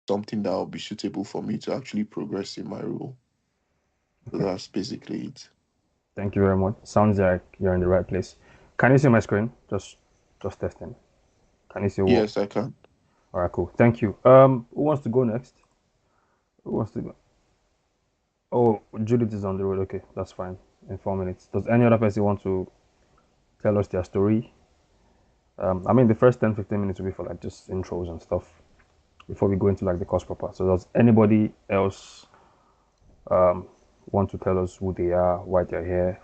something that will be suitable for me to actually progress in my role. So Okay. that's basically it. Thank you very much. Sounds like you're in the right place. Can you see my screen? Just testing. Can you see what? Yes, I can. All right, cool. Thank you. Who wants to go next? Who wants to go? Oh, Judith is on the road. Okay, that's fine. In 4 minutes. Does any other person want to tell us their story? I mean, the first 10, 15 minutes will be for like just intros and stuff before we go into like the course proper. So does anybody else want to tell us who they are, why they're here?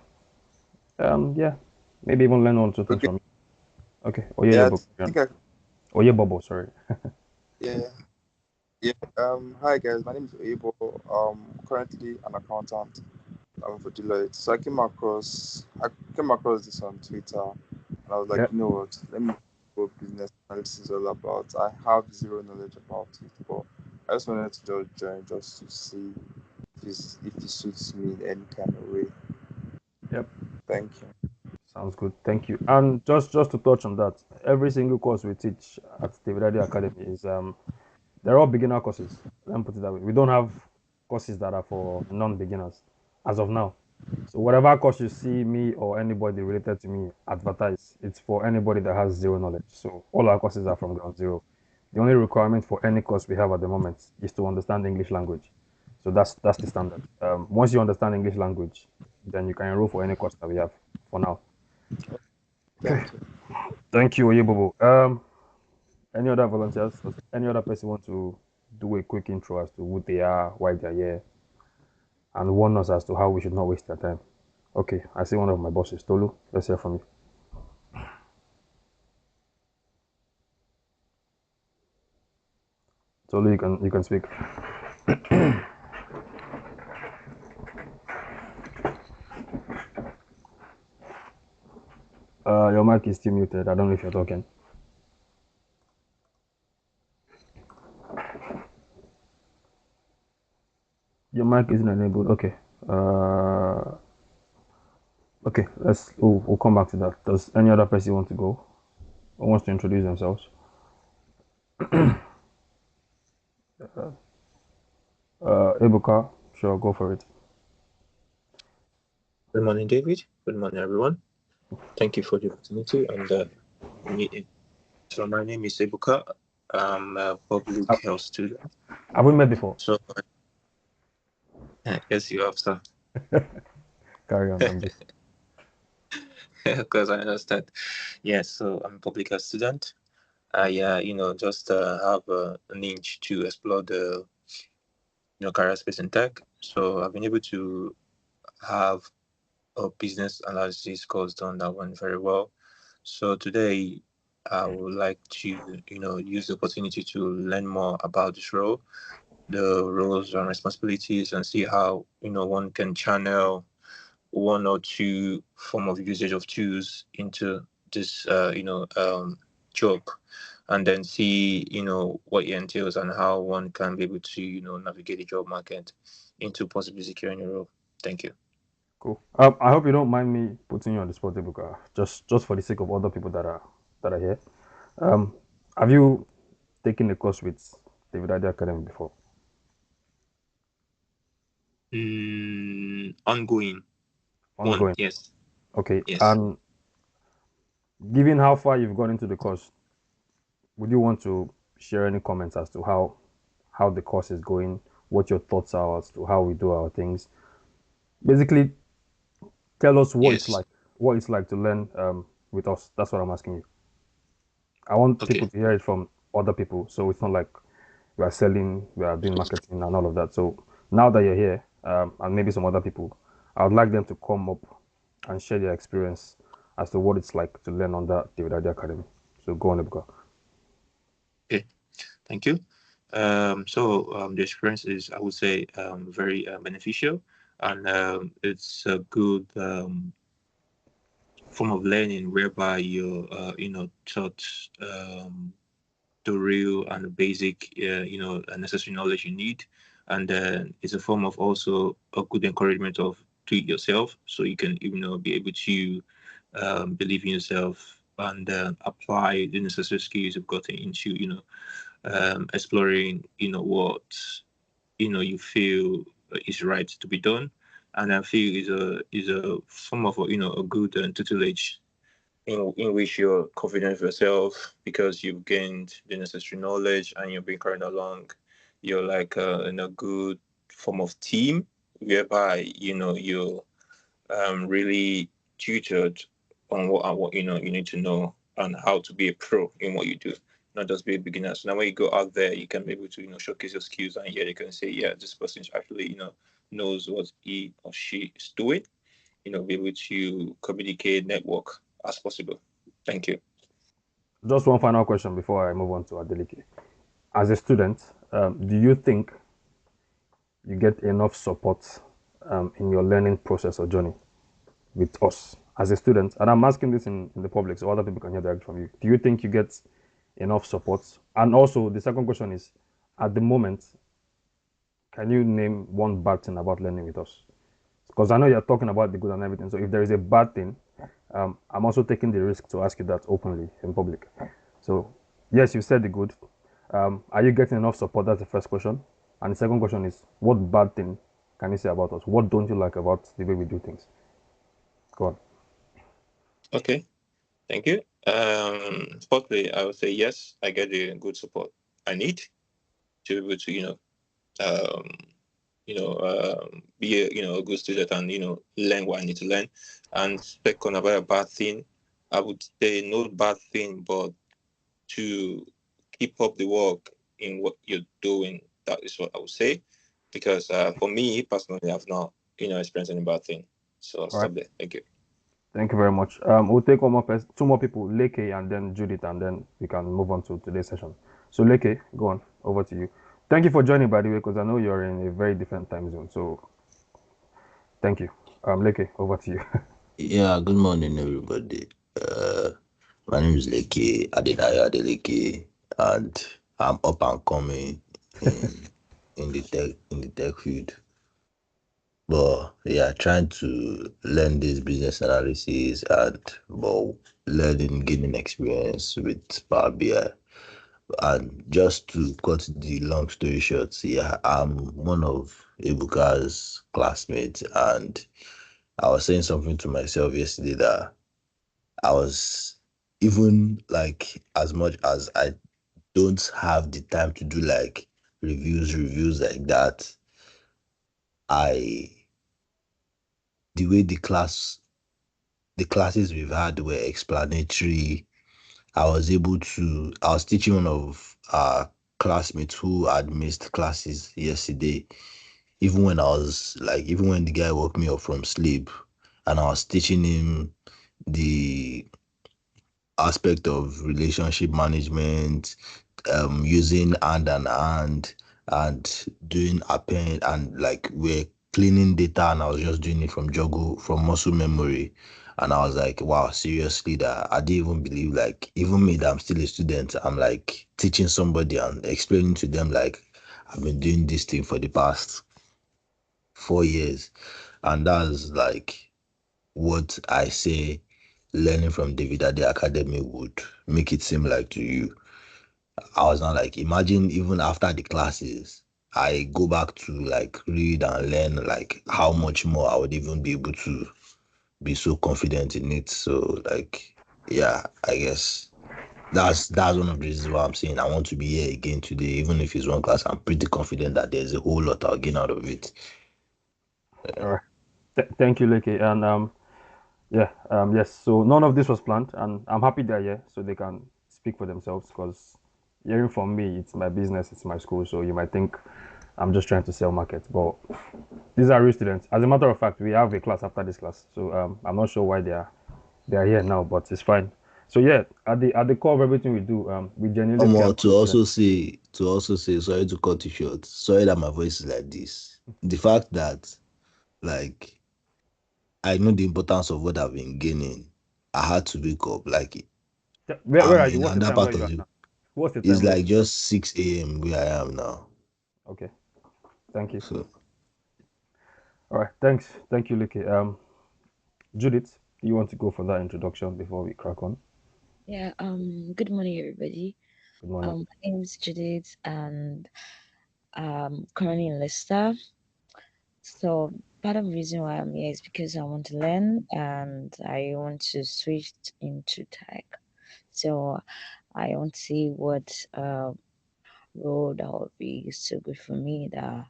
Yeah, maybe even learn one or two things Okay. from you. Okay. Oh yeah, yeah, Yeah, Bobo. I think I. Oh yeah, Bobo. Sorry. Yeah. Yeah. Hi guys. My name is Abel. Currently an accountant. For Deloitte. So I came across this on Twitter, and I was like, Yeah. you know what? Let me know what business analysis is all about. I have zero knowledge about it, but I just wanted to just join just to see if it suits me in any kind of way. Yep. Thank you. Sounds good. Thank you. And just to touch on that, every single course we teach at David Adi Academy is they're all beginner courses. Let me put it that way. We don't have courses that are for non-beginners as of now. So whatever course you see me or anybody related to me advertise, it's for anybody that has zero knowledge. So all our courses are from ground zero. The only requirement for any course we have at the moment is to understand English language. So that's the standard. Once you understand English language, then you can enroll for any course that we have for now. Okay. Thank you. Thank you, Oyebobo. Any other volunteers? Does any other person want to do a quick intro as to who they are, why they're here, and warn us as to how we should not waste their time? Okay, I see one of my bosses, Tolu. Let's hear from you. Tolu, you can speak. Your mic is still muted. I don't know if you're talking. Your mic isn't enabled. Okay. Uh, okay. We'll come back to that. Does any other person want to go or wants to introduce themselves? Ebuka, sure, go for it. Good morning, David. Good morning, everyone. Thank you for the opportunity and meeting. So my name is Ebuka. I'm a public Uh, health student. have we met before? So yes, you have, sir. Carry on. I'm just. Because I understand. Yes, so I'm a public health student. I just have an inch to explore the career space in tech. So I've been able to have a business analysis course done that went very well. So today I would like to, use the opportunity to learn more about this role, the roles and responsibilities, and see how, one can channel one or two form of usage of tools into this, job, and then see, what it entails and how one can be able to, navigate the job market into possibly securing a role. Thank you. Cool. I hope you don't mind me putting you on the spot, Ebuka. Just for the sake of other people that are here. Um, have you taken a course with David Adi Academy before? Ongoing one, Ongoing. yes, Okay. yes. And given how far you've gone into the course, would you want to share any comments as to how the course is going, what your thoughts are as to how we do our things? Basically, tell us Yes. what it's like to learn with us. That's what I'm asking you. I want Okay. people to hear it from other people, so it's not like we are selling, we are doing marketing and all of that. So now that you're here, and maybe some other people, I would like them to come up and share their experience as to what it's like to learn under David Adi Academy. So go on, Ebuka. Okay. Thank you. The experience is, I would say, very beneficial, and it's a good form of learning whereby you're, taught the real and the basic, necessary knowledge you need, and then it's a form of also a good encouragement of to it yourself, so you can, be able to believe in yourself and apply the necessary skills you've gotten into, exploring, what you feel is right to be done, and I feel is a form of a good tutelage in which you're confident of yourself because you've gained the necessary knowledge and you're being carried along. You're like in a good form of team whereby you're really tutored on what you need to know and how to be a pro in what you do, not just be a beginner. So now when you go out there, you can be able to showcase your skills, and yeah, you can say, yeah, this person actually knows what he or she is doing. Be able to communicate, network as possible. Thank you. Just one final question before I move on to Adeleke. As a student, do you think you get enough support in your learning process or journey with us as a student? And I'm asking this in the public so other people can hear direct from you. Do you think you get enough support? And also, the second question is, at the moment, can you name one bad thing about learning with us? Because I know you're talking about the good and everything. So if there is a bad thing, I'm also taking the risk to ask you that openly in public. So yes, you said the good. Are you getting enough support? That's the first question. And the second question is, what bad thing can you say about us? What don't you like about the way we do things? Go on. Okay, thank you. Firstly, I would say yes, I get the good support I need to be able to um, be a good student and learn what I need to learn. And second, about a bad thing, I would say no bad thing, but to keep up the work in what you're doing. That is what I would say, because for me personally, I've not experienced any bad thing. So I'll All right. stop there. Thank you. Thank you very much. We'll take one more two more people, Leke and then Judith, and then we can move on to today's session. So Leke, go on, over to you. Thank you for joining, by the way, because I know you're in a very different time zone. So thank you. Leke, over to you. Yeah, good morning, everybody. My name is Leke Adedayo Adeleke, and I'm up and coming in in the tech field. But yeah, trying to learn this business analysis and gaining experience with Power BI. And just to cut the long story short, yeah, I'm one of Ebuka's classmates, and I was saying something to myself yesterday that I was even like as much as I don't have the time to do like reviews like that. I the way the classes we've had were explanatory. I was teaching one of our classmates who had missed classes yesterday, even when the guy woke me up from sleep, and I was teaching him the aspect of relationship management, using hand and doing append, and like we're cleaning data, and I was just doing it from muscle memory. And I was like, wow, seriously, that I didn't even believe, like, even me that I'm still a student, I'm like teaching somebody and explaining to them like I've been doing this thing for the past 4 years. And that's like what I say learning from David at the academy would make it seem like to you. I was not like, imagine even after the classes, I go back to like read and learn like how much more I would even be able to be so confident in it. So like, yeah, I guess that's one of the reasons why I'm saying I want to be here again today, even if it's one class. I'm pretty confident that there's a whole lot I'll gain out of it. All right. Thank you, Leke. And yeah, yes. So none of this was planned, and I'm happy they're here so they can speak for themselves. Because hearing from me, it's my business, it's my school. So you might think I'm just trying to sell markets, but these are real students. As a matter of fact, we have a class after this class, so I'm not sure why they are here now, but it's fine. So yeah, at the core of everything we do, we genuinely care about To the students. also say, sorry to cut you short. Sorry that my voice is like this. The fact that like I know the importance of what I've been gaining. I had to wake up. Like Where I'm are you? in What's the another time where part you of are the. now? What's the It's time where like you just 6 a.m. where I am now. Okay, thank you. So All right, thank you, Lucky. Judith, you want to go for that introduction before we crack on? Yeah, good morning, everybody. Good morning. My name is Judith, and currently in Leicester. So part of the reason why I'm here is because I want to learn and I want to switch into tech. So I want to see what road that will be so good for me that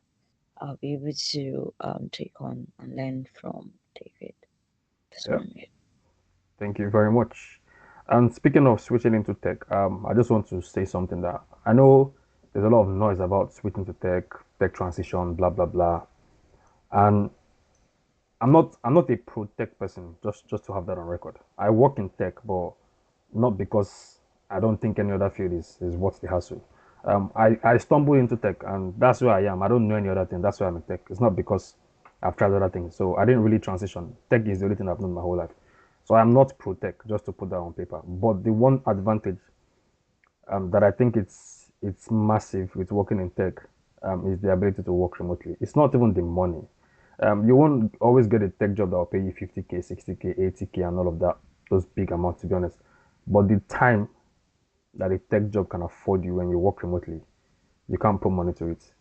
I'll be able to take on and learn from David. That's why Yeah, I'm here. thank you very much. And speaking of switching into tech, I just want to say something that I know there's a lot of noise about switching to tech, tech transition, blah blah blah. And I'm not a pro tech person, just to have that on record. I work in tech, but not because I don't think any other field is worth the hassle. I stumbled into tech and that's where I am. I don't know any other thing. That's why I'm in tech. It's not because I've tried other things. So I didn't really transition. Tech is the only thing I've known my whole life. So I'm not pro tech, just to put that on paper. But the one advantage that I think it's massive with working in tech is the ability to work remotely. It's not even the money. You won't always get a tech job that will pay you 50K, 60K, 80K, and all of that, those big amounts, to be honest. But the time that a tech job can afford you when you work remotely, you can't put money to it.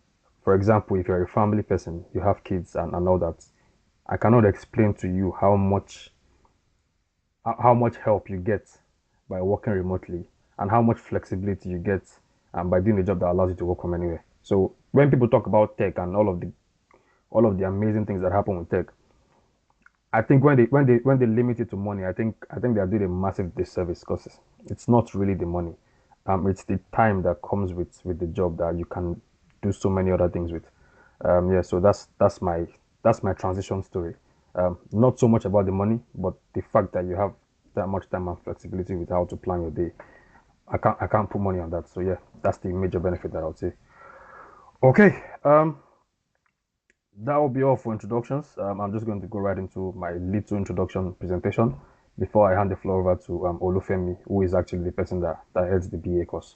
For example, if you're a family person, you have kids and all that, I cannot explain to you how much help you get by working remotely and how much flexibility you get by doing a job that allows you to work from anywhere. So when people talk about tech and all of the amazing things that happen with tech, I think when they limit it to money, I think they are doing a massive disservice because it's not really the money. It's the time that comes with the job that you can do so many other things with. Yeah, so that's my transition story. Not so much about the money, but the fact that you have that much time and flexibility with how to plan your day. I can't put money on that. So yeah, that's the major benefit that I would say. Okay, that will be all for introductions. I'm just going to go right into my little introduction presentation before I hand the floor over to Olufemi, who is actually the person that heads the BA course.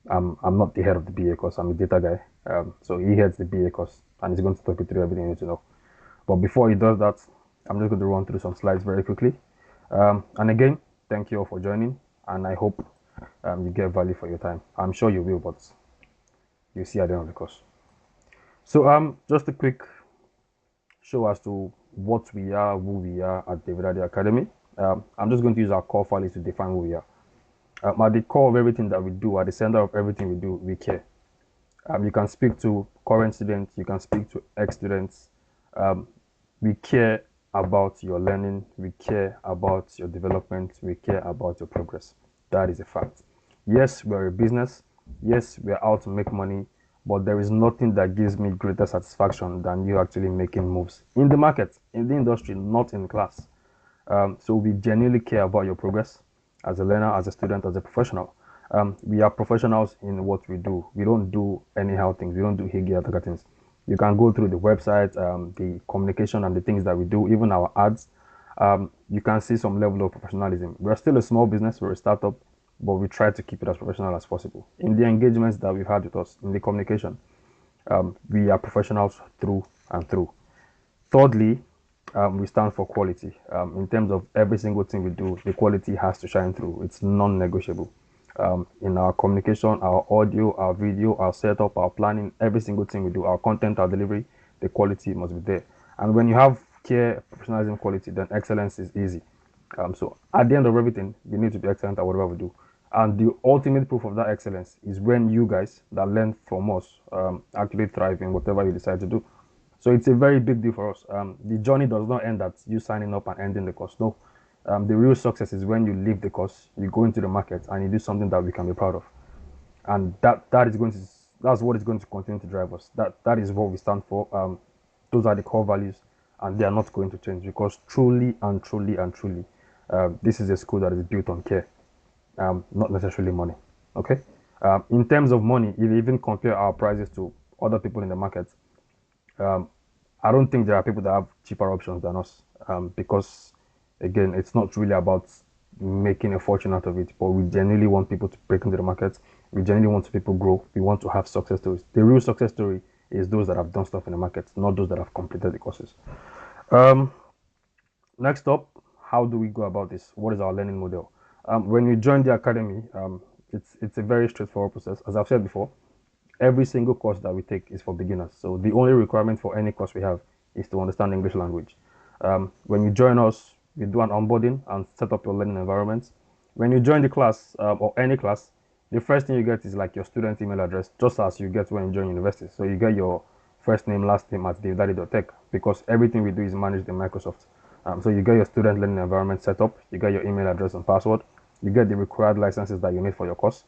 I'm not the head of the BA course, I'm a data guy. So he heads the BA course and he's going to talk you through everything you need to know. But before he does that, I'm just going to run through some slides very quickly. And again, thank you all for joining, and I hope you get value for your time. I'm sure you will, but you'll see at the end of the course. So just a quick show as to what we are, who we are at David Adi Academy. I'm just going to use our core values to define who we are. At the core of everything that we do, at the center of everything we do, we care. You can speak to current students, you can speak to ex-students. We care about your learning, we care about your development, we care about your progress. That is a fact. Yes, we're a business. Yes, we're out to make money, but there is nothing that gives me greater satisfaction than you actually making moves in the market, in the industry, not in class. So we genuinely care about your progress as a learner, as a student, as a professional. We are professionals in what we do. We don't do anyhow things. We don't do higgy other things. You can go through the website, the communication and the things that we do, even our ads. You can see some level of professionalism. We're still a small business, we're a startup, but we try to keep it as professional as possible. In the engagements that we've had with us, in the communication, we are professionals through and through. Thirdly, we stand for quality. In terms of every single thing we do, the quality has to shine through. It's non-negotiable. In our communication, our audio, our video, our setup, our planning, every single thing we do, our content, our delivery, the quality must be there. And when you have care, professionalism, quality, then excellence is easy. So at the end of everything, we need to be excellent at whatever we do. And the ultimate proof of that excellence is when you guys that learn from us actually thrive in whatever you decide to do. So it's a very big deal for us. The journey does not end at you signing up and ending the course. No, the real success is when you leave the course, you go into the market, and you do something that we can be proud of, and that's what is going to continue to drive us. That is what we stand for. Those are the core values, and they are not going to change because truly and truly and truly, this is a school that is built on care, not necessarily money. Okay. In terms of money, if you even compare our prices to other people in the market, um, I don't think there are people that have cheaper options than us because, again, it's not really about making a fortune out of it, but we genuinely want people to break into the market. We genuinely want people to grow. We want to have success stories. The real success story is those that have done stuff in the market, not those that have completed the courses. Um, Next up, how do we go about this? What is our learning model? When you join the academy, It's a very straightforward process. As I've said before, every single course that we take is for beginners. So the only requirement for any course we have is to understand English language. When you join us, we do an onboarding and set up your learning environment. When you join the class or any class, the first thing you get is like your student email address, just as you get when you join university. So you get your first name, last name at davidaddy.tech, because everything we do is managed in Microsoft. So you get your student learning environment set up, you get your email address and password, you get the required licenses that you need for your course,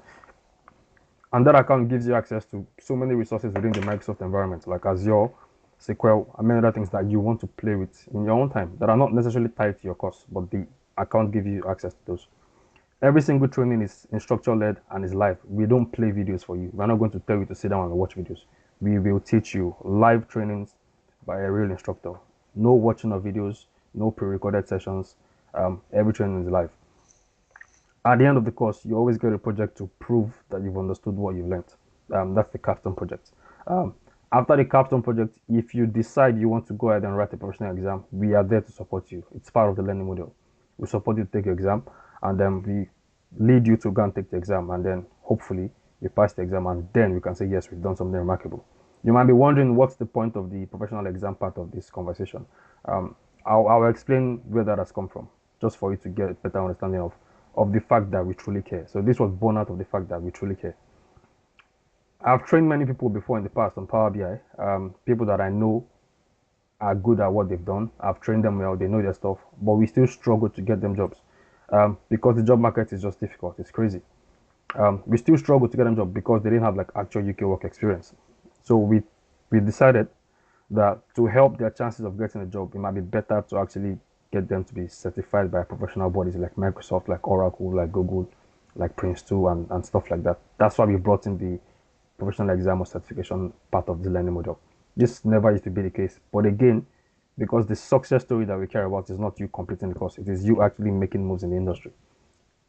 and that account gives you access to so many resources within the Microsoft environment, like Azure, SQL, and many other things that you want to play with in your own time that are not necessarily tied to your course, but the account gives you access to those. Every single training is instructor led and is live. We don't play videos for you. We're not going to tell you to sit down and watch videos. We will teach you live trainings by a real instructor. No watching of videos, no pre-recorded sessions. Every training is live. At the end of the course, you always get a project to prove that you've understood what you've learned. That's the capstone project. Um, After the capstone project, if you decide you want to go ahead and write a professional exam, we are there to support you. It's part of the learning model. We support you to take your exam, and then we lead you to go and take the exam, and then hopefully you pass the exam, and then we can say, yes, we've done something remarkable. You might be wondering what's the point of the professional exam part of this conversation. I'll explain where that has come from, just for you to get a better understanding of the fact that we truly care. So this was born out of the fact that we truly care. I've trained many people before in the past on Power BI, people that I know are good at what they've done. I've trained them well, they know their stuff, but we still struggle to get them jobs because the job market is just difficult. It's crazy. We still struggle to get them jobs because they didn't have like actual UK work experience. So we decided that to help their chances of getting a job, it might be better to actually get them to be certified by professional bodies like Microsoft, like Oracle, like Google, like Prince2, and stuff like that. That's why we brought in the professional exam or certification part of the learning model. This never used to be the case. But again, because the success story that we care about is not you completing the course, it is you actually making moves in the industry.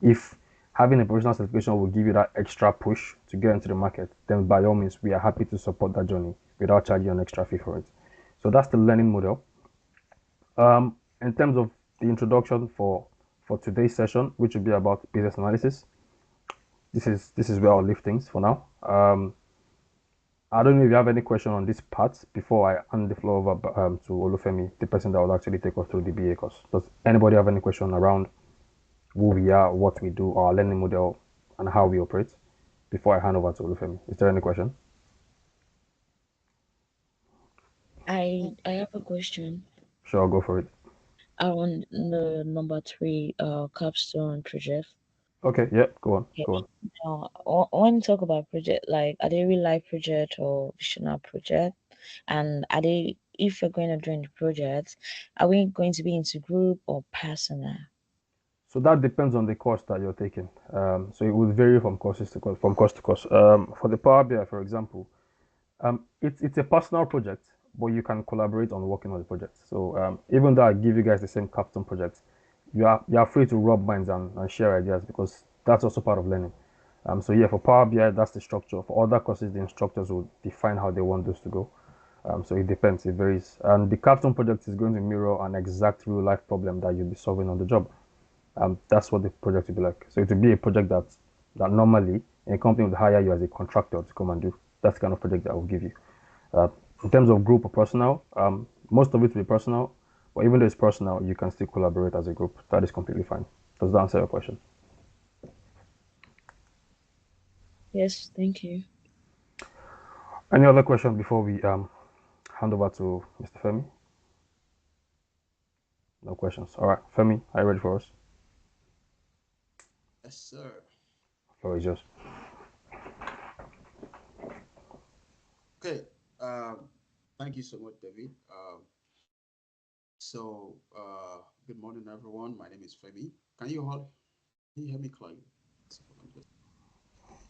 If having a professional certification will give you that extra push to get into the market, then by all means, we are happy to support that journey without charging an extra fee for it. So that's the learning model. In terms of the introduction for today's session, which will be about business analysis, this is where I'll leave things for now. I don't know if you have any question on this part before I hand the floor over to Olufemi, the person that will actually take us through the BA course. Does anybody have any question around who we are, what we do, our learning model, and how we operate before I hand over to Olufemi? Is there any question? I have a question. Sure, I'll go for it. On the number 3 capstone project. Okay, yeah, go on, Okay. go on. Now, when you talk about project, like are they real life project or visionary project? And are they, if you're going to join the project, are we going to be into group or personal? So that depends on the course that you're taking. So it will vary from courses to course, from course to course. For the Power BI, for example, it's a personal project, but you can collaborate on working on the project. So even though I give you guys the same capstone project, you are free to rub minds and share ideas because that's also part of learning. So yeah, for Power BI, that's the structure. For other courses, the instructors will define how they want those to go. So it depends, it varies. And the capstone project is going to mirror an exact real life problem that you'll be solving on the job. That's what the project will be like. So it will be a project that normally a company would hire you as a contractor to come and do. That's the kind of project that I will give you. In terms of group or personal, most of it will be personal, but even though it's personal, you can still collaborate as a group. That is completely fine. Does that answer your question? Yes, thank you. Any other question before we hand over to Mr. Femi? No questions. All right, Femi, are you ready for us? Yes, sir. Floor is yours. Okay. Thank you so much, David. Good morning, everyone. My name is Femi. Can you hear me clearly?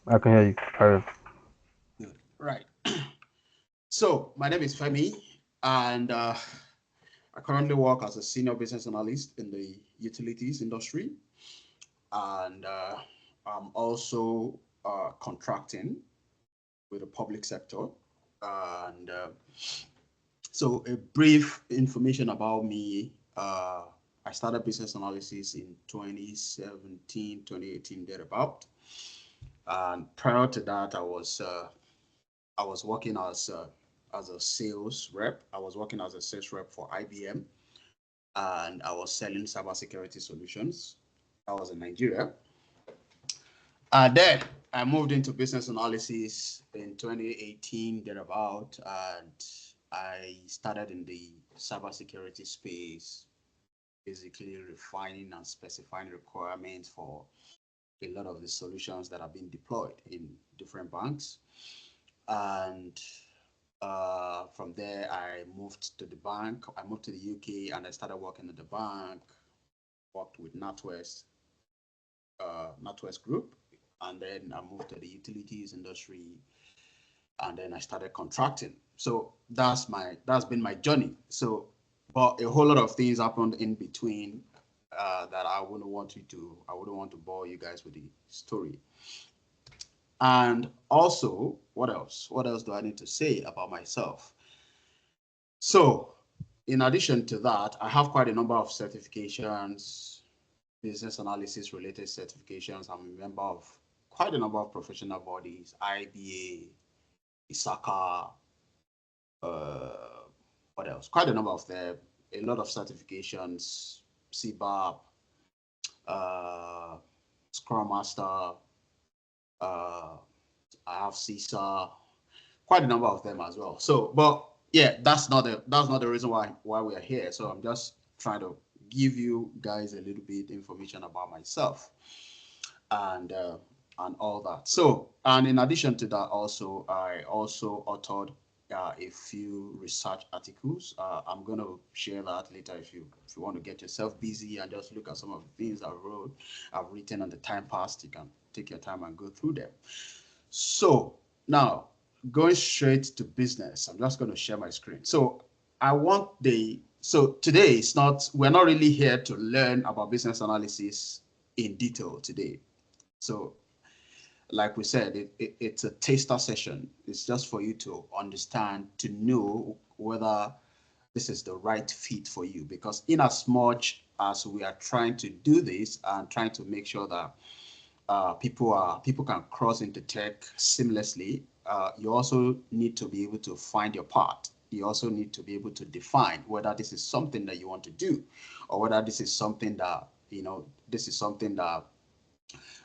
I can hear you. Carry on. Good. Right. So my name is Femi, and I currently work as a senior business analyst in the utilities industry, and I'm also contracting with the public sector. And so a brief information about me. I started business analysis in 2017, 2018, thereabout. And prior to that, I was working as a sales rep. I was working as a sales rep for IBM, and I was selling cybersecurity solutions. I was in Nigeria. And then I moved into business analysis in 2018, thereabout, and I started in the cybersecurity space, basically refining and specifying requirements for a lot of the solutions that have been deployed in different banks. And from there, I moved to the bank. I moved to the UK and I started working at the bank, worked with NatWest Group, and then I moved to the utilities industry, and then I started contracting. So that's been my journey. So, but a whole lot of things happened in between that I wouldn't want to bore you guys with the story. And also, what else? What else do I need to say about myself? So, in addition to that, I have quite a number of certifications, business analysis related certifications. I'm a member of quite a number of professional bodies, IBA, ISACA, what else? Quite a number of them, a lot of certifications, CBAP, Scrum Master, I have CISA, quite a number of them as well. So, but yeah, that's not the reason why we are here. So I'm just trying to give you guys a little bit information about myself and all that. So, and in addition to that, also I also authored a few research articles. I'm going to share that later if you want to get yourself busy and just look at some of the things I've written on the time past. You can take your time and go through them. So now going straight to business, I'm just going to share my screen. So today we're not really here to learn about business analysis in detail today. So like we said, it's a taster session. It's just for you to understand, to know whether this is the right fit for you. Because in as much as we are trying to do this and trying to make sure that people can cross into tech seamlessly, you also need to be able to find your part. You also need to be able to define whether this is something that you want to do, or whether this is something that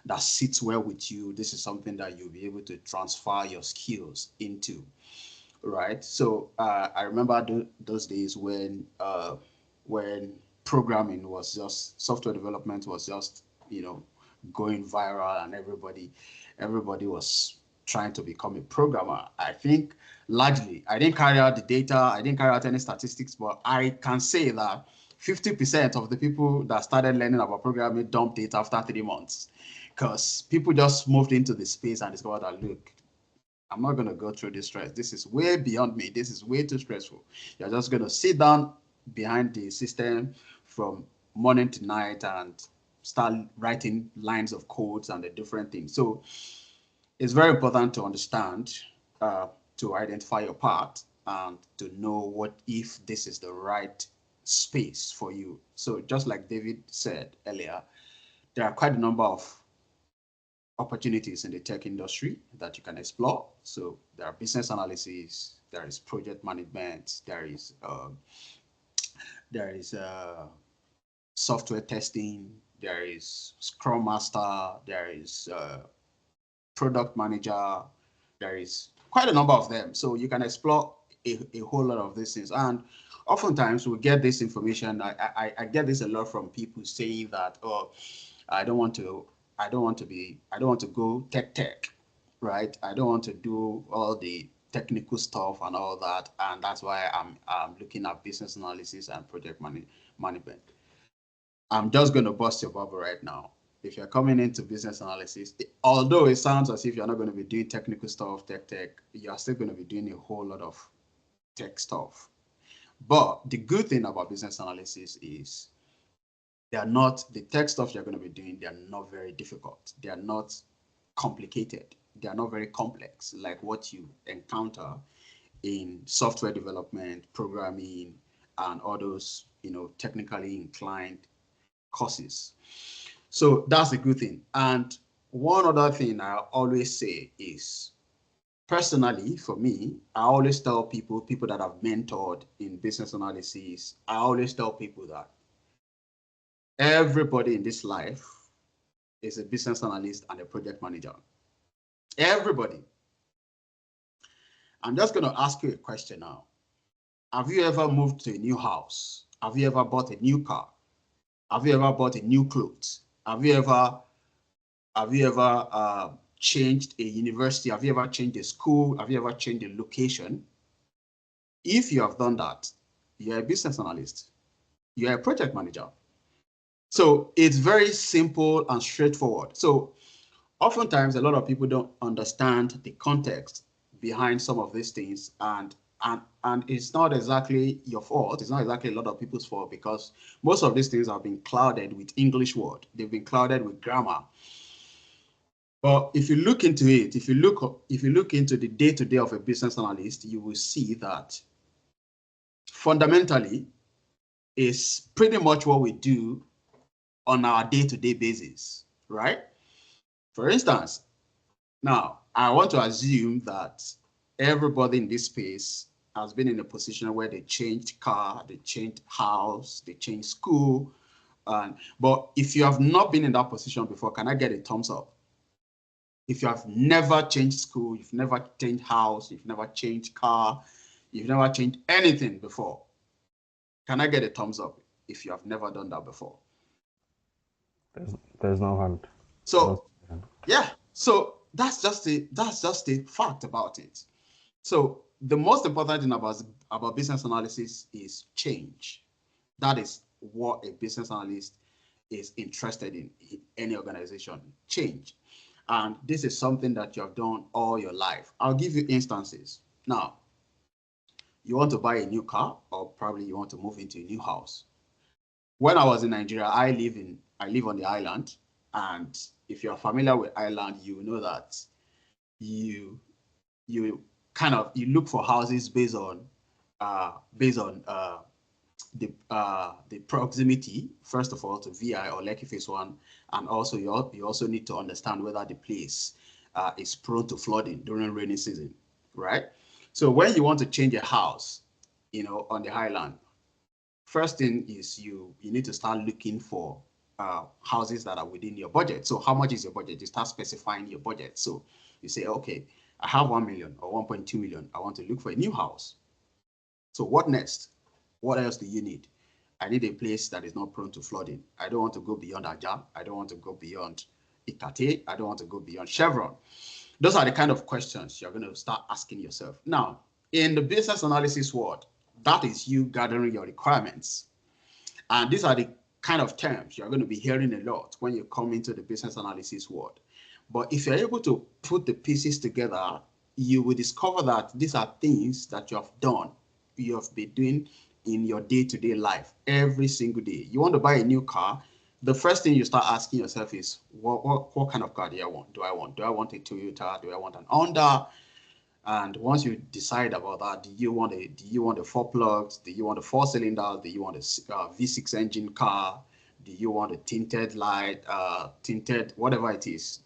that sits well with you. This is something that you'll be able to transfer your skills into, right? So I remember those days when programming was just, software development was just, going viral, and everybody was trying to become a programmer. I think largely, I didn't carry out the data, I didn't carry out any statistics, but I can say that 50% of the people that started learning about programming dumped it after 3 months, because people just moved into the space and discovered that, look, I'm not going to go through this stress. This is way beyond me. This is way too stressful. You're just going to sit down behind the system from morning to night and start writing lines of codes and the different things. So it's very important to understand, to identify your part and to know what if this is the right space for you. So just like David said earlier, there are quite a number of opportunities in the tech industry that you can explore. So there are business analysis, there is project management, there is software testing, there is Scrum Master, there is product manager, there is quite a number of them. So you can explore a whole lot of these things. And oftentimes we get this information. I get this a lot from people saying that, oh, I don't want to go tech, right? I don't want to do all the technical stuff and all that. And that's why I'm looking at business analysis and project management. I'm just going to bust your bubble right now. If you're coming into business analysis, although it sounds as if you're not going to be doing technical stuff, tech, you're still going to be doing a whole lot of tech stuff. But the good thing about business analysis is the tech stuff you're going to be doing, they're not very difficult. They are not complicated. They are not very complex like what you encounter in software development, programming, and all those, technically inclined courses. So that's a good thing. And one other thing I always say is, personally, for me, I always tell people that I've mentored in business analysis, I always tell people that everybody in this life is a business analyst and a project manager. Everybody. I'm just going to ask you a question now. Have you ever moved to a new house? Have you ever bought a new car? Have you ever bought a new clothes? Have you ever changed a university? Have you ever changed a school? Have you ever changed a location? If you have done that, you're a business analyst. You're a project manager. So it's very simple and straightforward. So oftentimes, a lot of people don't understand the context behind some of these things, and it's not exactly your fault. It's not exactly a lot of people's fault, because most of these things have been clouded with English word. They've been clouded with grammar. But if you look into it, if you look into the day-to-day of a business analyst, you will see that fundamentally is pretty much what we do on our day-to-day basis, right? For instance, now I want to assume that everybody in this space has been in a position where they changed car, they changed house, they changed school. But if you have not been in that position before, can I get a thumbs up? If you have never changed school, you've never changed house, you've never changed car, you've never changed anything before, can I get a thumbs up if you have never done that before? There's no hand. So yeah, so that's just a fact about it. So the most important thing about business analysis is change. That is what a business analyst is interested in any organization, change. And this is something that you have done all your life. I'll give you instances. Now, you want to buy a new car, or probably you want to move into a new house. When I was in Nigeria, I live on the island, and if you're familiar with Ireland, you know that you look for houses based on the proximity, first of all, to VI or Lekki Phase 1, and also you also need to understand whether the place is prone to flooding during rainy season, right? So when you want to change a house, on the highland, first thing is you need to start looking for houses that are within your budget. So how much is your budget? You start specifying your budget. So you say, okay, I have 1 million or 1.2 million. I want to look for a new house. So what next? What else do you need? I need a place that is not prone to flooding. I don't want to go beyond Aja. I don't want to go beyond Ikate. I don't want to go beyond Chevron. Those are the kind of questions you're going to start asking yourself. Now, in the business analysis world, that is you gathering your requirements. And these are the kind of terms you're going to be hearing a lot when you come into the business analysis world. But if you're able to put the pieces together, you will discover that these are things that you have done, you have been doing in your day-to-day life every single day. You want to buy a new car, the first thing you start asking yourself is, what kind of car do I want? Do I want a Toyota? Do I want an Honda? And once you decide about that, do you want a 4 plugs? Do you want a 4 cylinder? Do you want a V6 engine car? Do you want a tinted light, tinted whatever it is?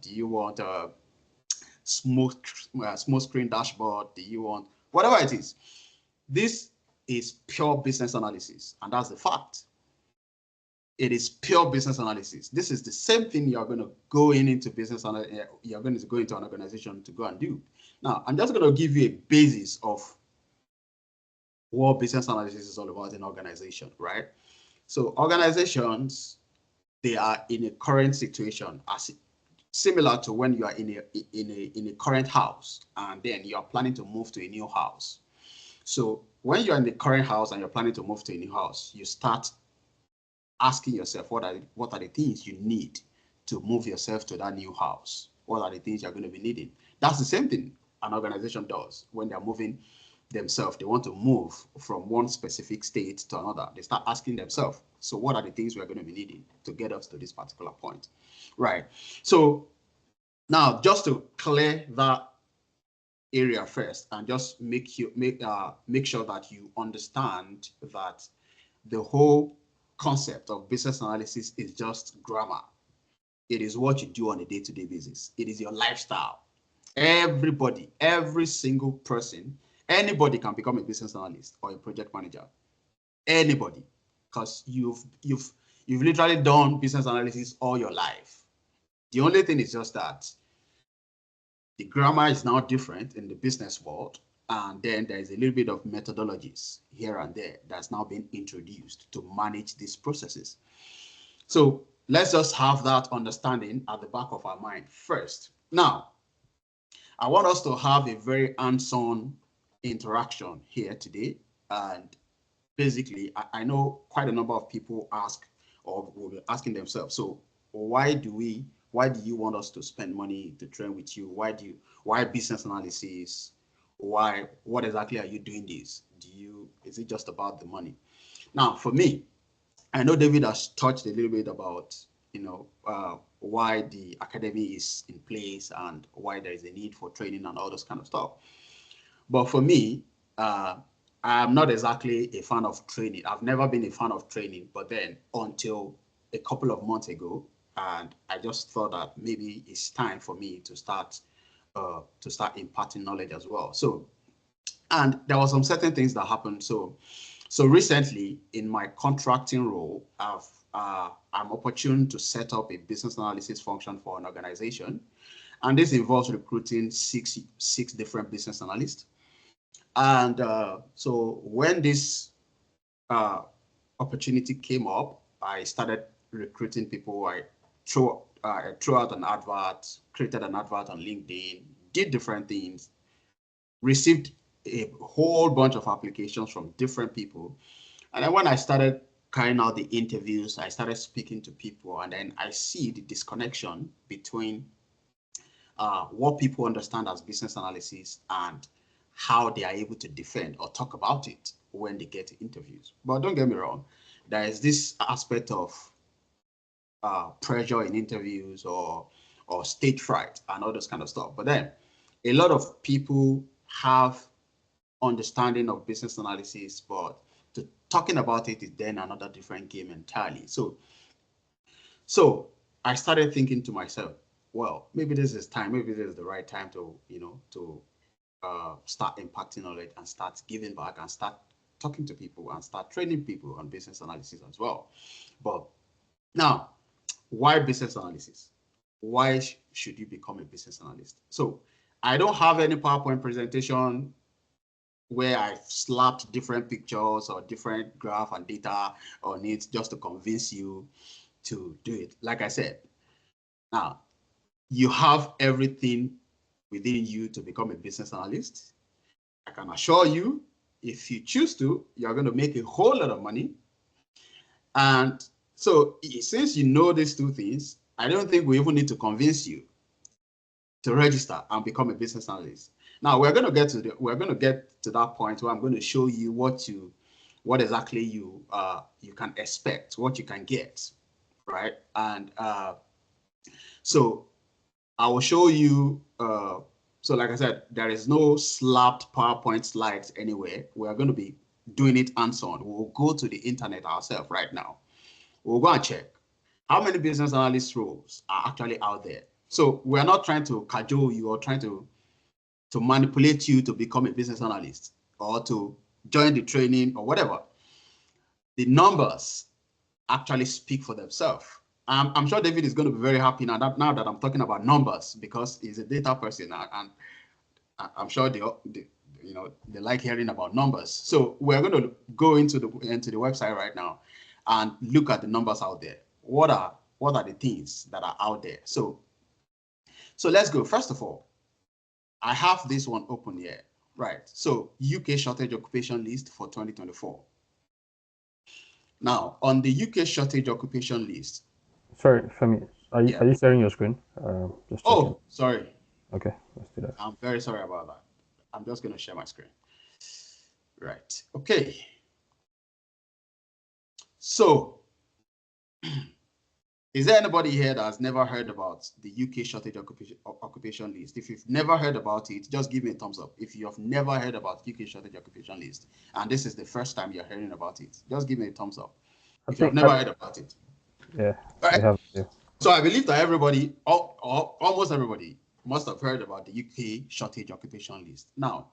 Do you want a smooth screen dashboard? Do you want whatever it is? This is pure business analysis, and that's the fact. It is pure business analysis. This is the same thing you're going to go into business, you're going to go into an organization to go and do. Now, I'm just going to give you a basis of what business analysis is all about in organization, right? So organizations, they are in a current situation, as similar to when you are in a current house, and then you are planning to move to a new house. So when you're in the current house and you're planning to move to a new house, you start asking yourself, what are the things you need to move yourself to that new house? What are the things you're going to be needing? That's the same thing an organization does when they're moving themselves. They want to move from one specific state to another. They start asking themselves, so what are the things we're going to be needing to get us to this particular point? Right. So now, just to clear that area first, and just make sure that you understand that the whole concept of business analysis is just grammar. It is what you do on a day-to-day basis. It is your lifestyle. Everybody, every single person, anybody can become a business analyst or a project manager. Anybody, because you've literally done business analysis all your life. The only thing is just that the grammar is now different in the business world, and then there is a little bit of methodologies here and there that's now been introduced to manage these processes. So let's just have that understanding at the back of our mind first. Now, I want us to have a very hands-on interaction here today. And basically, I know quite a number of people ask or will be asking themselves, so why do you want us to spend money to train with you? Why business analysis? What exactly are you doing this? Is it just about the money? Now, for me, I know David has touched a little bit about, why the academy is in place and why there is a need for training and all those kind of stuff. But for me, I'm not exactly a fan of training. I've never been a fan of training, but then until a couple of months ago, and I just thought that maybe it's time for me to start imparting knowledge as well. So, and there were some certain things that happened. So recently in my contracting role, I'm opportune to set up a business analysis function for an organization. And this involves recruiting six different business analysts. And so when this opportunity came up, I started recruiting people. I threw out an advert, created an advert on LinkedIn, did different things, received a whole bunch of applications from different people. And then when I started carrying out the interviews, I started speaking to people, and then I see the disconnection between what people understand as business analysis and how they are able to defend or talk about it when they get interviews. But don't get me wrong, there is this aspect of pressure in interviews or stage fright and all this kind of stuff. But then a lot of people have understanding of business analysis, but talking about it is then another different game entirely. So I started thinking to myself, well, maybe this is the right time to start impacting knowledge and start giving back and start talking to people and start training people on business analysis as well. But now, why business analysis? Why should you become a business analyst? So I don't have any PowerPoint presentation where I've slapped different pictures or different graph and data on it just to convince you to do it. Like I said, now you have everything within you to become a business analyst. I can assure you, if you choose to, you're going to make a whole lot of money. And so since you know these two things, I don't think we even need to convince you to register and become a business analyst. Now we're going to get to that point where I'm going to show you what exactly you can expect, what you can get, right? And so I will show you. So like I said, there is no slapped PowerPoint slides anywhere. We're going to be doing it hands-on. We'll go to the internet ourselves right now. We'll go and check how many business analyst roles are actually out there. So we're not trying to cajole you or trying to manipulate you to become a business analyst or to join the training or whatever. The numbers actually speak for themselves. I'm sure David is going to be very happy now that I'm talking about numbers, because he's a data person, and I'm sure they like hearing about numbers. So we're going to go into the website right now and look at the numbers out there. What are the things that are out there? So let's go. First of all, I have this one open here, right? So UK shortage occupation list for 2024. Now, on the UK shortage occupation list. Sorry, Femi, are you sharing your screen? Just checking. Oh, sorry. Okay, let's do that. I'm very sorry about that. I'm just going to share my screen. Right. Okay. So, is there anybody here that has never heard about the UK shortage occupation list? If you've never heard about it, just give me a thumbs up. If you have never heard about UK shortage occupation list, and this is the first time you're hearing about it, just give me a thumbs up. If you've never heard about it. Yeah, All right. I have. Yeah. So I believe that everybody, or almost everybody, must have heard about the UK shortage occupation list. Now,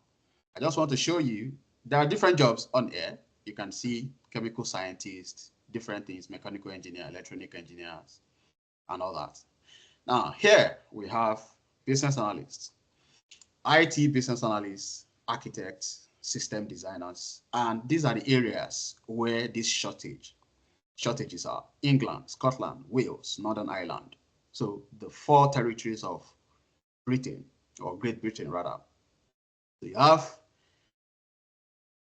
I just want to show you there are different jobs on air. You can see chemical scientists, different things, mechanical engineer, electronic engineers, and all that. Now, here we have business analysts, IT business analysts, architects, system designers, and these are the areas where this shortages are: England, Scotland, Wales, Northern Ireland. So the 4 territories of Britain, or Great Britain rather. So you have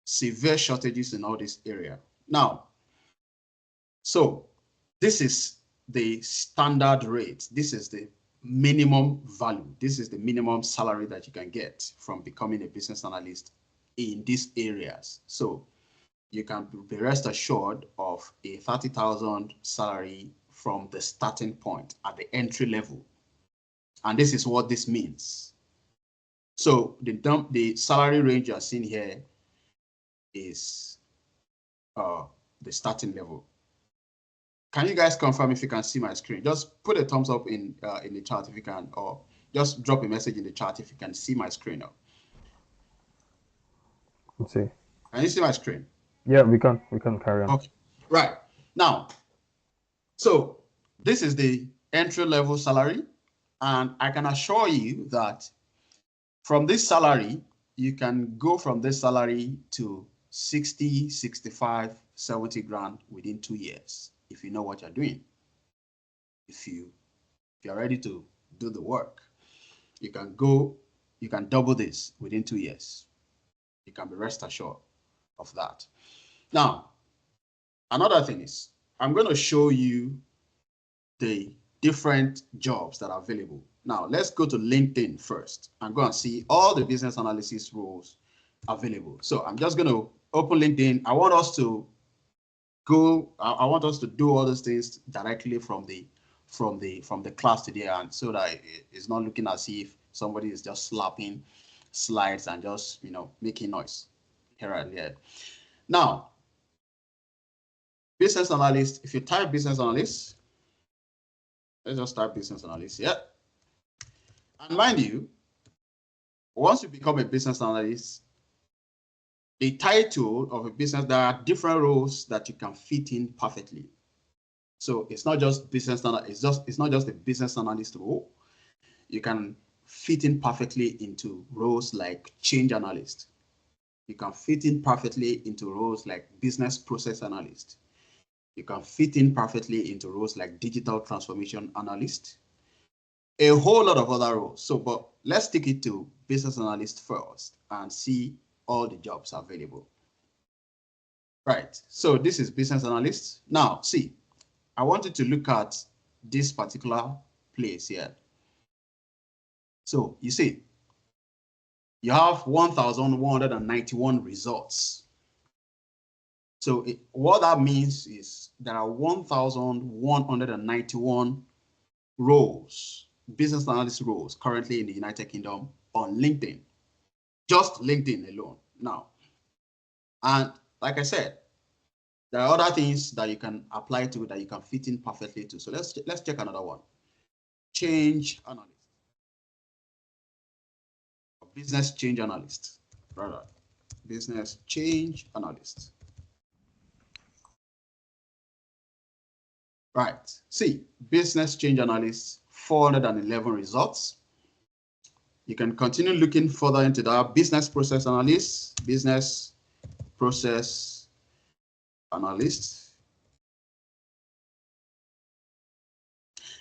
severe shortages in all this area. Now, so this is the standard rate. This is the minimum value. This is the minimum salary that you can get from becoming a business analyst in these areas. So you can be rest assured of a 30,000 salary from the starting point at the entry level. And this is what this means. So the salary range you're seeing here is the starting level. Can you guys confirm if you can see my screen? Just put a thumbs up in the chat if you can, or just drop a message in the chat if you can see my screen now. Let's see. Can you see my screen? Yeah, we can carry on. Okay, right. Now, so this is the entry level salary, and I can assure you that from this salary, you can go from this salary to 60, 65, 70 grand within 2 years if you know what you're doing. If you're ready to do the work, you can double this within 2 years. You can be rest assured of that. Now, another thing is, I'm going to show you the different jobs that are available. Now, let's go to LinkedIn first and go and see all the business analysis roles available. So I'm just going to open LinkedIn. I want us to do all those things directly from the class today, and so that it's not looking as if somebody is just slapping slides and just making noise here and there. Now, business analyst, if you type business analyst, let's just type business analyst. Yeah. And mind you, once you become a business analyst, the title of a business, there are different roles that you can fit in perfectly. So it's not just business analyst, it's not just a business analyst role. You can fit in perfectly into roles like change analyst. You can fit in perfectly into roles like business process analyst. You can fit in perfectly into roles like digital transformation analyst. A whole lot of other roles. So, but let's take it to business analyst first and see all the jobs available. Right. So this is business analyst. Now, see, I wanted to look at this particular place here. So you see, you have 1,191 results. So what that means is there are 1,191 roles, business analyst roles currently in the United Kingdom on LinkedIn, just LinkedIn alone now. And like I said, there are other things that you can apply to that you can fit in perfectly to. So let's check another one. Change analyst. Business change analyst, rather. Business change analyst. Right. See, business change analyst, 411 results. You can continue looking further into that. Business process analyst, business process analyst.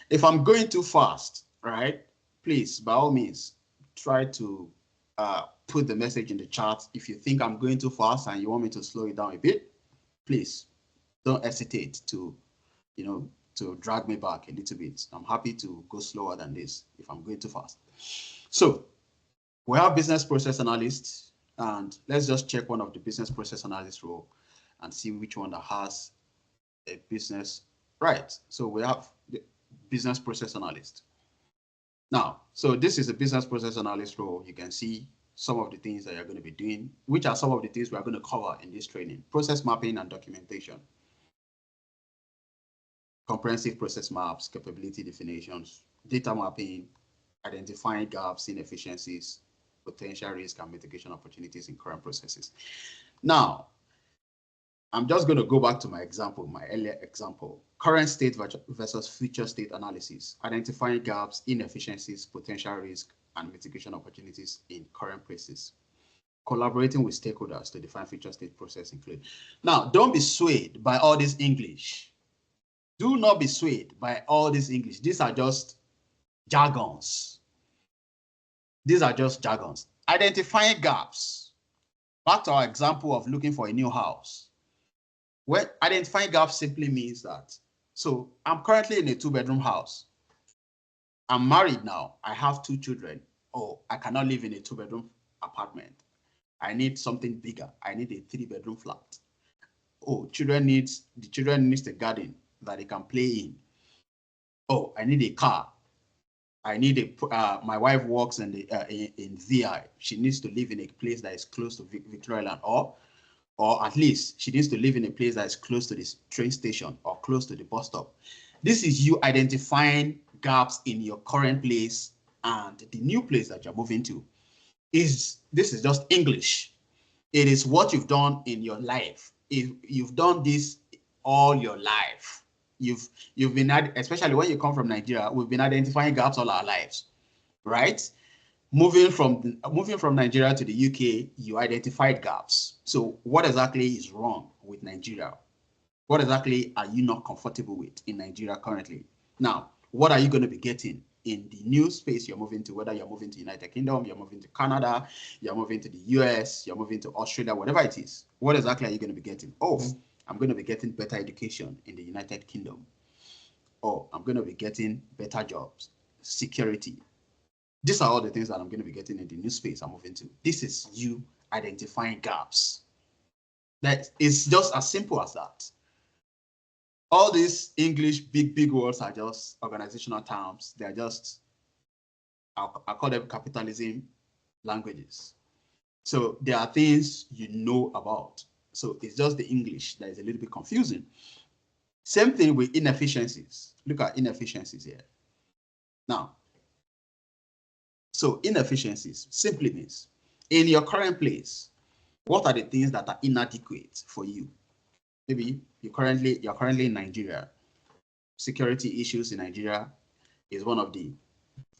If I'm going too fast, right, please, by all means, try to put the message in the chat. If you think I'm going too fast and you want me to slow it down a bit, please don't hesitate to, to drag me back a little bit. I'm happy to go slower than this if I'm going too fast. So we have business process analyst, and let's just check one of the business process analyst role and see which one that has a business. Right. So we have the business process analyst. Now, so this is a business process analyst role. You can see some of the things that you're going to be doing, which are some of the things we are going to cover in this training: process mapping and documentation. comprehensive process maps, capability definitions, data mapping, identifying gaps, inefficiencies, potential risk, and mitigation opportunities in current processes. Now, I'm just going to go back to my example, my earlier example. Current state versus future state analysis, identifying gaps, inefficiencies, potential risk, and mitigation opportunities in current processes. Collaborating with stakeholders to define future state process include. Now, don't be swayed by all this English. Do not be swayed by all this English. These are just jargons. These are just jargons. Identifying gaps. Back to our example of looking for a new house. Well, identifying gaps simply means that, so I'm currently in a 2-bedroom house. I'm married now. I have 2 children. Oh, I cannot live in a 2-bedroom apartment. I need something bigger. I need a 3-bedroom flat. Oh, the children needs a garden that they can play in. Oh, I need a car. I need my wife works in VI. She needs to live in a place that is close to Victoria Island, or at least she needs to live in a place that is close to this train station or close to the bus stop. This is you identifying gaps in your current place and the new place that you're moving to. This is just English. It is what you've done in your life. If you've done this all your life, you've been, especially when you come from Nigeria, we've been identifying gaps all our lives, right? Moving from Nigeria to the UK, you identified gaps. So what exactly is wrong with Nigeria? What exactly are you not comfortable with in Nigeria currently? Now, what are you going to be getting in the new space you're moving to, whether you're moving to United Kingdom, you're moving to Canada, you're moving to the US, you're moving to Australia, whatever it is? What exactly are you going to be getting? Oh, I'm going to be getting better education in the United Kingdom. Oh, I'm going to be getting better jobs, security. These are all the things that I'm going to be getting in the new space I'm moving to. This is you identifying gaps. That is just as simple as that. All these English big words are just organizational terms. They're just, I call them capitalism languages. So there are things you know about. So it's just the English that is a little bit confusing. Same thing with inefficiencies. Look at inefficiencies here. Now, so inefficiencies simply means in your current place, what are the things that are inadequate for you? Maybe you're currently in Nigeria. Security issues in Nigeria is one of the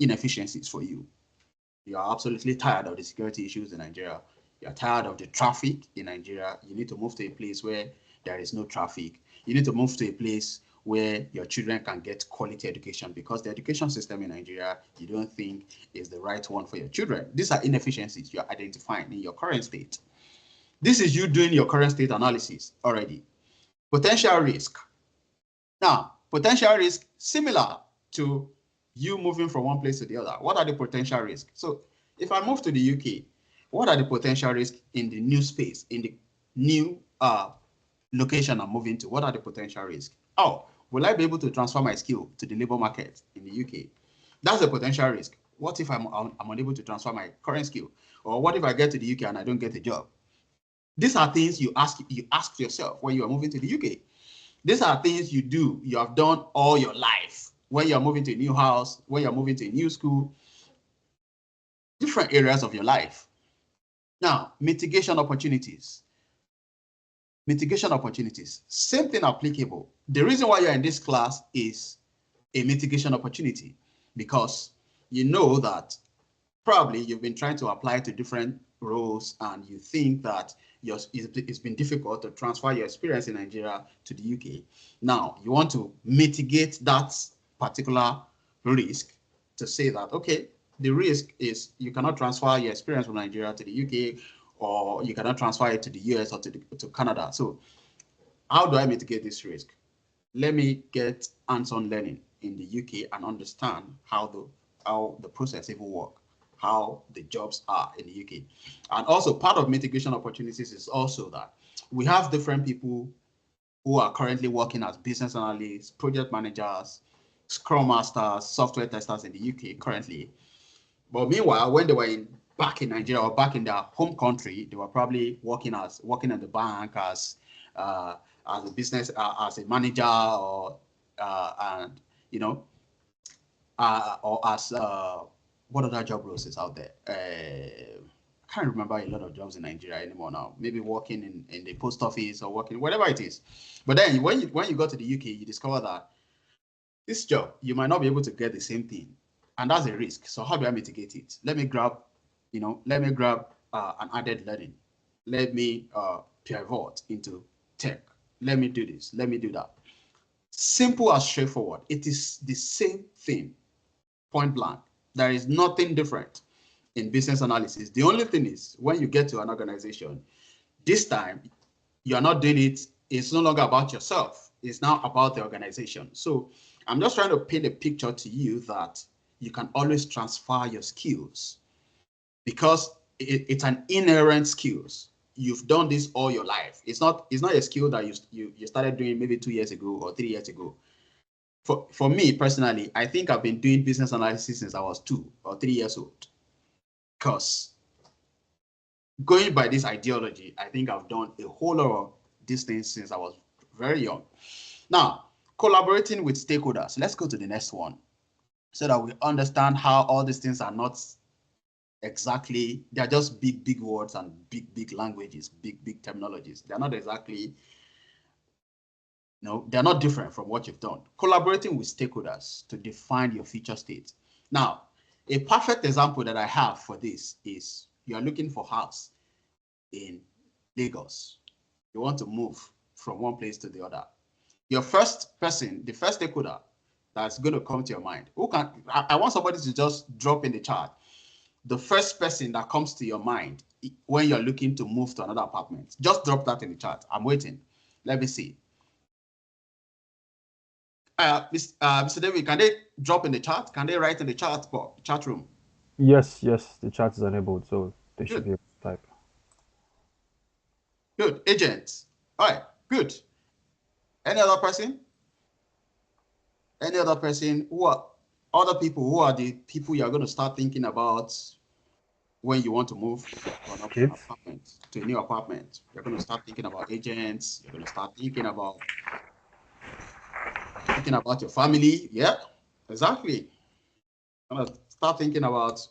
inefficiencies for you. You are absolutely tired of the security issues in Nigeria. You're tired of the traffic in Nigeria. You need to move to a place where there is no traffic. You need to move to a place where your children can get quality education, because the education system in Nigeria, you don't think is the right one for your children. These are inefficiencies you're identifying in your current state. This is you doing your current state analysis already. Potential risk. Now, potential risk, similar to you moving from one place to the other. What are the potential risks? So if I move to the UK, what are the potential risks in the new space, in the new location I'm moving to? What are the potential risks? Oh, will I be able to transfer my skill to the labor market in the UK? That's a potential risk. What if I'm unable to transfer my current skill? Or what if I get to the UK and I don't get a job? These are things you ask yourself when you are moving to the UK. These are things you have done all your life. When you're moving to a new house, when you're moving to a new school, different areas of your life. Now, mitigation opportunities. Mitigation opportunities, same thing applicable. The reason why you're in this class is a mitigation opportunity, because you know that probably you've been trying to apply to different roles and you think that it's been difficult to transfer your experience in Nigeria to the UK. Now, you want to mitigate that particular risk to say that, okay, the risk is you cannot transfer your experience from Nigeria to the UK, or you cannot transfer it to the US or to Canada. So how do I mitigate this risk? Let me get hands-on learning in the UK and understand how the process even works, how the jobs are in the UK. And also part of mitigation opportunities is also that we have different people who are currently working as business analysts, project managers, scrum masters, software testers in the UK currently. But meanwhile, when they were back in Nigeria or back in their home country, they were probably working at the bank as a business, as a manager or and or as what other job roles is out there? I can't remember a lot of jobs in Nigeria anymore now. Maybe working in the post office or working whatever it is. But then when you go to the UK, you discover that this job you might not be able to get the same thing, and that's a risk. So how do I mitigate it? Let me grab an added learning. Let me pivot into tech. Let me do this. Let me do that. Simple and straightforward. It is the same thing, point blank. There is nothing different in business analysis. The only thing is when you get to an organization, this time you're not doing it. It's no longer about yourself. It's now about the organization. So I'm just trying to paint a picture to you that you can always transfer your skills because it's an inherent skills. You've done this all your life. It's not a skill that you started doing maybe 2 years ago or 3 years ago. For me personally, I think I've been doing business analysis since I was 2 or 3 years old. Because going by this ideology, I think I've done a whole lot of these things since I was very young. Now, collaborating with stakeholders. Let's go to the next one so that we understand how all these things are not exactly, they're just big words and big languages, big terminologies. They're not exactly, they're not different from what you've done. Collaborating with stakeholders to define your future state. Now, a perfect example that I have for this is you are looking for a house in Lagos. You want to move from one place to the other. Your first person, the first stakeholder that's going to come to your mind, I want somebody to just drop in the chat the first person that comes to your mind when you're looking to move to another apartment. Just drop that in the chat. I'm waiting. Let me see. Mr. David, can they drop in the chat? Can they write in the chat room? Yes, the chat is enabled, so they should be able to type. Good. Agent. All right, good. Any other person? Any other person? Who are other people? Who are the people you're going to start thinking about when you want to move from an apartment to a new apartment? You're going to start thinking about agents. You're going to start thinking about your family. Yeah, exactly. You're going to start thinking about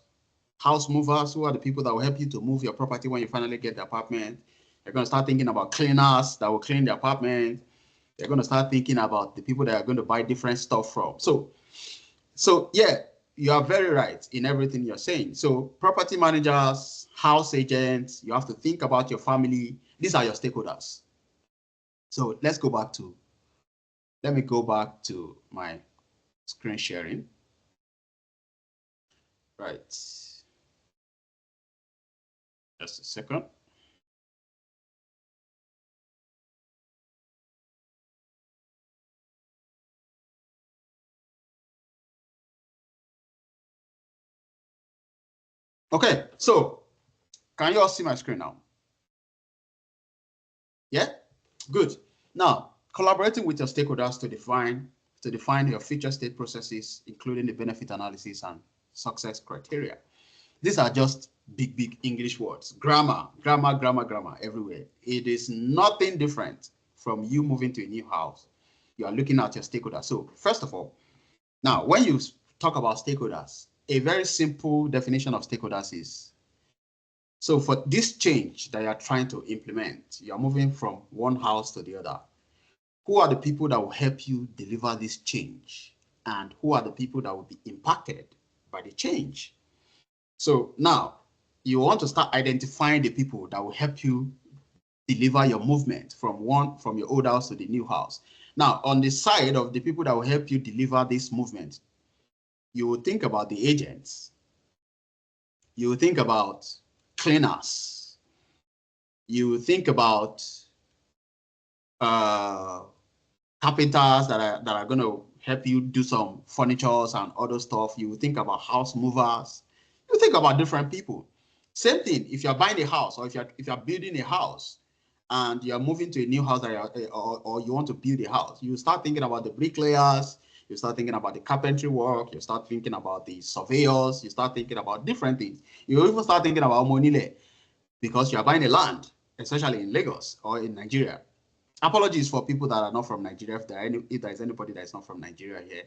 house movers. Who are the people that will help you to move your property when you finally get the apartment? You're going to start thinking about cleaners that will clean the apartment. You're going to start thinking about the people that are going to buy different stuff from. So yeah, you are very right in everything you're saying. So property managers, house agents, you have to think about your family. These are your stakeholders. So let me go back to my screen sharing. Right. Just a second. Okay, so can you all see my screen now? Yeah, good. Now, collaborating with your stakeholders to define your future state processes, including the benefit analysis and success criteria. These are just big English words. Grammar everywhere. It is nothing different from you moving to a new house. You are looking at your stakeholders. So first of all, now when you talk about stakeholders, a very simple definition of stakeholders is, so for this change that you're trying to implement, you're moving from one house to the other. Who are the people that will help you deliver this change? And who are the people that will be impacted by the change? So now you want to start identifying the people that will help you deliver your movement from your old house to the new house. Now, on the side of the people that will help you deliver this movement, you will think about the agents. You will think about cleaners. You will think about carpenters that are going to help you do some furnitures and other stuff. You will think about house movers. You think about different people. Same thing if you're buying a house or if you're building a house and you're moving to a new house or you want to build a house, you start thinking about the bricklayers, you start thinking about the carpentry work, you start thinking about the surveyors, you start thinking about different things. You even start thinking about monile because you're buying a land, especially in Lagos or in Nigeria. apologies for people that are not from Nigeria. If there is anybody that is not from Nigeria here,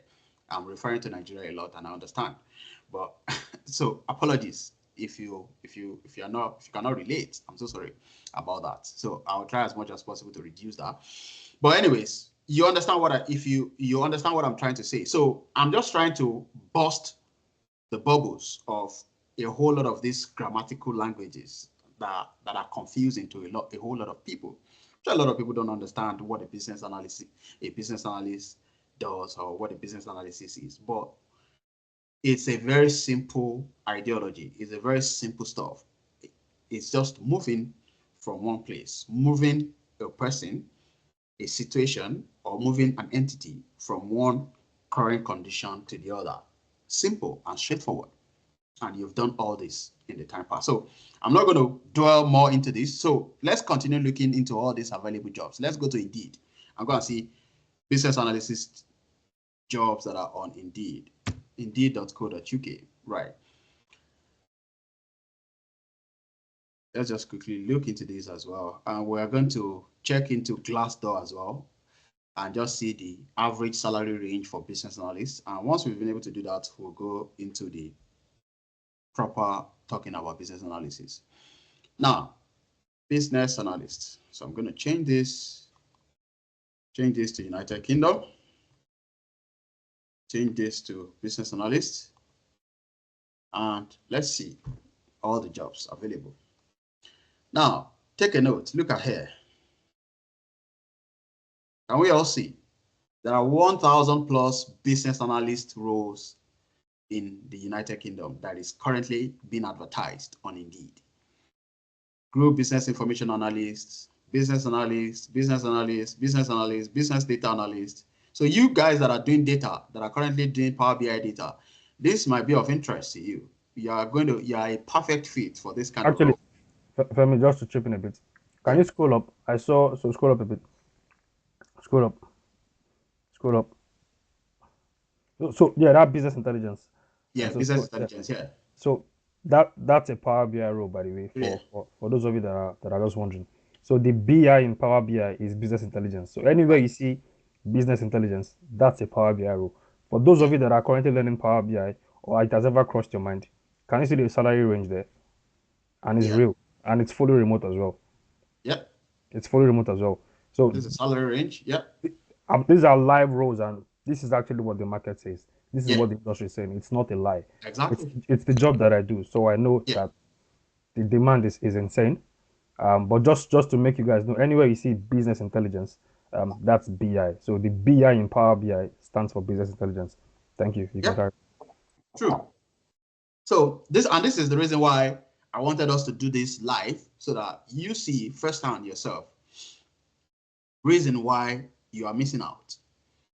I'm referring to Nigeria a lot, and I understand. But so apologies if you cannot relate. I'm so sorry about that. So I'll try as much as possible to reduce that. But anyways, you understand you understand what I'm trying to say. So I'm just trying to bust the bubbles of a whole lot of these grammatical languages that are confusing to a whole lot of people. A lot of people don't understand what a business analyst does or what a business analysis is. But it's a very simple ideology. It's a very simple stuff. It's just moving from one place, moving a person, a situation, or moving an entity from one current condition to the other. Simple and straightforward. And you've done all this in the time past. So I'm not going to dwell more into this. So let's continue looking into all these available jobs. Let's go to Indeed. I'm going to see business analysis jobs that are on Indeed. Indeed.co.uk. Right. Let's just quickly look into this as well. And we're going to check into Glassdoor as well and just see the average salary range for business analysts. And once we've been able to do that, we'll go into the proper talking about business analysis. Now, business analyst. So I'm going to change this to United Kingdom. Change this to business analyst. And let's see all the jobs available. Now, take a note, look at here. Can we all see? There are 1,000 plus business analyst roles in the United Kingdom that is currently being advertised on Indeed. Group business information analysts, business analysts, business analysts, business analysts, business data analysts. So you guys that are doing data, that are currently doing Power BI data, this might be of interest to you. You are a perfect fit for this kind of role. Femi, just to chip in a bit, can you scroll up? Scroll up a bit. Scroll up. So yeah, that business intelligence. Yeah, business intelligence. Yeah. So that's a Power BI role, by the way, for those of you that are just wondering. So the BI in Power BI is business intelligence. So anywhere you see business intelligence, that's a Power BI role. For those of you that are currently learning Power BI or it has ever crossed your mind, can you see the salary range there? And it's real, and it's fully remote as well. Yep. It's fully remote as well. So this is a salary range. Yep. These are live roles, and this is actually what the market says. This is what the industry is saying. It's not a lie. Exactly. It's the job that I do, so I know that the demand is insane. But just to make you guys know, anywhere you see business intelligence, that's BI. So the BI in Power BI stands for business intelligence. Thank you. You can carry. True. So this is the reason why I wanted us to do this live, so that you see firsthand yourself reason why you are missing out.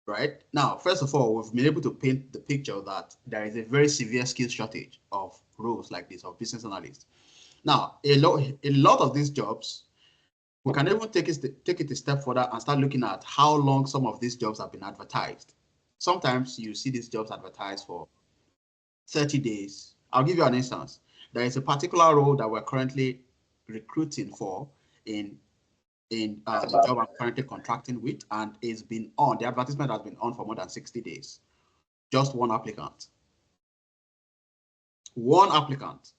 Right now, first of all, we've been able to paint the picture that there is a very severe skill shortage of roles like this, of business analysts. Now, a lot of these jobs, we can even take it a step further and start looking at how long some of these jobs have been advertised. Sometimes you see these jobs advertised for 30 days. I'll give you an instance. There is a particular role that we're currently recruiting for in the job I'm currently contracting with, and it's been on. The advertisement has been on for more than 60 days. Just one applicant. One applicant.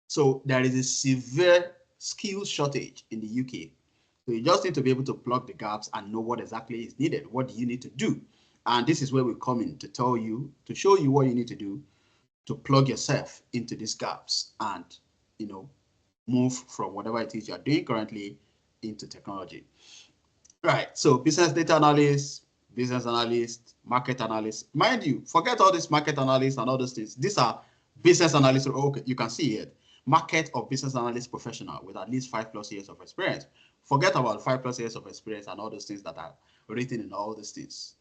So there is a severe skills shortage in the UK. So you just need to be able to plug the gaps and know what exactly is needed. What do you need to do? And this is where we come in to tell you, to show you what you need to do to plug yourself into these gaps and, move from whatever it is you're doing currently into technology. Right. So business data analyst, market analyst. Mind you, forget all this market analysts and all those things. These are business analysts. Okay, you can see it. Market or business analyst professional with at least 5+ years of experience. Forget about 5+ years of experience and all those things that are written in all these things.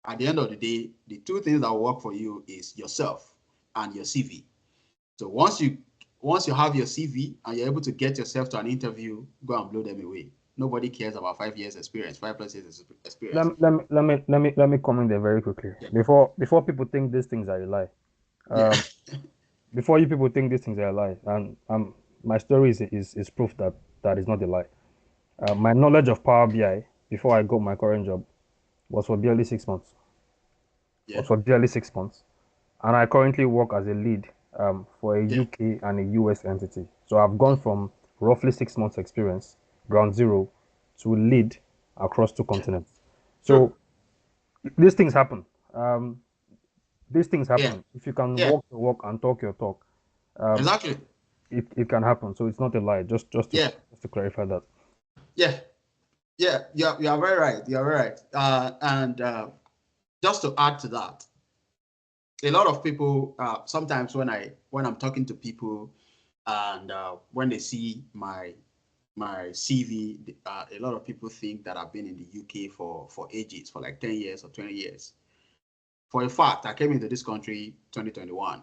At the end of the day, the two things that will work for you is yourself and your CV. So once you have your CV and you're able to get yourself to an interview, go and blow them away. Nobody cares about 5 years experience, 5+ years experience. Let me comment there very quickly. Yeah. Before people think these things are a lie. Before you people think these things are a lie, and my story is proof that is not a lie. My knowledge of Power BI before I got my current job was for barely 6 months. Yeah. And I currently work as a lead for a Yeah. UK and a US entity. So I've gone from roughly 6 months experience, ground zero, to lead across two continents. True. So these things happen. Um, these things Yeah. happen. If you can Yeah. walk the walk and talk your talk, Exactly. it can happen. So it's not a lie. Yeah. Just to clarify that. Yeah. Yeah. You are very right. You are very right. And just to add to that, a lot of people sometimes when I'm talking to people and when they see my CV, a lot of people think that I've been in the UK for ages, for like 10 years or 20 years. For a fact, I came into this country 2021,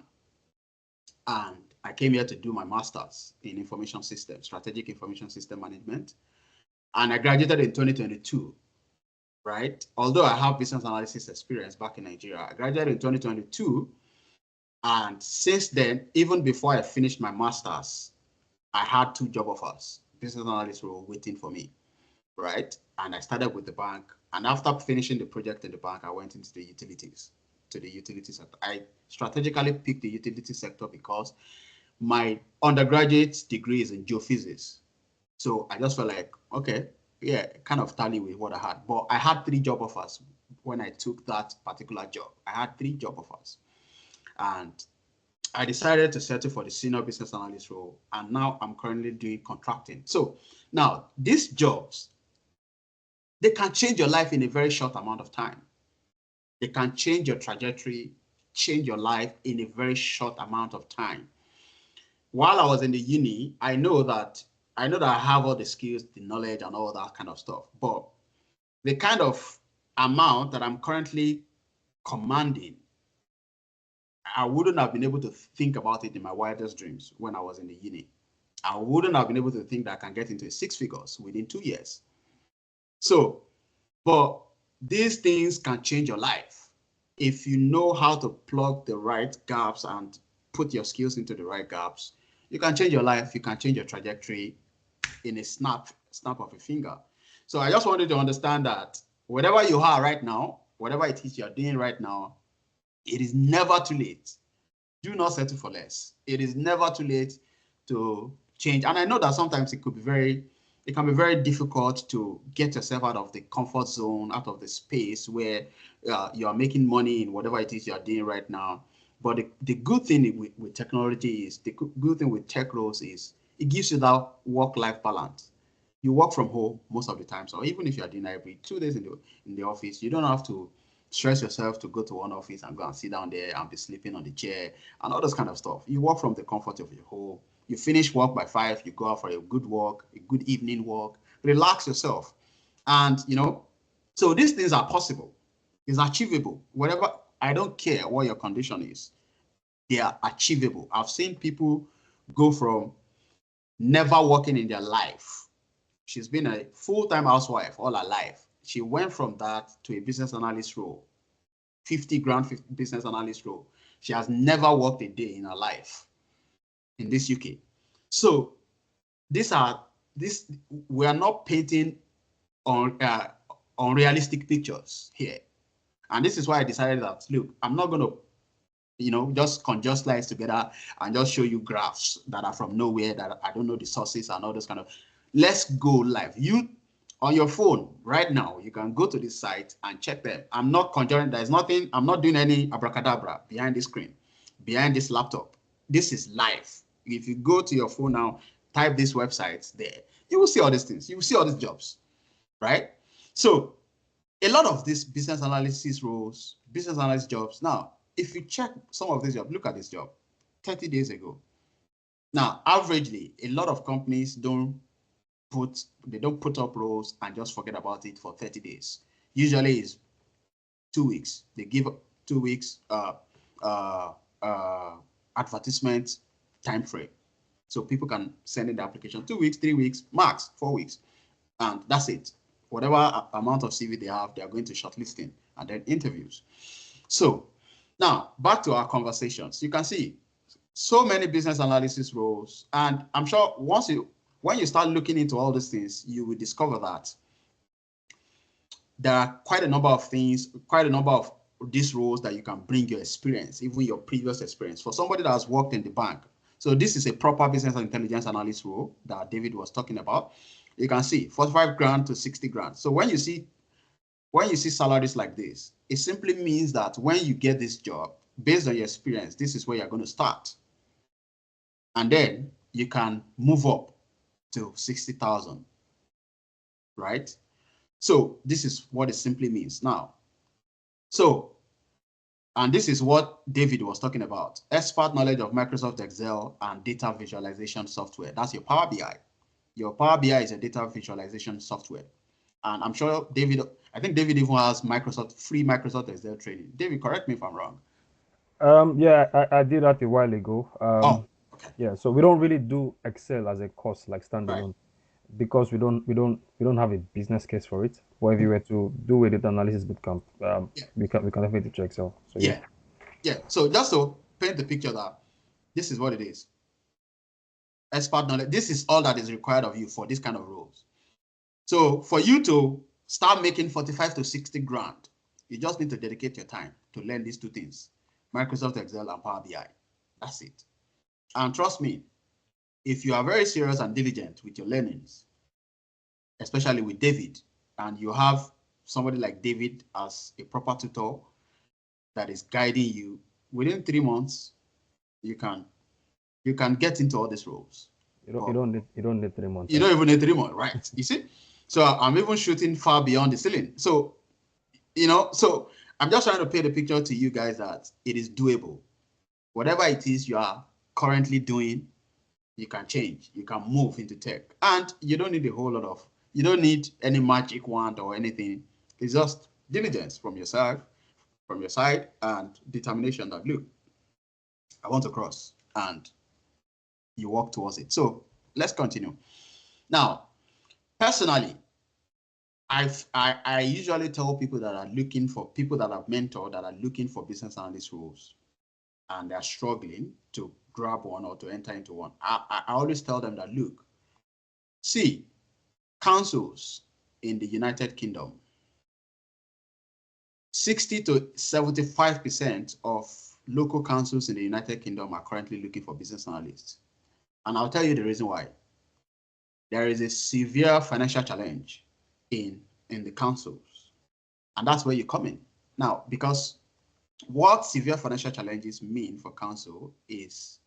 and I came here to do my master's in information systems, strategic information system management, and I graduated in 2022. Right? Although I have business analysis experience back in Nigeria, I graduated in 2022. And since then, even before I finished my master's, I had two job offers. Business analysts were waiting for me, right? And I started with the bank. And after finishing the project in the bank, I went into the utilities, to the utility sector. I strategically picked the utility sector because my undergraduate degree is in geophysics. So I just felt like, okay, yeah, kind of tally with what I had. But I had three job offers when I took that particular job. I had three job offers. And I decided to settle for the senior business analyst role, and now I'm currently doing contracting. So now these jobs, they can change your life in a very short amount of time. They can change your trajectory, change your life in a very short amount of time. While I was in the uni, I know that I have all the skills, the knowledge, and all that kind of stuff. But the kind of amount that I'm currently commanding, I wouldn't have been able to think about it in my wildest dreams when I was in the uni. I wouldn't have been able to think that I can get into six figures within 2 years. So, but these things can change your life if you know how to plug the right gaps and put your skills into the right gaps. You can change your life. You can change your trajectory in a snap of a finger. So I just wanted to understand that whatever you are right now, whatever it is you're doing right now, it is never too late. Do not settle for less. It is never too late to change. And I know that sometimes it can be very difficult to get yourself out of the comfort zone, out of the space where you are making money in whatever it is you are doing right now. But the good thing with technology is, the good thing with tech roles is, it gives you that work-life balance. You work from home most of the time. So even if you're doing hybrid, 2 days in the office, you don't have to stress yourself to go to one office and go and sit down there and be sleeping on the chair and all those kind of stuff. You work from the comfort of your home. You finish work by 5, you go out for a good walk, a good evening walk, relax yourself. And, so these things are possible. It's achievable. Whatever, I don't care what your condition is, they are achievable. I've seen people go from never working in their life. She's been a full-time housewife all her life. She went from that to a business analyst role, 50 grand business analyst role. She has never worked a day in her life in this UK. So we are not painting on unrealistic pictures here. And this is why I decided that, look, I'm not going to just conjure slides together and just show you graphs that are from nowhere, that I don't know the sources and all those kind of. Let's go live. You on your phone right now, you can go to this site and check them. I'm not conjuring. There's nothing. I'm not doing any abracadabra behind this screen, behind this laptop. This is live. If you go to your phone now, type these websites there, you will see all these things. You will see all these jobs, right? So a lot of these business analysis roles, business analyst jobs. Now, if you check some of these jobs, look at this job 30 days ago. Now, averagely, a lot of companies don't put up roles and just forget about it for 30 days. Usually it's 2 weeks. They give 2 weeks advertisement time frame. So people can send in the application 2 weeks, 3 weeks, max 4 weeks. And that's it. Whatever amount of CV they have, they are going to shortlisting and then interviews. So now back to our conversations. You can see so many business analysis roles, and I'm sure once when you start looking into all these things, you will discover that there are quite a number of things, quite a number of these roles that you can bring your experience, even your previous experience. For somebody that has worked in the bank, so this is a proper business intelligence analyst role that David was talking about. You can see 45 grand to 60 grand. So when you see salaries like this, it simply means that when you get this job, based on your experience, this is where you're going to start. And then you can move up to 60,000, right? So this is what it simply means now. So, and this is what David was talking about. Expert knowledge of Microsoft Excel and data visualization software. That's your Power BI. Your Power BI is a data visualization software. And I'm sure I think David even has free Microsoft Excel training. David, correct me if I'm wrong. Yeah, I did that a while ago. Okay. Yeah, so we don't really do Excel as a course like standalone, Right. because we don't have a business case for it. But if you were to do a data analysis bootcamp, we can definitely teach Excel. So yeah. So just to paint the picture that this is what it is. Expert knowledge. This is all that is required of you for this kind of roles. So for you to start making 45 to 60 grand, you just need to dedicate your time to learn these two things: Microsoft Excel and Power BI. That's it. And trust me, if you are very serious and diligent with your learnings, especially with David, and you have somebody like David as a proper tutor that is guiding you, within 3 months, you can get into all these roles. you don't need 3 months. You don't even need 3 months, right? You see? So I'm even shooting far beyond the ceiling. So, so I'm just trying to paint a picture to you guys that it is doable. Whatever it is you are currently doing, you can change. You can move into tech. And you don't need you don't need any magic wand or anything. It's just diligence from your side, and determination that, look, I want to cross, and you walk towards it. So let's continue. Now, personally, I usually tell people that are looking for people that I've mentored that are looking for business analyst roles, and they're struggling to grab one or to enter into one. I always tell them that, look, see, councils in the United Kingdom, 60 to 75% of local councils in the United Kingdom are currently looking for business analysts. And I'll tell you the reason why. There is a severe financial challenge in the councils. And that's where you come in. Now, because what severe financial challenges mean for council is,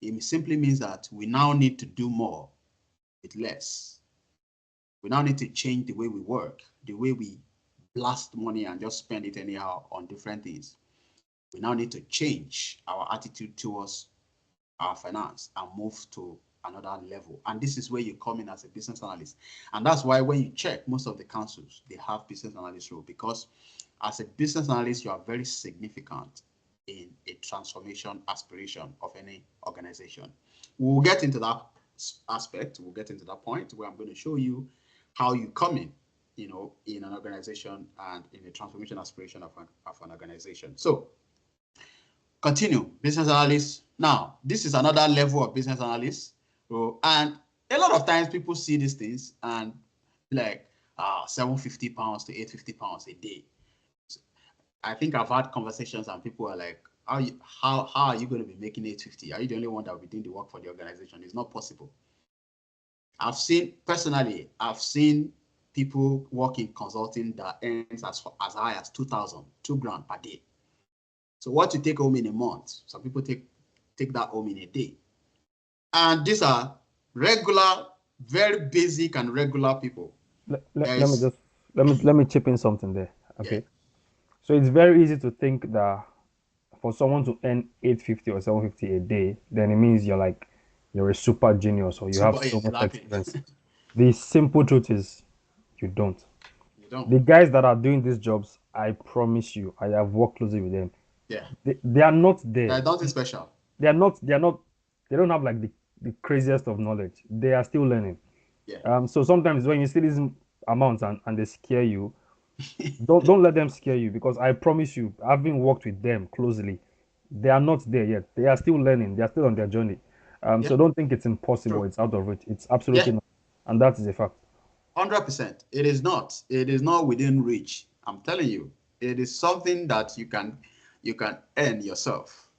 it simply means that we now need to do more with less. We now need to change the way we work, the way we blast money and just spend it anyhow on different things. We now need to change our attitude towards our finance and move to another level. And this is where you come in as a business analyst. And that's why when you check most of the councils, they have business analyst role, because as a business analyst, you are very significant in a transformation aspiration of any organization. We'll get into that aspect. We'll get into that point where I'm going to show you how you come in, in an organization and in a transformation aspiration of an organization. So continue, business analyst. Now, this is another level of business analyst. And a lot of times people see these things and like, 750 pounds to 850 pounds a day. So I think I've had conversations and people are like, how are you going to be making 850? Are you the only one that will be doing the work for the organization? It's not possible. I've seen people work in consulting that earns as high as 2,000, 2 grand per day. So what you take home in a month, some people take that home in a day. And these are regular, very basic and regular people. Let me chip in something there. Okay. Yeah. So it's very easy to think that for someone to earn 850 or 750 a day, then it means you're a super genius or you have so much experience. The simple truth is you don't. You don't. The guys that are doing these jobs, I promise you, I have worked closely with them. Yeah. They are not there. They're nothing special. They don't have like the craziest of knowledge. They are still learning. Yeah. So sometimes when you see these amounts and they scare you, don't let them scare you, because I promise you, having worked with them closely, they are not there yet. They are still learning. They are still on their journey. So don't think it's impossible. True. It's out of reach. It's absolutely not, and that is a fact. 100%. It is not. It is not within reach. I'm telling you, it is something that you can earn yourself.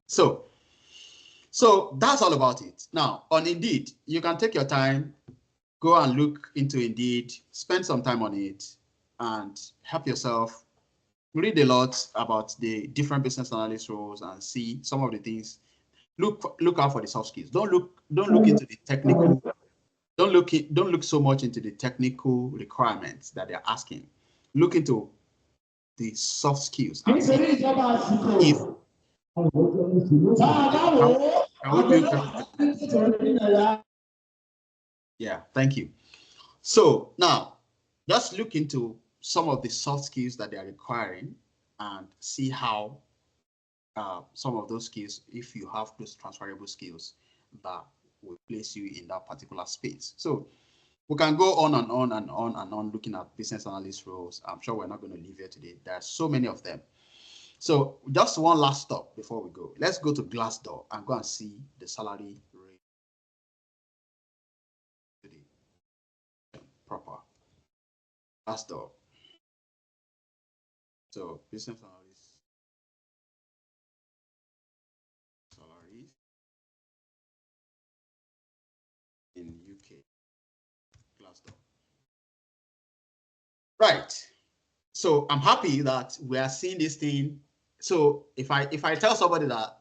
So that's all about it. Now, on Indeed, you can take your time, go and look into Indeed, spend some time on it, and help yourself. Read a lot about the different business analyst roles and see some of the things. Look out for the soft skills. Don't look into the technical. Don't look so much into the technical requirements that they're asking. Look into the soft skills and see if yeah, thank you. So now just look into some of the soft skills that they are requiring and see how some of those skills, if you have those transferable skills, that will place you in that particular space. So we can go on and on and on and on looking at business analyst roles. I'm sure we're not going to leave here today. There are so many of them. So just one last stop before we go. Let's go to Glassdoor and go and see the salary rate today. Proper. Glassdoor. So business analyst salaries in UK. Glassdoor. Right. So I'm happy that we are seeing this thing. So if I tell somebody that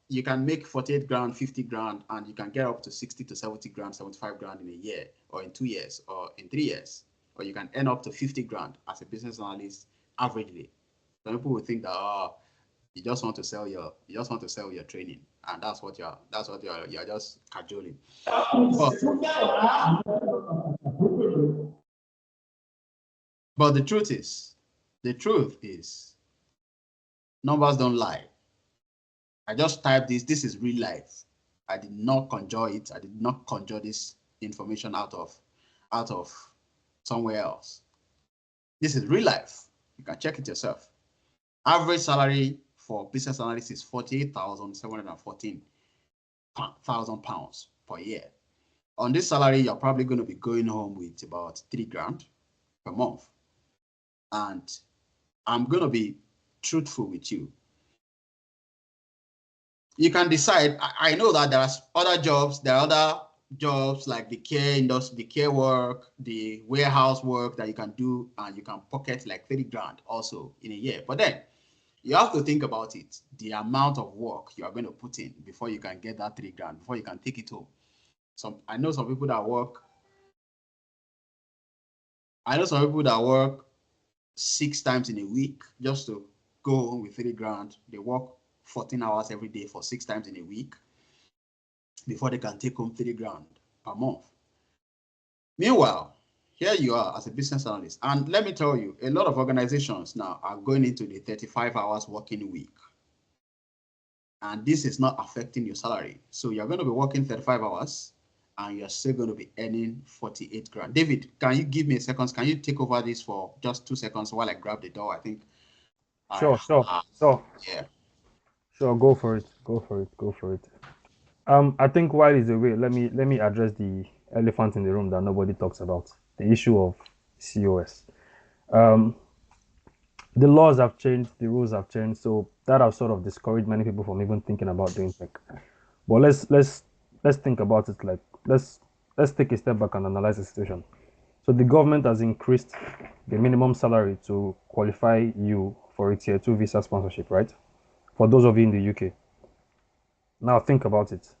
you can make 48 grand, 50 grand, and you can get up to 60 to 70 grand, 75 grand in a year, or in 2 years, or in 3 years, or you can earn up to 50 grand as a business analyst averagely. Some people will think that you just want to sell your training, and that's what you're just cajoling. But the truth is, numbers don't lie. I just typed this. This is real life. I did not conjure it. I did not conjure this information out of somewhere else. This is real life. You can check it yourself. Average salary for business analysts is £48,714 per year. On this salary, you're probably going to be going home with about 3 grand per month. And I'm going to be truthful with you. You can decide. I know that there are other jobs. There are other jobs like the care industry, the care work, the warehouse work that you can do, and you can pocket like 30 grand also in a year. But then you have to think about it, the amount of work you are going to put in before you can get that 3 grand, before you can take it home. I know some people that work 6 times in a week just to go home with 3 grand. They work 14 hours every day for 6 times in a week before they can take home 3 grand per month. Meanwhile, here you are as a business analyst. And let me tell you, a lot of organizations now are going into the 35 hours working week. And this is not affecting your salary. So you're going to be working 35 hours and you're still going to be earning 48 grand. David, can you give me a second? Can you take over this for just 2 seconds while I grab the door? I think. Sure. Yeah. Sure, go for it. I think while he's away, let me address the elephant in the room that nobody talks about, the issue of COS. The laws have changed, the rules have changed, so that has sort of discouraged many people from even thinking about doing tech. But let's think about it like let's take a step back and analyze the situation. So the government has increased the minimum salary to qualify you for a tier 2 visa sponsorship, right? For those of you in the UK. Now think about it.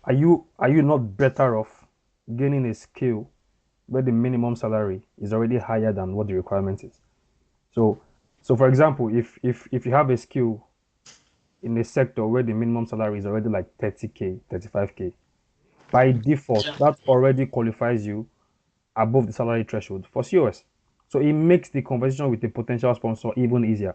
Are you not better off gaining a skill where the minimum salary is already higher than what the requirement is? So for example, if you have a skill in a sector where the minimum salary is already like 30k, 35k, by default, that already qualifies you above the salary threshold for COS. So it makes the conversation with a potential sponsor even easier.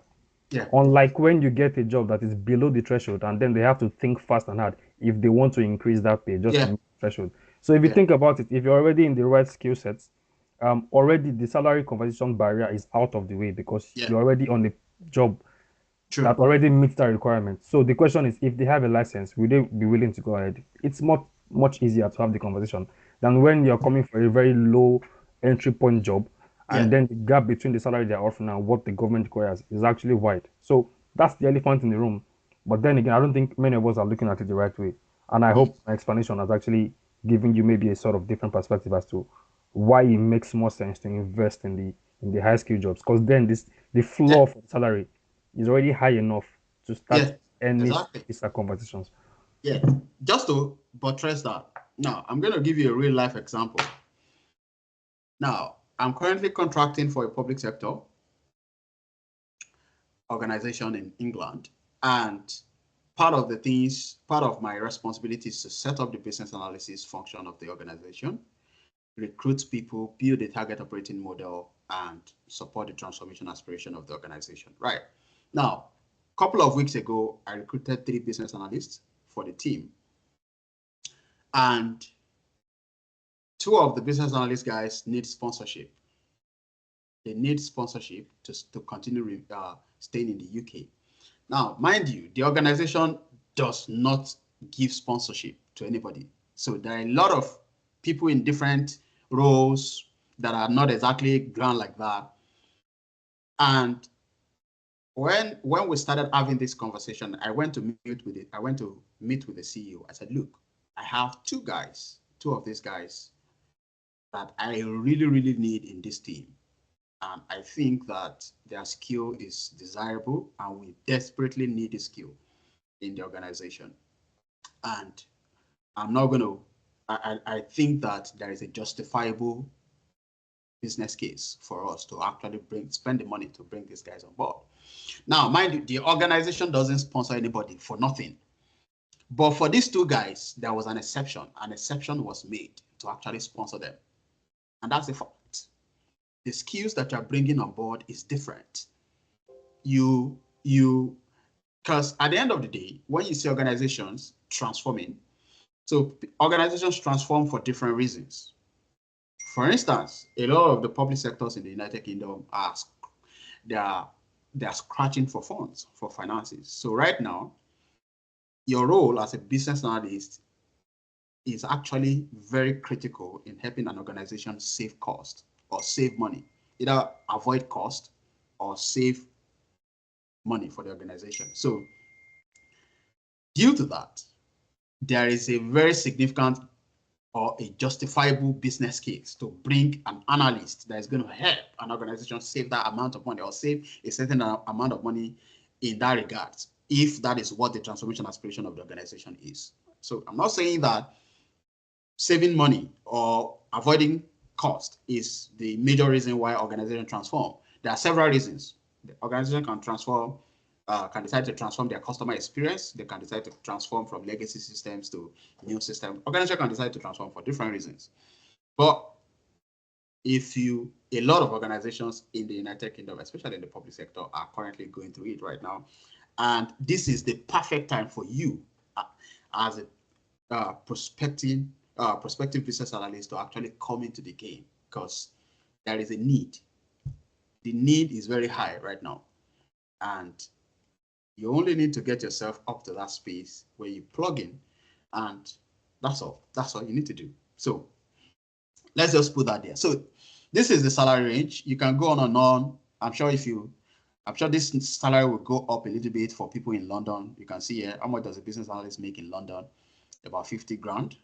Yeah. Unlike when you get a job that is below the threshold and then they have to think fast and hard if they want to increase that pay just to meet the threshold. So if you think about it, if you're already in the right skill sets, already the salary conversation barrier is out of the way because you're already on the job that already meets that requirement. So the question is, if they have a license, will they be willing to go ahead? It's much easier to have the conversation than when you're coming for a very low entry point job, and then the gap between the salary they're offering and what the government requires is actually wide. So that's the elephant in the room. But then again, I don't think many of us are looking at it the right way. And I hope my explanation has actually given you maybe a sort of different perspective as to why it makes more sense to invest in the high skill jobs. Because then the floor for the salary is already high enough to start any visa conversations. Yeah, just to buttress that, now I'm going to give you a real life example. Now, I'm currently contracting for a public sector organization in England, and part of my responsibility is to set up the business analysis function of the organization, recruit people, build a target operating model, and support the transformation aspiration of the organization. Right. Now, a couple of weeks ago, I recruited 3 business analysts for the team. And 2 of the business analyst guys need sponsorship. They need sponsorship to continue staying in the UK. Now, mind you, the organization does not give sponsorship to anybody. So there are a lot of people in different roles that are not exactly grand like that. And when we started having this conversation, I went to meet with the CEO. I said, look, I have 2 of these guys that I really, really need in this team. And I think that their skill is desirable, and we desperately need a skill in the organization. And I'm not going to, I think that there is a justifiable business case for us to actually spend the money to bring these guys on board. Now, mind you, the organization doesn't sponsor anybody for nothing. But for these 2 guys, there was an exception. An exception was made to actually sponsor them. And that's the fact. The skills that you're bringing on board is different. Because at the end of the day, when you see organizations transforming, so organizations transform for different reasons. For instance, a lot of the public sectors in the United Kingdom they're scratching for funds, for finances. So right now, your role as a business analyst is actually very critical in helping an organization save cost or save money, either avoid cost or save money for the organization. So due to that, there is a very significant or a justifiable business case to bring an analyst that is going to help an organization save that amount of money or save a certain amount of money in that regard, if that is what the transformation aspiration of the organization is. So I'm not saying that saving money or avoiding cost is the major reason why organizations transform. There are several reasons. The organization can decide to transform their customer experience. They can decide to transform from legacy systems to new systems. Organization can decide to transform for different reasons. But a lot of organizations in the United Kingdom, especially in the public sector, are currently going through it right now. And this is the perfect time for you as a prospective business analyst to actually come into the game, because there is a need. The need is very high right now. And you only need to get yourself up to that space where you plug in, and that's all. That's all you need to do. So let's just put that there. So this is the salary range. You can go on and on. I'm sure this salary will go up a little bit for people in London. You can see here, how much does a business analyst make in London? About 50 grand,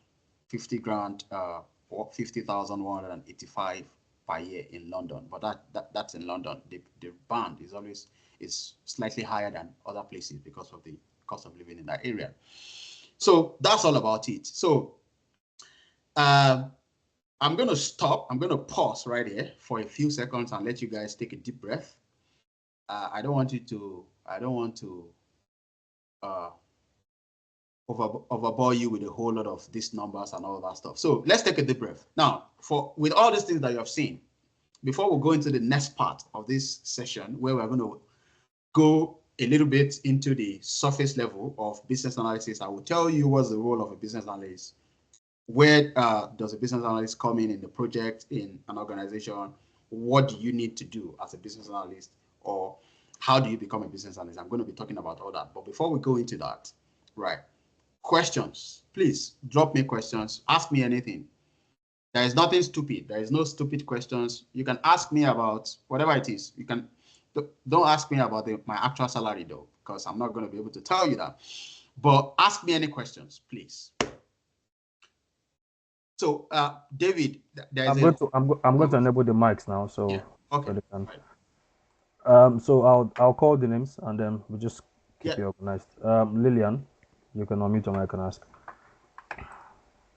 or 50,185 per year in London. But that's in London. The band is slightly higher than other places because of the cost of living in that area. So that's all about it. So I'm going to stop. I'm going to pause right here for a few seconds and let you guys take a deep breath. I don't want to overbore you with a whole lot of these numbers and all that stuff. So let's take a deep breath. Now, with all these things that you have seen, before we go into the next part of this session, where we're going to go a little bit into the surface level of business analysis, I will tell you what's the role of a business analyst. Where does a business analyst come in the project, in an organization? What do you need to do as a business analyst? Or how do you become a business analyst? I'm going to be talking about all that. But before we go into that, right? Questions. Please drop me questions. Ask me anything. There is nothing stupid. There is no stupid questions. You can ask me about whatever it is. You can don't ask me about my actual salary though, because I'm not going to be able to tell you that. But ask me any questions, please. So, David, I'm going to enable the mics now, so yeah, okay. So I'll call the names and then we just keep you organized. Lillian, you can unmute your mic and ask.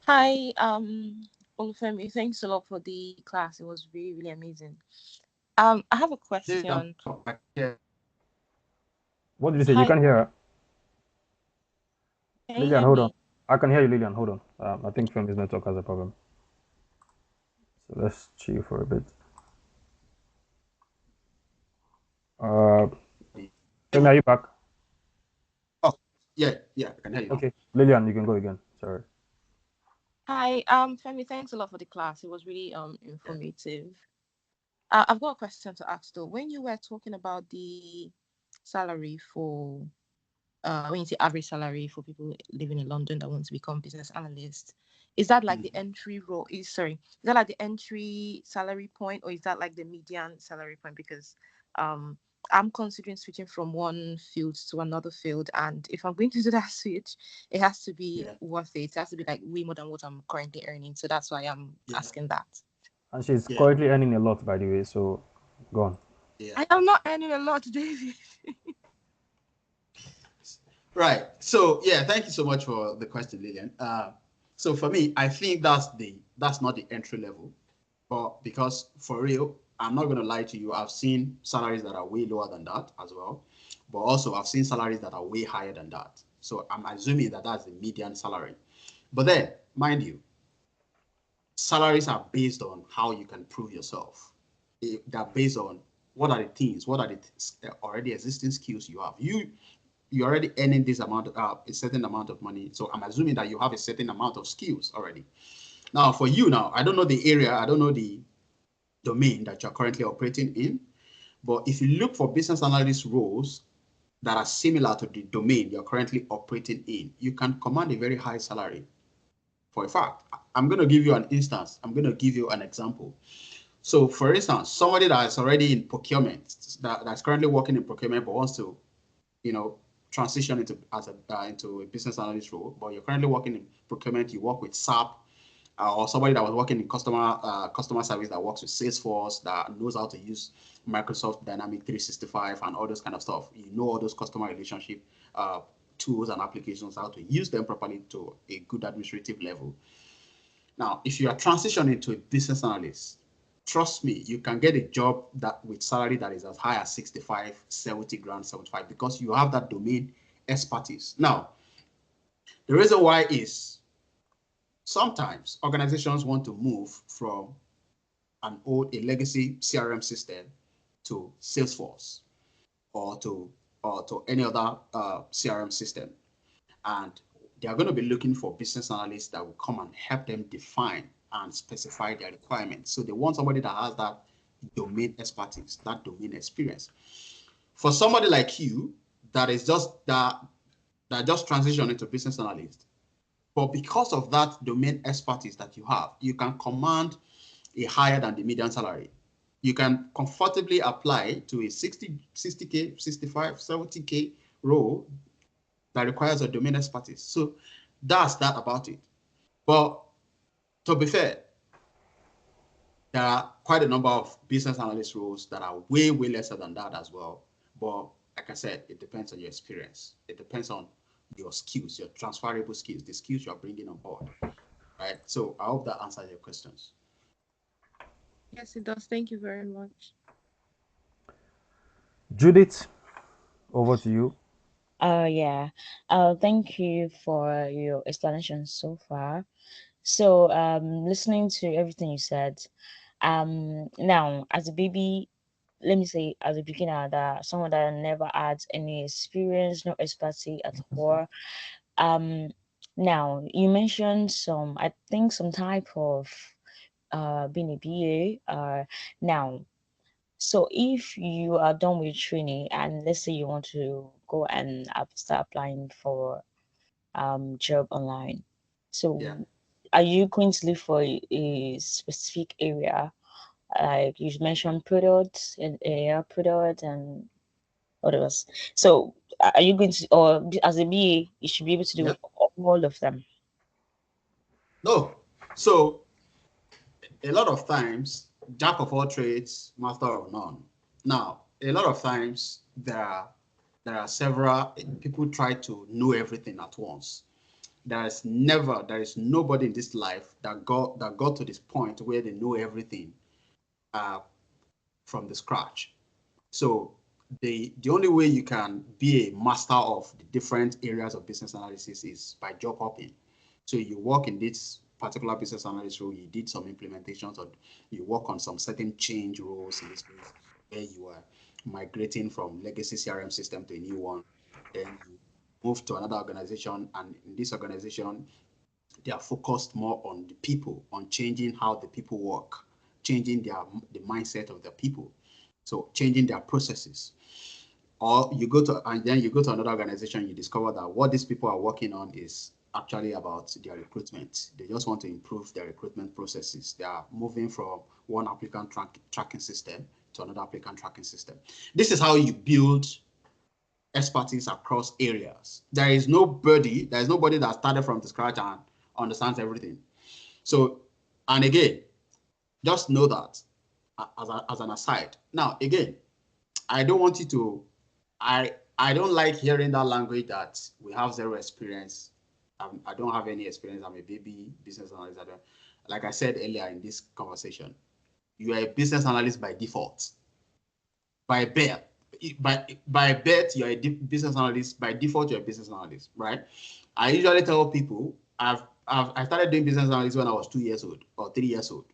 Hi, Olufemi, thanks a lot for the class. It was really, really amazing. I have a question. What did you say? Hi. You can hear her? Can Lillian, hold on. I can hear you, Lillian. Hold on. I think Femi's network has a problem. So let's chill for a bit. Femi, are you back? Oh, yeah, I can hear you. Okay, Lillian, you can go again. Sorry. Hi, Femi, thanks a lot for the class. It was really informative. I've got a question to ask though. When you were talking about the salary for when you say average salary for people living in London that want to become business analysts, is that like the entry role? Is that like the entry salary point, or is that like the median salary point? Because I'm considering switching from one field to another field, and if I'm going to do that switch, it has to be worth it. It has to be like way more than what I'm currently earning. So that's why I'm asking that. And she's currently earning a lot, by the way. So go on. I am not earning a lot, David. Right. So thank you so much for the question, Lillian. So for me, I think that's not the entry level, but because for real, I'm not going to lie to you. I've seen salaries that are way lower than that as well, but also I've seen salaries that are way higher than that. So I'm assuming that that's the median salary. But then, mind you, salaries are based on how you can prove yourself. They're based on what are the already existing skills you have. You're already earning this amount, a certain amount of money. So I'm assuming that you have a certain amount of skills already. Now, for you now, I don't know the area, I don't know the domain that you're currently operating in, but if you look for business analyst roles that are similar to the domain you're currently operating in, you can command a very high salary. For a fact, I'm going to give you an instance. I'm going to give you an example. So, for instance, somebody that is already in procurement, that's currently working in procurement, but wants to, transition into a business analyst role, but you're currently working in procurement, you work with SAP, or somebody that was working in customer service that works with Salesforce, that knows how to use Microsoft Dynamics 365 and all those kind of stuff. You know all those customer relationship tools and applications, how to use them properly to a good administrative level. Now, if you are transitioning to a business analyst, trust me, you can get a job that with salary that is as high as 65, 70 grand, 75, because you have that domain expertise. Now, the reason why is sometimes organizations want to move from a legacy CRM system to Salesforce or to any other CRM system. And they are going to be looking for business analysts that will come and help them define and specify their requirements. So they want somebody that has that domain expertise, that domain experience. For somebody like you, that is just that just transition into business analyst, but because of that domain expertise that you have, you can command a higher than the median salary. You can comfortably apply to a 60K, 65, 70K role that requires a domain expertise. So that's that about it. But to be fair, there are quite a number of business analyst roles that are way, way lesser than that as well. But like I said, it depends on your experience. It depends on your skills, your transferable skills, the skills you're bringing on board. Right. So I hope that answers your questions. Yes, it does. Thank you very much. Judith, over to you. Yeah. Thank you for your explanation so far. So, listening to everything you said, now as a baby, let me say as a beginner, that someone that never had any experience, no expertise at all. Now you mentioned I think some type of being a BA. Now So if you are done with training and let's say you want to go and start applying for job online, so Yeah. are you going to look for a specific area? Like you mentioned products and product and others. So are you going to, or as a BA, you should be able to Yeah. do all of them? No. So a lot of times, jack of all trades, master of none. Now, a lot of times there are several people try to know everything at once. There is nobody in this life that got to this point where they know everything uh, from the scratch. So the only way you can be a master of the different areas of business analysis is by job hopping. So you work in this particular business analyst role, you did some implementations, or you work on some certain change roles in this place where you are migrating from legacy CRM system to a new one. Then you move to another organization, and in this organization, they are focused more on the people, on changing how the people work, changing the mindset of the people, so changing their processes. Or you go to and then you go to another organization, you discover that what these people are working on is actually about their recruitment. They just want to improve their recruitment processes. They are moving from one applicant tracking system to another applicant tracking system. This is how you build expertise across areas. There is nobody that started from the scratch and understands everything. So, and again, just know that as an aside. Now, again, I don't want you to, I don't like hearing that language that we have zero experience. I don't have any experience. I'm a baby business analyst. Like I said earlier in this conversation, you are a business analyst by default, by birth. By birth, you're a business analyst. By default, you're a business analyst, right? I usually tell people I started doing business analysis when I was 2 years old or 3 years old,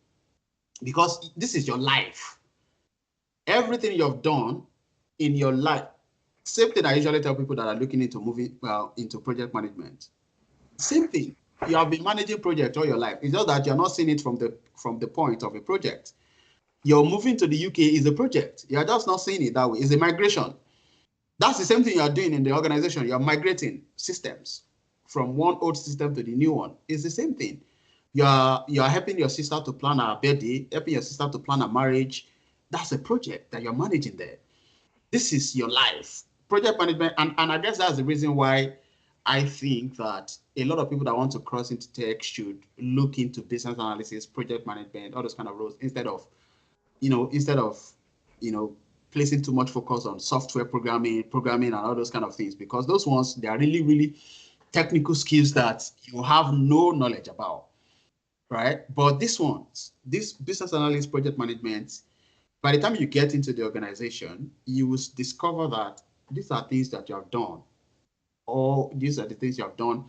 because this is your life. Everything you've done in your life. Same thing I usually tell people that are looking into moving into project management. Same thing. You have been managing projects all your life. It's just that you're not seeing it from the point of a project. You're moving to the UK is a project. You're just not seeing it that way. It's a migration. That's the same thing you're doing in the organization. You're migrating systems from one old system to the new one. It's the same thing. You're helping your sister to plan her birthday, helping your sister to plan a marriage. That's a project that you're managing there. This is your life. Project management, and I guess that's the reason why I think that a lot of people that want to cross into tech should look into business analysis, project management, all those kind of roles, instead of placing too much focus on software programming and all those kind of things, because those ones, they are really, really technical skills that you have no knowledge about, right? But this business analysis, project management, by the time you get into the organization, you will discover that these are things that you have done, or these are the things you have done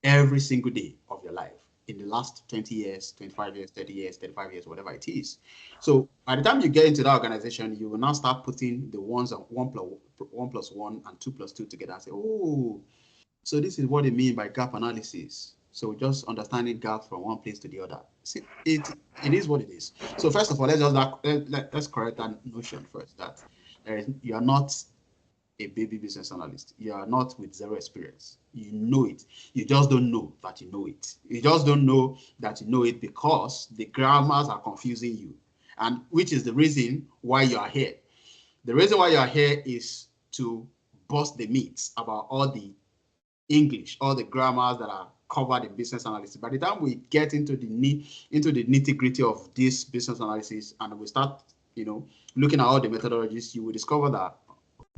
every single day of your life in the last 20 years, 25 years, 30 years, 35 years, whatever it is. So by the time you get into that organization, you will now start putting the ones on 1+1 and 2+2 together and say, oh, so this is what they mean by gap analysis. So just understanding gaps from one place to the other. See, it is what it is. So first of all, let's correct that notion first, that you are not a baby business analyst. You are not with zero experience. You know it. You just don't know that you know it. You just don't know that you know it because the grammars are confusing you, and which is the reason why you are here. The reason why you are here is to bust the myths about all the English, all the grammars that are covered in business analysis. By the time we get into the nitty-gritty of this business analysis and we start, looking at all the methodologies, you will discover that,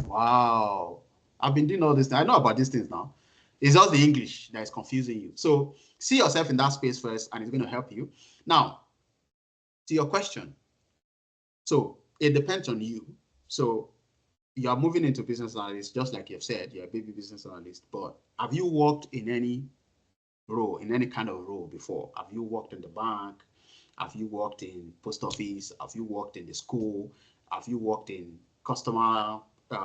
wow, I've been doing all this. I know about these things now. It's just the English that is confusing you. So see yourself in that space first, and it's going to help you. Now, to your question. So it depends on you. So you are moving into business analyst, just like you've said, you're a baby business analyst, but have you worked in any kind of role before? Have you worked in the bank? Have you worked in post office? Have you worked in the school? Have you worked in customer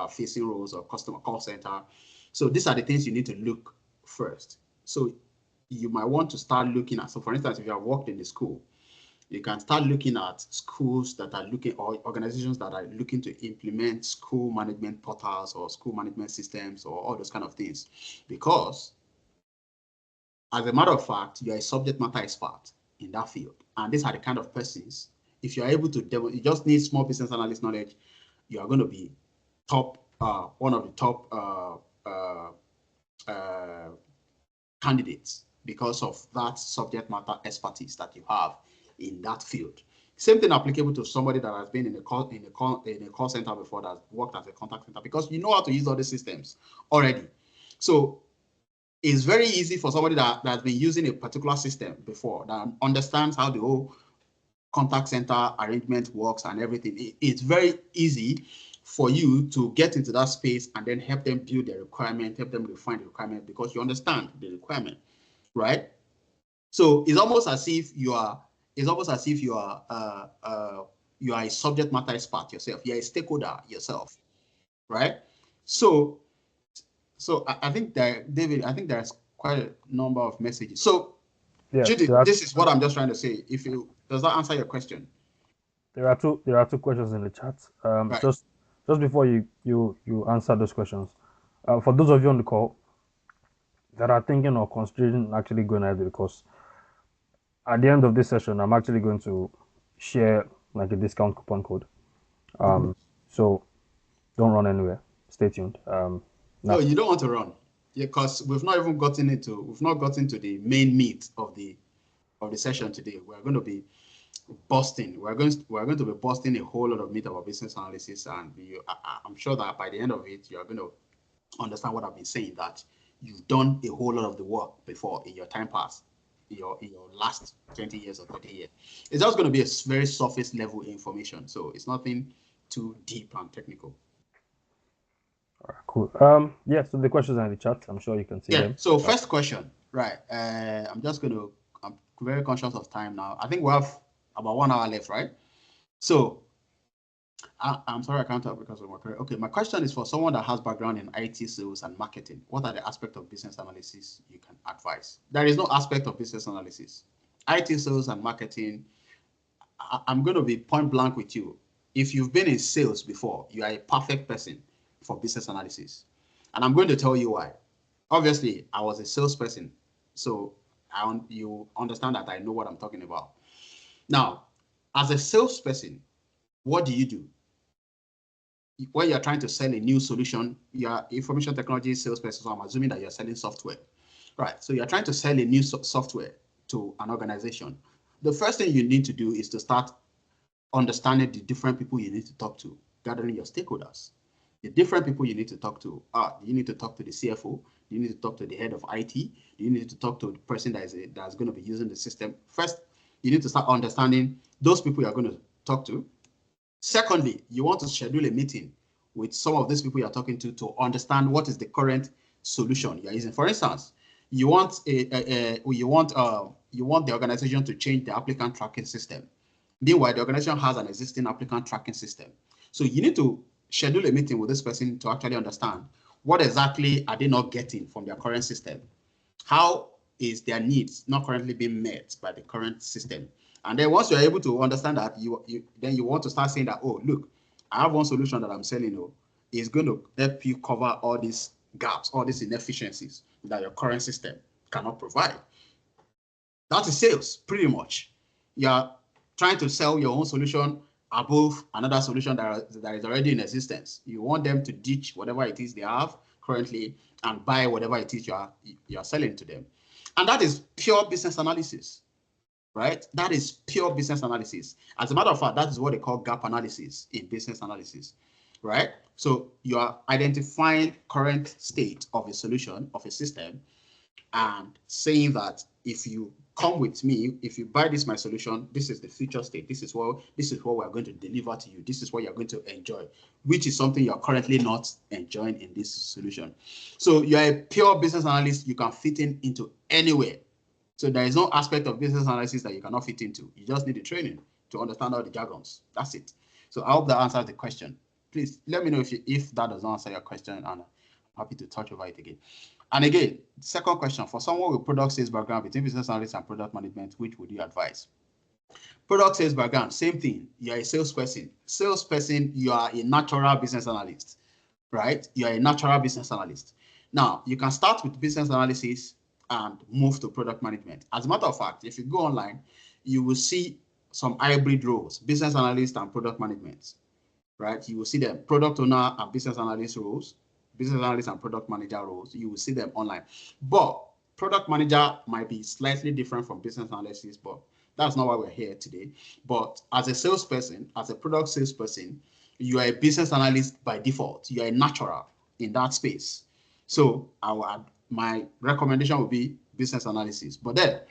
facing roles or customer call center? So these are the things you need to look first. So you might want to start looking at, so for instance, if you have worked in the school, You can start looking at schools that are looking, or organizations that are looking to implement school management portals or school management systems or all those kind of things. Because as a matter of fact, you're a subject matter expert in that field. And these are the kind of persons, if you're able to, you just need small business analyst knowledge, you are going to be top, one of the top candidates because of that subject matter expertise that you have in that field. Same thing applicable to somebody that has been in a call center before, that worked as a contact center, because you know how to use all the systems already. So it's very easy for somebody that's been using a particular system before, that understands how the whole contact center arrangement works and everything. It's very easy for you to get into that space and then help them build the requirement, help them refine the requirement, because you understand the requirement, right? So it's almost as if you are a subject matter expert yourself. You're a stakeholder yourself, right? So I think that, David, I think there's quite a number of messages. So Yes, Judy, this is what I'm just trying to say. Does that answer your question? there are two questions in the chat. Right. Just before you answer those questions, for those of you on the call that are thinking or considering actually going ahead with the course, at the end of this session, I'm actually going to share like a discount coupon code. So don't run anywhere. Stay tuned. No, you don't want to run, because we've not gotten to the main meat of the session today. We're going to be busting. We're going to be busting a whole lot of meat about business analysis, and I'm sure that by the end of it, you are going to understand what I've been saying, that you've done a whole lot of the work before in your time past, in your last 20 years or 30 years. It's just going to be a very surface level information, so it's nothing too deep and technical. All right, cool. Yeah, so the questions are in the chat. I'm sure you can see them. So first question, right? I'm very conscious of time now. I think we have about 1 hour left, right? So I'm sorry, I can't talk because of my career. Okay, my question is for someone that has background in IT sales and marketing. What are the aspects of business analysis you can advise? There is no aspect of business analysis. IT sales and marketing, I'm going to be point blank with you. If you've been in sales before, you are a perfect person for business analysis. And I'm going to tell you why. Obviously, I was a salesperson, so you understand that I know what I'm talking about. Now, as a salesperson, what do? When you're trying to sell a new solution, you're information technology salesperson, so I'm assuming that you're selling software, right? So you're trying to sell a new software to an organization. The first thing you need to do is to start understanding the different people you need to talk to, gathering your stakeholders. The different people you need to talk to are, you need to talk to the CFO, you need to talk to the head of IT, you need to talk to the person that's going to be using the system. First, you need to start understanding those people you're going to talk to. Secondly, you want to schedule a meeting with some of these people you're talking to understand what is the current solution you're using. For instance, you want the organization to change the applicant tracking system. Meanwhile, the organization has an existing applicant tracking system. So you need to schedule a meeting with this person to actually understand what exactly are they not getting from their current system. How is their needs not currently being met by the current system? And then once you're able to understand that, then you want to start saying that, oh, look, I have one solution that I'm selling, is going to help you cover all these gaps, all these inefficiencies that your current system cannot provide. That is sales, pretty much. You're trying to sell your own solution above another solution that is already in existence. You want them to ditch whatever it is they have currently and buy whatever it is you are selling to them. And that is pure business analysis, right? That is pure business analysis. As a matter of fact, that is what they call gap analysis in business analysis, right? So you are identifying current state of a solution, of a system, and saying that if you come with me, if you buy my solution, this is the future state. This is what we're going to deliver to you. This is what you're going to enjoy, which is something you're currently not enjoying in this solution. So you're a pure business analyst. You can fit into anywhere. So there is no aspect of business analysis that you cannot fit into. You just need the training to understand all the jargons. That's it. So I hope that answers the question. Please let me know if that does not answer your question, and I'm happy to touch over it again. And again, second question, for someone with product sales background between business analysis and product management, which would you advise? Product sales background, same thing. You're a salesperson. Salesperson, you are a natural business analyst, right? You are a natural business analyst. Now, you can start with business analysis and move to product management. As a matter of fact, if you go online, you will see some hybrid roles, business analyst and product management, right? You will see them, product owner and business analyst roles, business analyst and product manager roles. You will see them online. But product manager might be slightly different from business analysis, but that's not why we're here today. But as a salesperson, as a product salesperson, you are a business analyst by default. You are a natural in that space. So my recommendation would be business analysis. But then,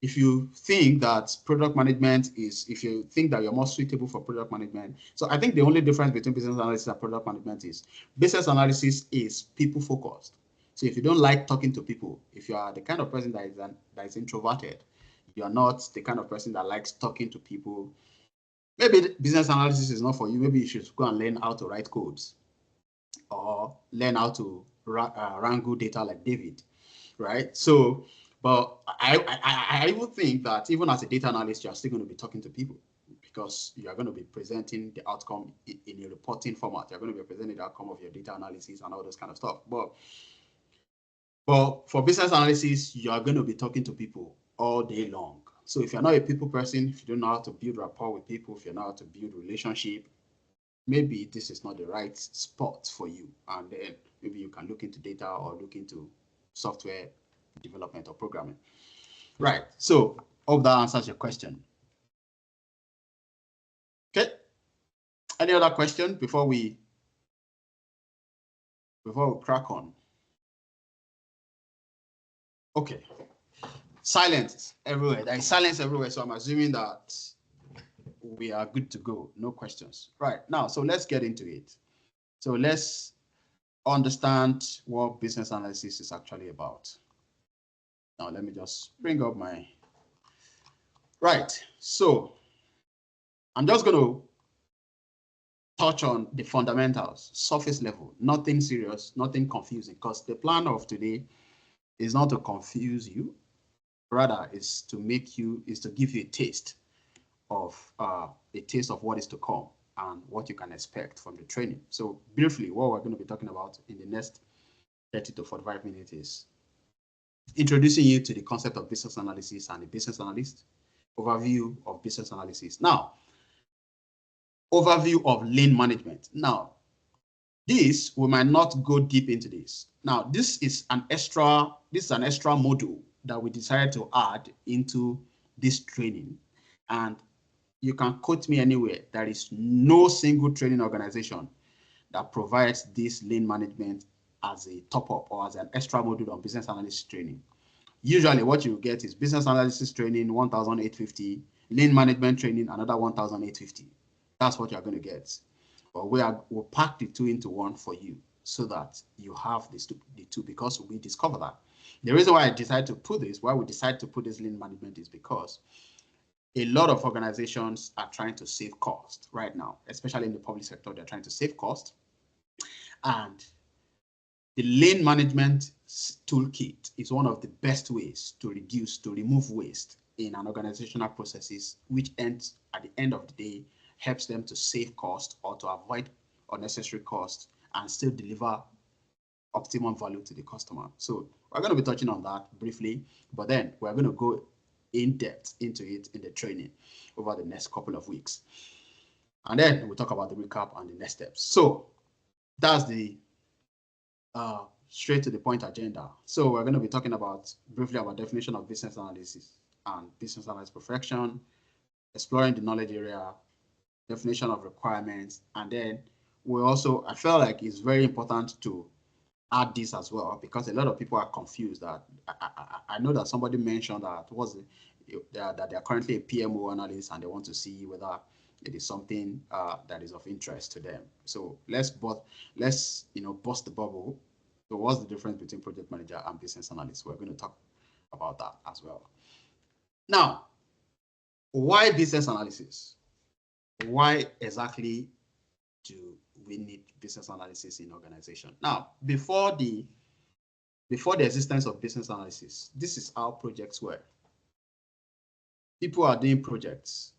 if you think that product management is, if you think that you're more suitable for product management, so I think the only difference between business analysis and product management is business analysis is people focused. So if you don't like talking to people, if you are the kind of person that is introverted, you are not the kind of person that likes talking to people, maybe business analysis is not for you. Maybe you should go and learn how to write codes or learn how to wrangle data like David, right? So, but I even think that even as a data analyst, you're still going to be talking to people because you are going to be presenting the outcome in a reporting format. You're going to be presenting the outcome of your data analysis and all those kind of stuff. But for business analysis, you are going to be talking to people all day long. So if you're not a people person, if you don't know how to build rapport with people, if you know how to build relationship, maybe this is not the right spot for you. And then maybe you can look into data or look into software development or programming. Right. So hope that answers your question. Okay. Any other question before we crack on? Okay. Silence everywhere. There is silence everywhere. So I'm assuming that we are good to go. No questions. Right. Now, so let's get into it. So let's understand what business analysis is actually about. Now, let me just bring up my... Right. So I'm just going to touch on the fundamentals, surface level, nothing serious, nothing confusing, because the plan of today is not to confuse you, rather is to give you a taste of what is to come and what you can expect from the training. So briefly, what we're going to be talking about in the next 30 to 45 minutes is introducing you to the concept of business analysis and the business analyst, overview of business analysis. Now, overview of lean management. Now, we might not go deep into this. Now, this is an extra module that we decided to add into this training. And you can quote me anywhere. There is no single training organization that provides this lean management as a top-up or as an extra module on business analyst training. Usually what you get is business analysis training, 1,850, lean management training, another 1,850. That's what you're going to get. But we'll pack the two into one for you so that you have the two, because we discovered that. The reason why we decided to put this lean management is because a lot of organizations are trying to save cost right now, especially in the public sector. They're trying to save cost. And the lean management toolkit is one of the best ways to remove waste in an organizational processes, which ends at the end of the day, helps them to save cost or to avoid unnecessary costs and still deliver optimum value to the customer. So we're going to be touching on that briefly, but then we're going to go in depth into it in the training over the next couple of weeks. And then we'll talk about the recap and the next steps. So that's the straight to the point agenda. So we're going to be talking briefly about definition of business analysis and business analysis perfection, exploring the knowledge area, definition of requirements, and then I felt like it's very important to add this as well, because a lot of people are confused. That I know that somebody mentioned that that they are currently a PMO analyst and they want to see whether it is something that is of interest to them. So let's bust the bubble. So what's the difference between project manager and business analyst? We're going to talk about that as well. Now, why business analysis? Why exactly do we need business analysis in organization? Now, before the existence of business analysis, this is how projects were. People are doing projects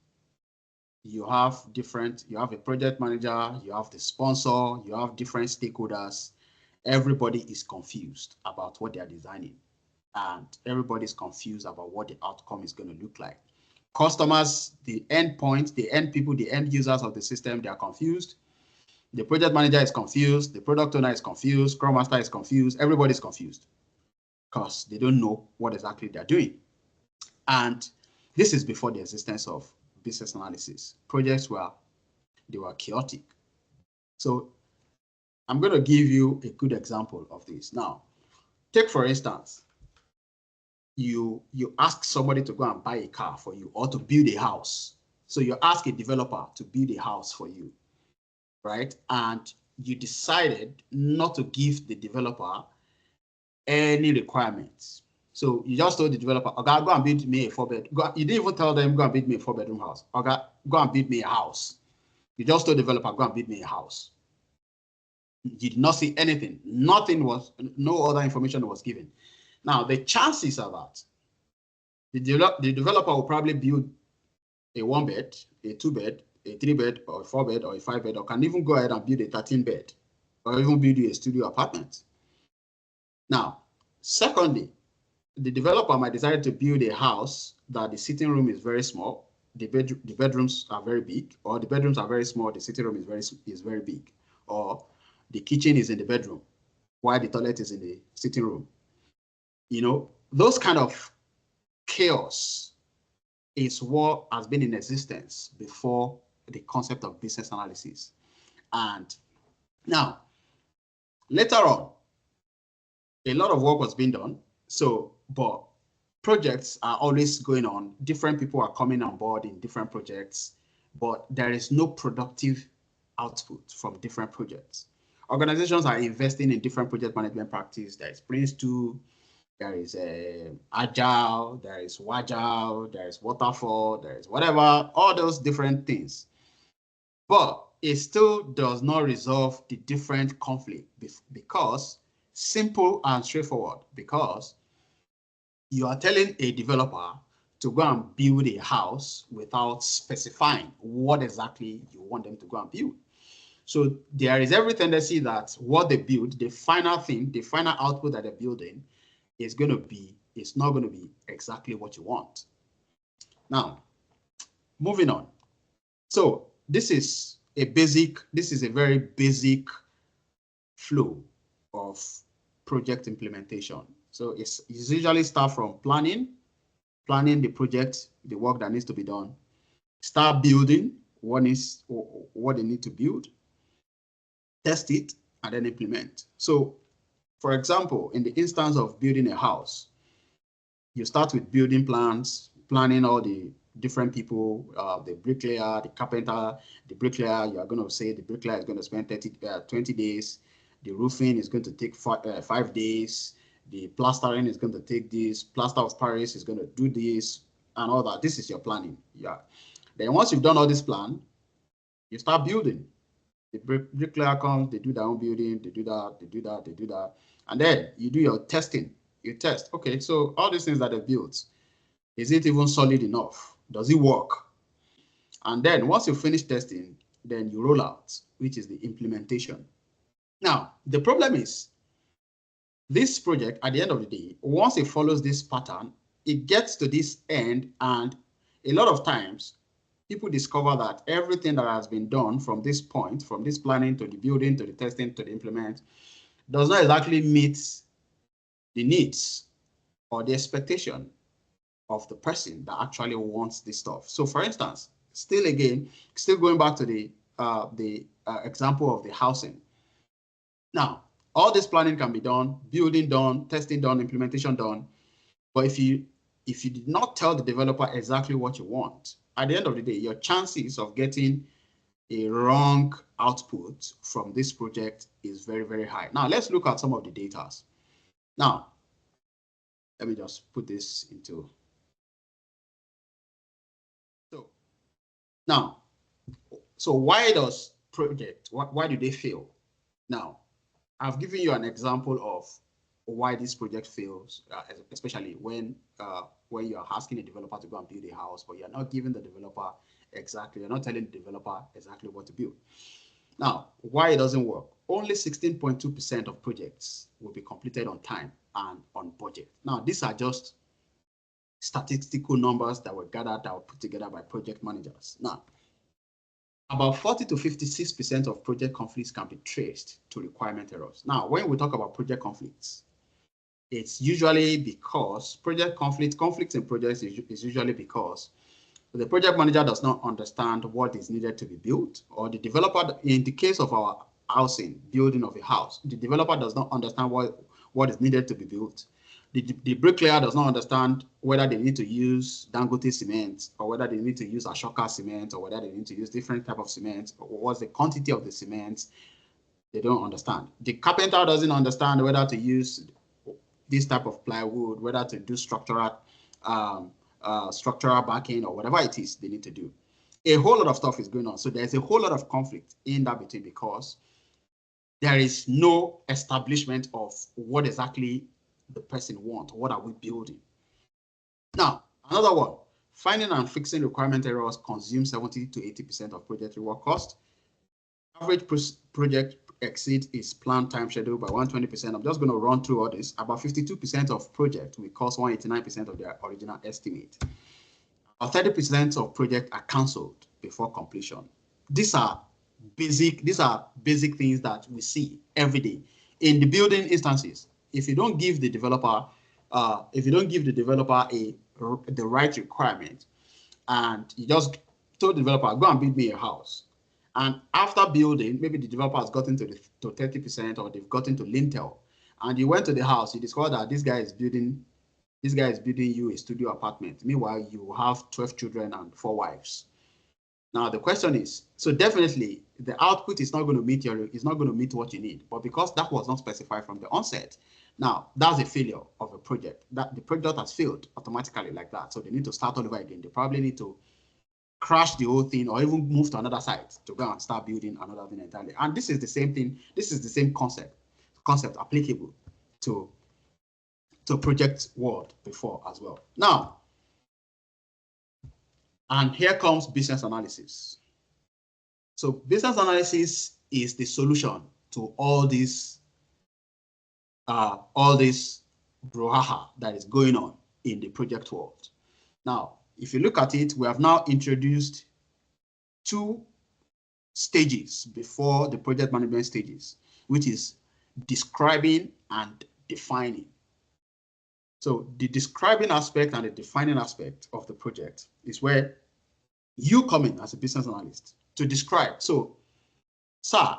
you have a project manager, you have the sponsor, you have different stakeholders. Everybody is confused about what they are designing, and everybody is confused about what the outcome is going to look like. Customers, the end point, the end people, the end users of the system, they are confused. The project manager is confused. The product owner is confused. Scrum Master is confused. Everybody's confused because they don't know what exactly they're doing. And this is before the existence of business analysis. Projects were chaotic. So I'm going to give you a good example of this. Now, take for instance, you ask somebody to go and buy a car for you or to build a house. So you ask a developer to build a house for you, right? And you decided not to give the developer any requirements. So you just told the developer, okay, go and build me a 4-bed. You didn't even tell them, go and build me a 4-bedroom house. Okay, go and build me a house. You just told the developer, go and build me a house. You did not see anything. No other information was given. Now, the chances are that the developer will probably build a 1-bed, a 2-bed, a 3-bed, or a 4-bed, or a 5-bed, or can even go ahead and build a 13-bed, or even build a studio apartment. Now, secondly, the developer might decide to build a house that the sitting room is very small, the bedrooms are very big, or the bedrooms are very small, the sitting room is very big, or the kitchen is in the bedroom while the toilet is in the sitting room. You know, those kind of chaos is what has been in existence before the concept of business analysis. And now, later on, a lot of work was being done. But projects are always going on. Different people are coming on board in different projects, but there is no productive output from different projects. Organizations are investing in different project management practice. There is Prince2, there is Agile, there is Wagile, there is Waterfall, there is whatever, all those different things. But it still does not resolve the different conflict because simple and straightforward, because you are telling a developer to go and build a house without specifying what exactly you want them to go and build. So there is every tendency that what they build, the final thing, the final output that they're building it's not going to be exactly what you want. Now, moving on. So this is a very basic flow of project implementation. So it's usually start from planning the project, the work that needs to be done, start building what they need to build, test it, and then implement. So for example, in the instance of building a house, you start with building plans, planning all the different people, the bricklayer, the carpenter, the bricklayer, you are going to say the bricklayer is going to spend 20 days, the roofing is going to take 5 days, the plastering is going to take this, plaster of Paris is going to do this, and all that. This is your planning. Yeah. Then once you've done all this plan, you start building. The bricklayer comes, they do their own building, they do that. And then you do your testing. You test, okay, so all these things that they built, is it even solid enough? Does it work? And then once you finish testing, then you roll out, which is the implementation. Now, the problem is, this project, at the end of the day, once it follows this pattern, it gets to this end, and a lot of times, people discover that everything that has been done from this point, from this planning to the building, to the testing, to the implement, does not exactly meet the needs or the expectation of the person that actually wants this stuff. So for instance, still going back to the example of the housing. Now, all this planning can be done, building done, testing done, implementation done. But if you did not tell the developer exactly what you want, at the end of the day, your chances of getting a wrong output from this project is very, very high. Now, let's look at some of the data. Now, let me just put this into. So why does why do they fail? Now, I've given you an example of why this project fails, especially when you are asking a developer to go and build a house, but you're not giving the developer exactly. You're not telling the developer exactly what to build. Now, why it doesn't work? Only 16.2% of projects will be completed on time and on budget. Now, these are just statistical numbers that were gathered, that were put together by project managers. Now, about 40 to 56% of project conflicts can be traced to requirement errors. Now, when we talk about project conflicts, it's usually because conflicts in projects is usually because the project manager does not understand what is needed to be built, or the developer, in the case of our housing, building of a house, the developer does not understand what is needed to be built. The bricklayer does not understand whether they need to use Dangote cement, or whether they need to use Ashoka cement, or whether they need to use different type of cement, or what's the quantity of the cement. They don't understand. The carpenter doesn't understand whether to use this type of plywood, whether to do structural backing, or whatever it is they need to do. A whole lot of stuff is going on. So there's a whole lot of conflict in that between, because there is no establishment of what exactly the person wants. What are we building? Now, another one, finding and fixing requirement errors consume 70 to 80% of project reward cost. Average project exceeds its planned time schedule by 120%. I'm just going to run through all this. About 52% of project will cost 189% of their original estimate. About 30% of projects are cancelled before completion. These are basic things that we see every day in the building instances. If you don't give the developer, the right requirement, and you just told the developer, go and build me a house, and after building, maybe the developer has gotten to 30%, or they've gotten to lintel, and you went to the house, you discover that this guy is building you a studio apartment. Meanwhile, you have 12 children and 4 wives. Now the question is, so definitely the output is not going to meet what you need, but because that was not specified from the onset, now that's a failure of a project. That the project has failed automatically like that. So they need to start all over again. They probably need to crash the whole thing, or even move to another site to go and start building another thing entirely. And this is the same thing. This is the same concept applicable to project world before as well. Now, and here comes business analysis. So business analysis is the solution to all this brouhaha that is going on in the project world. Now, if you look at it, we have now introduced 2 stages before the project management stages, which is describing and defining. So the describing aspect and the defining aspect of the project is where you come in as a business analyst to describe. So, sir,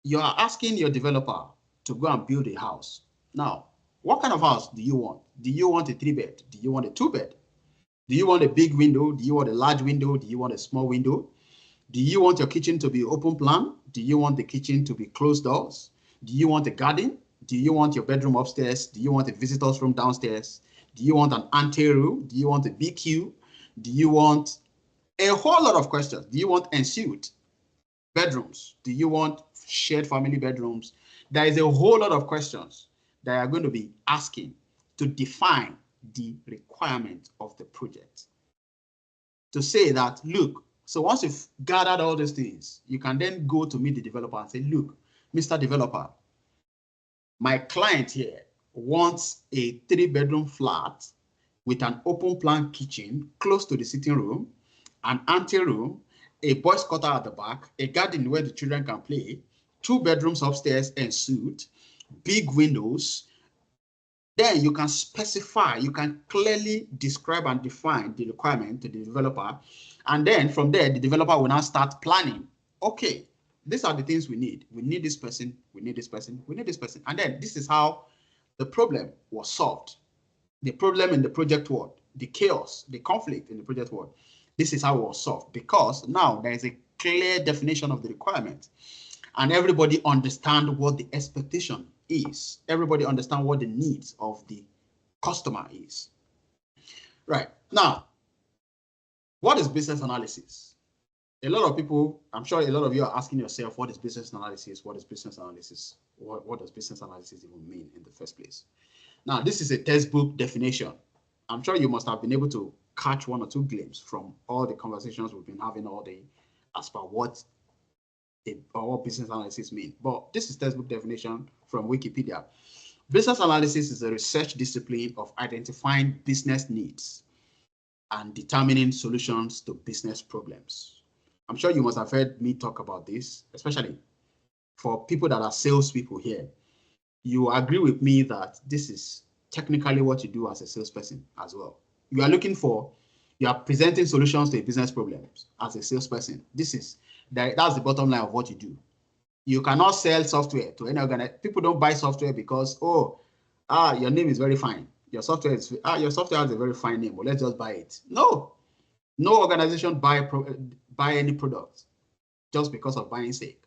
you are asking your developer to go and build a house. Now, what kind of house do you want? Do you want a 3-bed? Do you want a 2-bed? Do you want a big window? Do you want a large window? Do you want a small window? Do you want your kitchen to be open plan? Do you want the kitchen to be closed doors? Do you want a garden? Do you want your bedroom upstairs? Do you want a visitor's room downstairs? Do you want an anteroom? Do you want a BQ? Do you want a whole lot of questions? Do you want ensuite bedrooms? Do you want shared family bedrooms? There is a whole lot of questions that are going to be asking to define the requirement of the project. To say that, look, so once you've gathered all these things, you can then go to meet the developer and say, look, Mr. Developer, my client here wants a 3-bedroom flat with an open plan kitchen close to the sitting room, an anteroom, a boys' quarter at the back, a garden where the children can play, 2 bedrooms upstairs en suite, big windows. Then you can specify, you can clearly describe and define the requirement to the developer. And then from there, the developer will now start planning. Okay, these are the things we need. We need this person, we need this person, we need this person. And then this is how the problem was solved. The problem in the project world, the chaos, the conflict in the project world, this is how it was solved, because now there is a clear definition of the requirement and everybody understand what the expectation is. Everybody understand what the needs of the customer is. Right. Now, what is business analysis? A lot of people, I'm sure a lot of you are asking yourself, what is business analysis? What is business analysis? What does business analysis even mean in the first place? Now, this is a textbook definition. I'm sure you must have been able to catch one or two glimpses from all the conversations we've been having all day as per what business analysis mean. But this is textbook definition from Wikipedia. Business analysis is a research discipline of identifying business needs and determining solutions to business problems. I'm sure you must have heard me talk about this, especially for people that are salespeople here. You agree with me that this is technically what you do as a salesperson as well. You are presenting solutions to a business problems as a salesperson. That's the bottom line of what you do. You cannot sell software to any organization. People don't buy software because, your name is very fine. Your software has a very fine name. Well, let's just buy it. No organization buy any product just because of buying sake.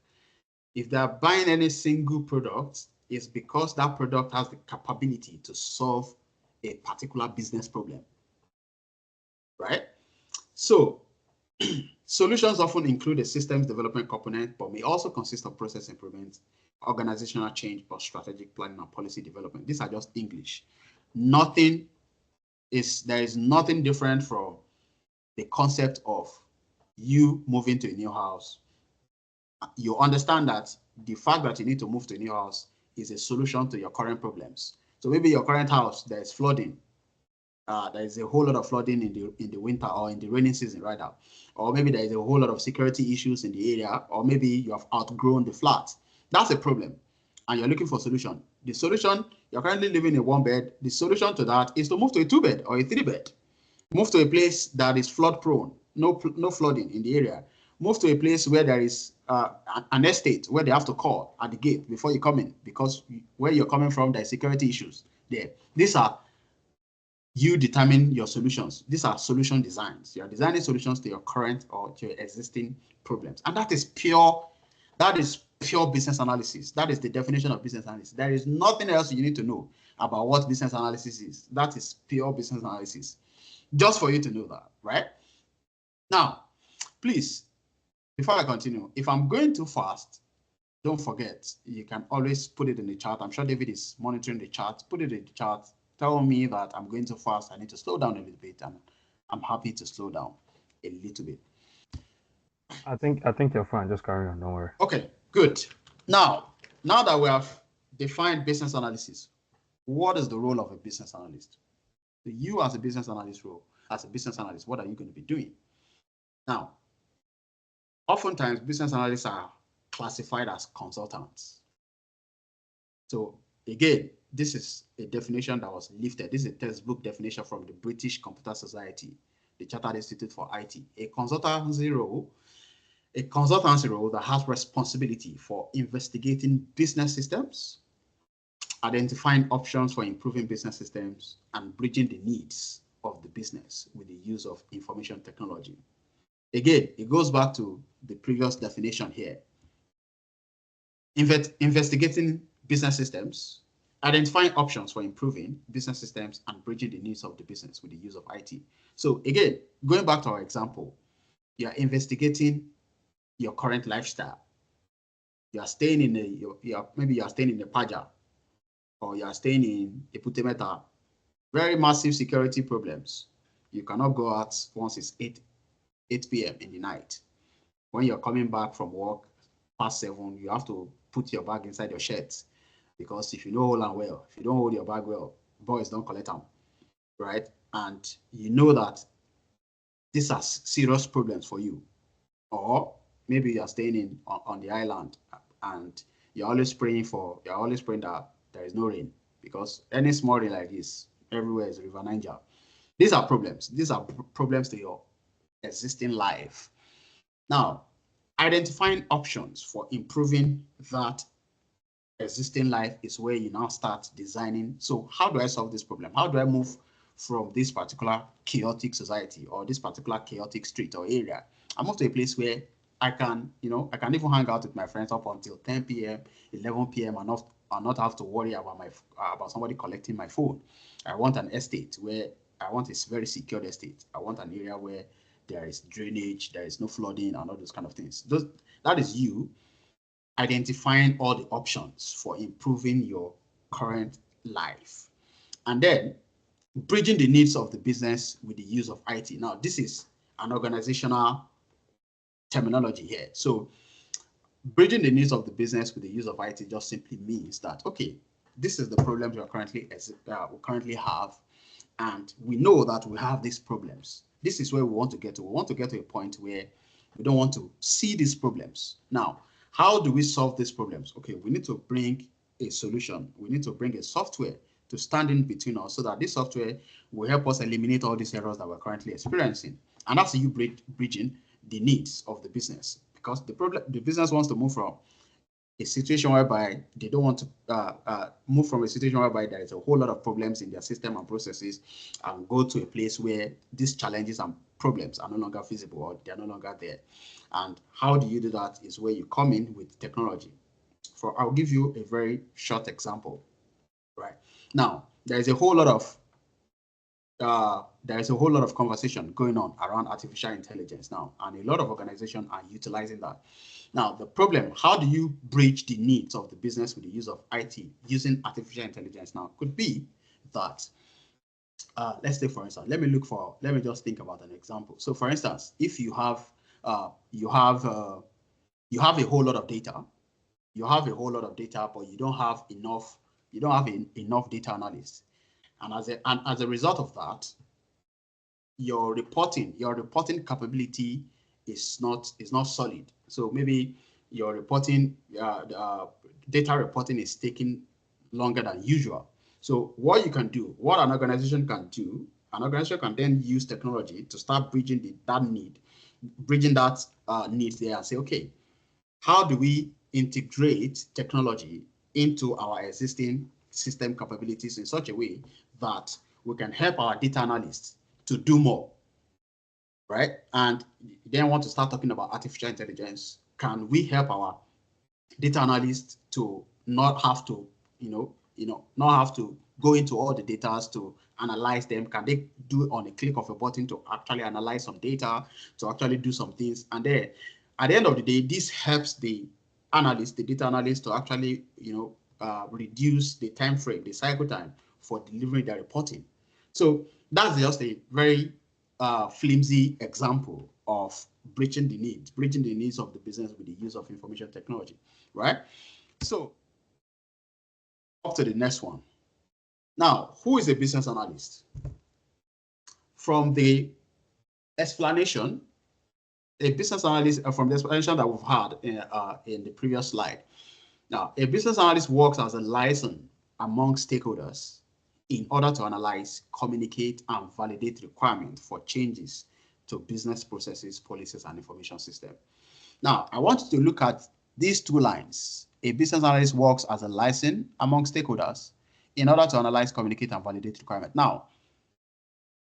If they are buying any single product, it's because that product has the capability to solve a particular business problem, right? So solutions often include a systems development component, but may also consist of process improvement, organizational change, or strategic planning and policy development. These are just English. There is nothing different from the concept of you moving to a new house. You understand that the fact that you need to move to a new house is a solution to your current problems. So maybe your current house, there is flooding. There is a whole lot of flooding in the winter or in the rainy season right now. Or maybe there is a whole lot of security issues in the area, or maybe you have outgrown the flat. That's a problem, and you're looking for a solution. The solution, you're currently living in one bed. The solution to that is to move to a 2-bed or a 3-bed. Move to a place that is flood prone, no flooding in the area. Move to a place where there is an estate where they have to call at the gate before you come in, because where you're coming from, there are security issues there. These are you determine your solutions. These are solution designs. You are designing solutions to your current or to your existing problems. And that is pure business analysis. That is the definition of business analysis. There is nothing else you need to know about what business analysis is. That is pure business analysis. Just for you to know that, right? Now, please, before I continue, if I'm going too fast, don't forget, you can always put it in the chat. I'm sure David is monitoring the chat. Put it in the chat. Tell me that I'm going too fast. I need to slow down a little bit, and I'm happy to slow down a little bit. I think you're fine. Just carry on. Don't worry. Okay, good. Now that we have defined business analysis, what is the role of a business analyst? So you as a business analyst, what are you going to be doing? Now, oftentimes business analysts are classified as consultants. So again, this is a definition that was lifted. This is a textbook definition from the British Computer Society, the Chartered Institute for IT. A consultancy role that has responsibility for investigating business systems, identifying options for improving business systems, and bridging the needs of the business with the use of information technology. Again, it goes back to the previous definition here. Investigating business systems, identifying options for improving business systems, and bridging the needs of the business with the use of IT. So again, going back to our example, you are investigating your current lifestyle. You are staying in maybe you are staying in the Paja, or you are staying in Eputemeta. Very massive security problems. You cannot go out once it's 8 p.m. in the night. When you're coming back from work past 7, you have to put your bag inside your shirt, because if you know hold on well, if you don't hold your bag well, boys don't collect them, right? And you know that these are serious problems for you. Or maybe you're staying on the island, and you're always praying that there is no rain, because any small rain like this, everywhere is River Niger. These are problems. These are problems to your existing life. Now, identifying options for improving that existing life is where you now start designing. So how do I solve this problem? How do I move from this particular chaotic society or this particular chaotic street or area? I move to a place where I can even hang out with my friends up until 10 p.m., 11 p.m. and not have to worry about somebody collecting my phone. I want an estate where I want a very secure estate. I want an area where there is drainage, there is no flooding, and all those kind of things. That is you identifying all the options for improving your current life. And then bridging the needs of the business with the use of IT. Now, this is an organizational terminology here. So bridging the needs of the business with the use of IT just simply means that, okay, this is the problems we currently have, and we know that we have these problems. This is where we want to get to. We want to get to a point where we don't want to see these problems. Now, how do we solve these problems? Okay, we need to bring a solution. We need to bring a software to stand in between us so that this software will help us eliminate all these errors that we're currently experiencing. And that's you bridging the needs of the business, because the business wants to move from a situation whereby they don't want to move from a situation whereby there is a whole lot of problems in their system and processes, and go to a place where these challenges and problems are no longer feasible, or they're no longer there. And how do you do that is where you come in with technology. I'll give you a very short example. Right now, there is a whole lot of conversation going on around artificial intelligence now, and a lot of organizations are utilizing that. Now, the problem, how do you bridge the needs of the business with the use of IT using artificial intelligence now, could be that, let's say, for instance, let me just think about an example. So for instance, if you have a whole lot of data, but you don't have enough data analysts. And as a result of that, your reporting capability is not solid. So maybe your reporting, data reporting is taking longer than usual. So what an organization can do, an organization can then use technology to start bridging that need there, and say, okay, how do we integrate technology into our existing system capabilities in such a way that we can help our data analysts to do more, right? And then want to start talking about artificial intelligence. Can we help our data analysts to not have to, not have to go into all the data to analyze them? Can they do it on a click of a button to actually analyze some data, to actually do some things? And then at the end of the day, this helps the data analyst to actually, reduce the time frame, the cycle time for delivering their reporting. So that's just a very flimsy example of bridging the needs of the business with the use of information technology, right? So up to the next one. Now, who is a business analyst? From the explanation, a business analyst, from the explanation that we've had in the previous slide. Now, a business analyst works as a liaison among stakeholders in order to analyze, communicate, and validate requirements for changes to business processes, policies, and information system. Now, I want you to look at these two lines. A business analyst works as a liaison among stakeholders in order to analyze, communicate, and validate requirements. Now,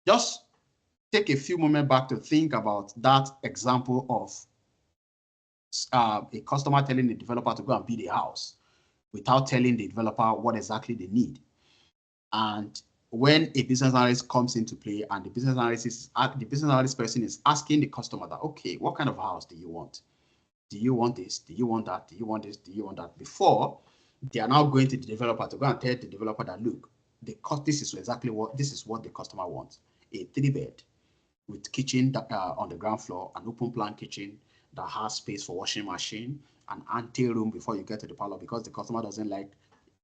just take a few moments back to think about that example of a customer telling the developer to go and build a house without telling the developer what exactly they need. And when a business analyst comes into play, and the business analyst person is asking the customer that, okay, what kind of house do you want? Do you want this? Do you want that? Do you want this? Do you want that? Before they are now going to the developer to go and tell the developer that, look, this is what the customer wants. A 3-bed with kitchen on the ground floor, an open plan kitchen that has space for washing machine, an ante room before you get to the parlor, because the customer doesn't like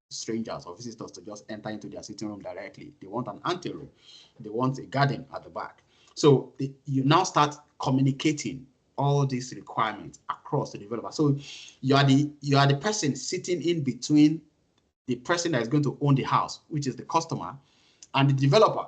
strangers or visitors to just enter into their sitting room directly. They want an ante room. They want a garden at the back. So you now start communicating all these requirements across the developer. So you are the person sitting in between the person that is going to own the house, which is the customer, and the developer.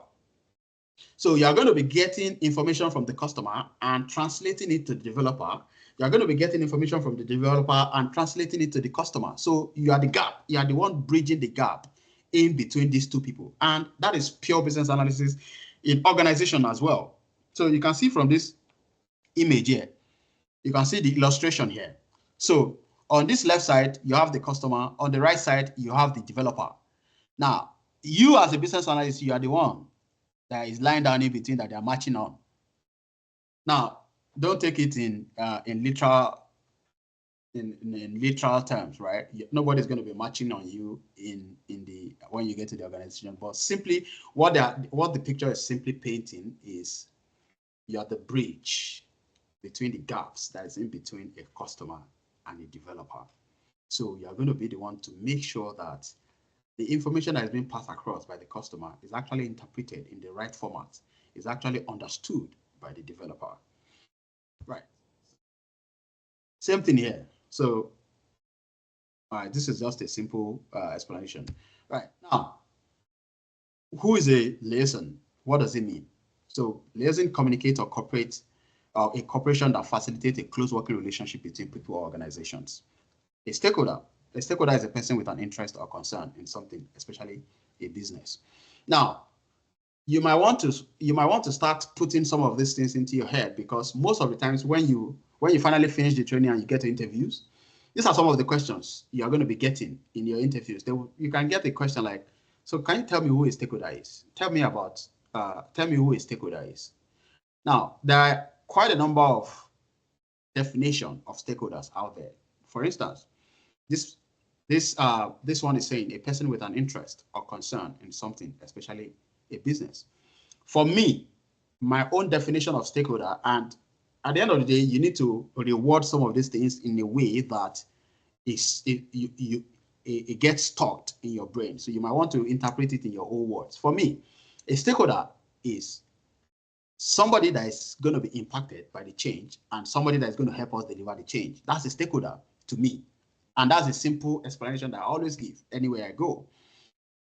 So you are going to be getting information from the customer and translating it to the developer. You are going to be getting information from the developer and translating it to the customer. So you are the gap. You are the one bridging the gap in between these two people. And that is pure business analysis in organization as well. So you can see from this image here, you can see the illustration here. So on this left side, you have the customer. On the right side, you have the developer. Now, you as a business analyst, you are the one that is lying down in between that they are matching on. Now, don't take it in literal terms, right? Nobody's going to be matching on you in the when you get to the organization. But simply what the picture is simply painting is you're the bridge between the gaps that is in between a customer and a developer. So you're going to be the one to make sure that the information that is being passed across by the customer is actually interpreted in the right format, is actually understood by the developer. Right. Same thing here. So, all right, this is just a simple explanation. Right. Now, who is a liaison? What does it mean? So, liaison communicate or cooperate, a corporation that facilitates a close working relationship between people or organizations. A stakeholder is a person with an interest or concern in something, especially a business. Now, you might want to start putting some of these things into your head, because most of the times when you finally finish the training and you get to interviews, these are some of the questions you are going to be getting in your interviews. You can get a question like, so can you tell me who a stakeholder is? Tell me who a stakeholder is. Now, there are quite a number of definition of stakeholders out there. For instance, this one is saying a person with an interest or concern in something, especially a business. For me, my own definition of stakeholder, and at the end of the day, you need to reward some of these things in a way that it gets stocked in your brain. So you might want to interpret it in your own words. For me, a stakeholder is somebody that is going to be impacted by the change and somebody that is going to help us deliver the change. That's a stakeholder to me. And that's a simple explanation that I always give anywhere I go.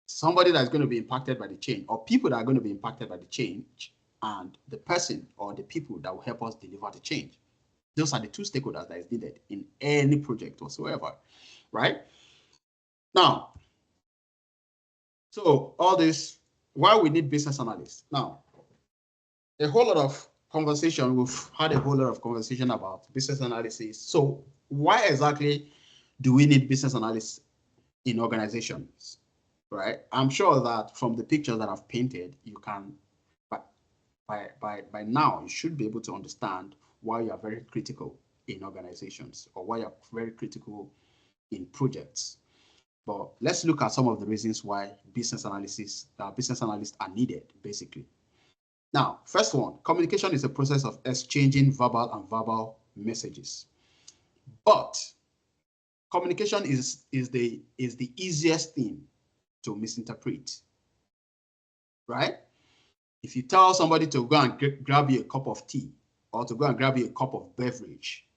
Somebody that's going to be impacted by the change, or people that are going to be impacted by the change, and the person or the people that will help us deliver the change. Those are the two stakeholders that is needed in any project whatsoever, right? Now, so all this, why we need business analysts. Now, a whole lot of conversation, we've had a whole lot of conversation about business analysis. So why exactly do we need business analysts in organizations, right? I'm sure that from the pictures that I've painted, you can, by now, you should be able to understand why you are very critical in organizations, or why you're very critical in projects. But let's look at some of the reasons why business analysts are needed, basically. Now, first one, communication is a process of exchanging verbal and verbal messages. But communication is the easiest thing to misinterpret, right? If you tell somebody to go and grab you a cup of tea, or to go and grab you a cup of beverage,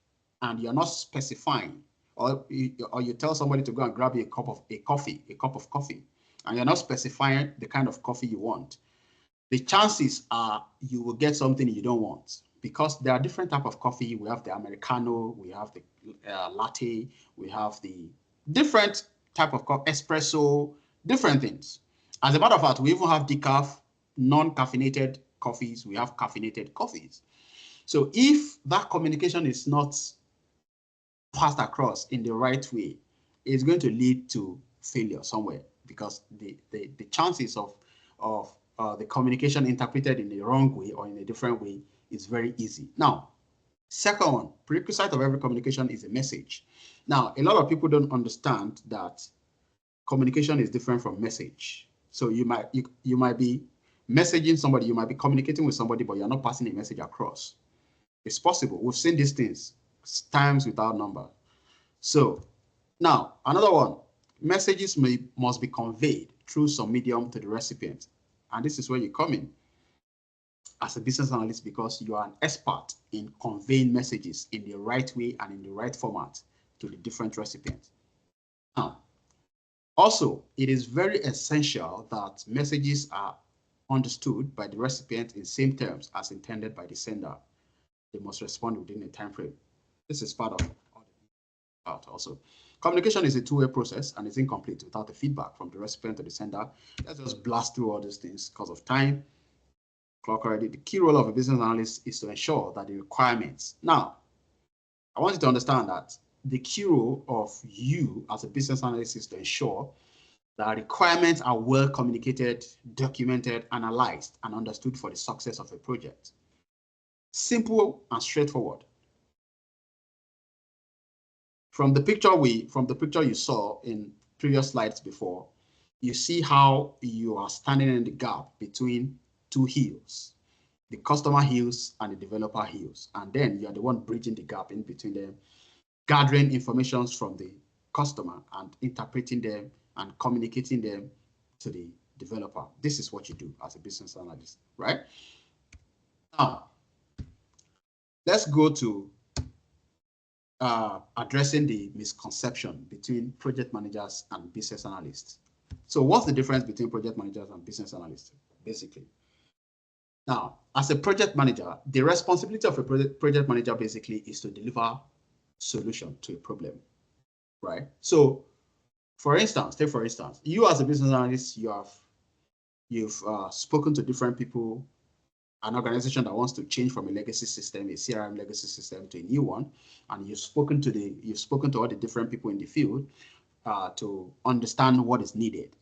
and you're not specifying, or you tell somebody to go and grab you a cup of coffee, and you're not specifying the kind of coffee you want, the chances are you will get something you don't want, because there are different types of coffee. We have the Americano, we have the latte, we have the different type of espresso, different things. As a matter of fact, we even have decaf, non-caffeinated coffees, we have caffeinated coffees. So if that communication is not passed across in the right way, it's going to lead to failure somewhere, because the chances of the communication interpreted in the wrong way or in a different way is very easy. Now, second one, prerequisite of every communication is a message. Now, a lot of people don't understand that communication is different from message. So you might be messaging somebody, you might be communicating with somebody, but you're not passing a message across. It's possible. We've seen these things times without number. So now, another one, messages must be conveyed through some medium to the recipient. And this is where you come in as a business analyst, because you are an expert in conveying messages in the right way and in the right format to the different recipients. Now, also, it is very essential that messages are understood by the recipient in same terms as intended by the sender. They must respond within a time frame. This is part of also. Communication is a two-way process and it's incomplete without the feedback from the recipient to the sender. Let's just blast through all these things because of time. Clock already. The key role of a business analyst is to ensure that the requirements. Now, I want you to understand that the key role of you as a business analyst is to ensure that requirements are well communicated, documented, analyzed, and understood for the success of a project. Simple and straightforward. From the picture you saw in previous slides before, you see how you are standing in the gap between two hills, the customer hills and the developer hills. And then you're the one bridging the gap in between them, gathering information from the customer and interpreting them and communicating them to the developer. This is what you do as a business analyst, right? Now, let's go to addressing the misconception between project managers and business analysts. So what's the difference between project managers and business analysts, basically? Now, as a project manager, the responsibility of a project manager basically is to deliver solution to a problem, right? So, for instance, you as a business analyst, you've spoken to different people, an organization that wants to change from a legacy system, a CRM legacy system, to a new one, and you've spoken to all the different people in the field to understand what is needed.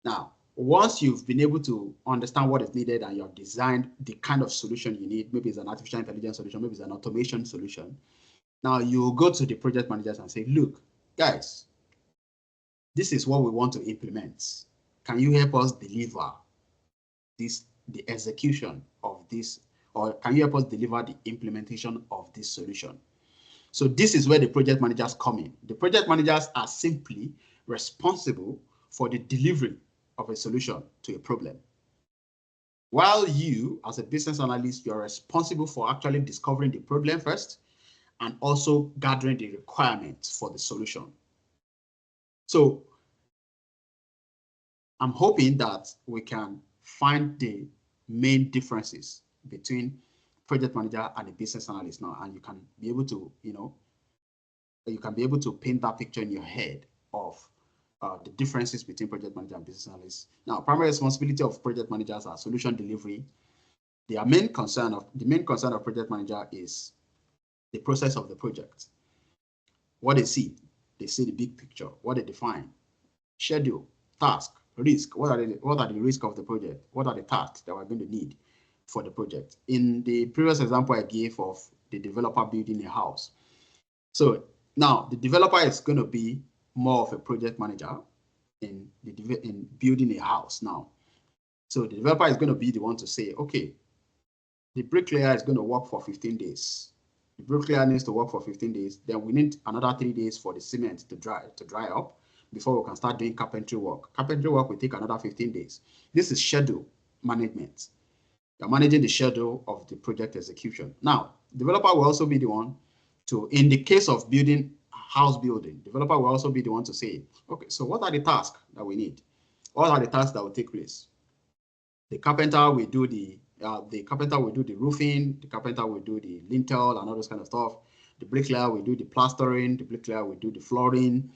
Now, once you've been able to understand what is needed and you've designed the kind of solution you need, maybe it's an artificial intelligence solution, maybe it's an automation solution. Now you go to the project managers and say, look, guys, this is what we want to implement. Can you help us deliver the execution of this, or can you help us deliver the implementation of this solution? So this is where the project managers come in. The project managers are simply responsible for the delivery of a solution to a problem. While you, as a business analyst, you are responsible for actually discovering the problem first and also gathering the requirements for the solution. So I'm hoping that we can find the main differences between project manager and a business analyst now, and you can be able to, paint that picture in your head of the differences between project manager and business analyst. Now, primary responsibility of project managers are solution delivery. The main concern of project manager is the process of the project. What they see the big picture, what they define, schedule, task, risk. What are the risks of the project? What are the tasks that we're going to need for the project? In the previous example I gave of the developer building a house. So now the developer is going to be more of a project manager in building a house now. So the developer is going to be the one to say, okay, the bricklayer is going to work for 15 days. The bricklayer needs to work for 15 days. Then we need another 3 days for the cement to dry up before we can start doing carpentry work. Carpentry work will take another 15 days. This is schedule management. You're managing the schedule of the project execution. Now, developer will also be the one to, in the case of house building, developer will also be the one to say, okay, so what are the tasks that we need? What are the tasks that will take place? The carpenter will do the roofing, the carpenter will do the lintel and all those kind of stuff. The bricklayer will do the plastering, the bricklayer will do the flooring.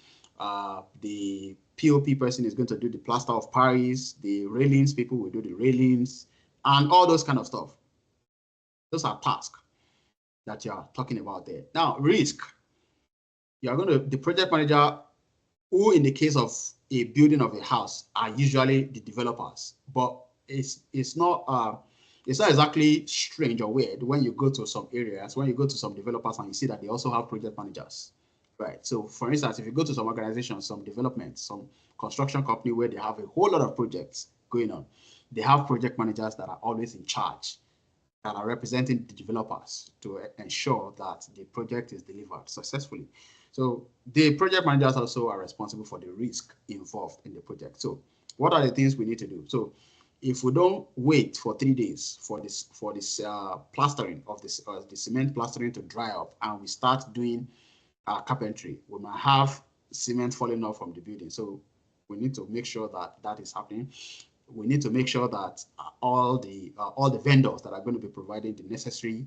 The POP person is going to do the plaster of Paris. The railings people will do the railings and all those kind of stuff. Those are tasks that you are talking about there. Now, risk. The project manager, who in the case of a building of a house are usually the developers, but it's not exactly strange or weird when you go to some areas, when you go to some developers and you see that they also have project managers, right? So for instance, if you go to some organizations, some development, some construction company where they have a whole lot of projects going on, they have project managers that are always in charge, that are representing the developers to ensure that the project is delivered successfully. So the project managers also are responsible for the risk involved in the project. So what are the things we need to do? So if we don't wait for 3 days for this plastering of this the cement plastering to dry up, and we start doing carpentry, we might have cement falling off from the building. So we need to make sure that that is happening. We need to make sure that all the vendors that are going to be providing the necessary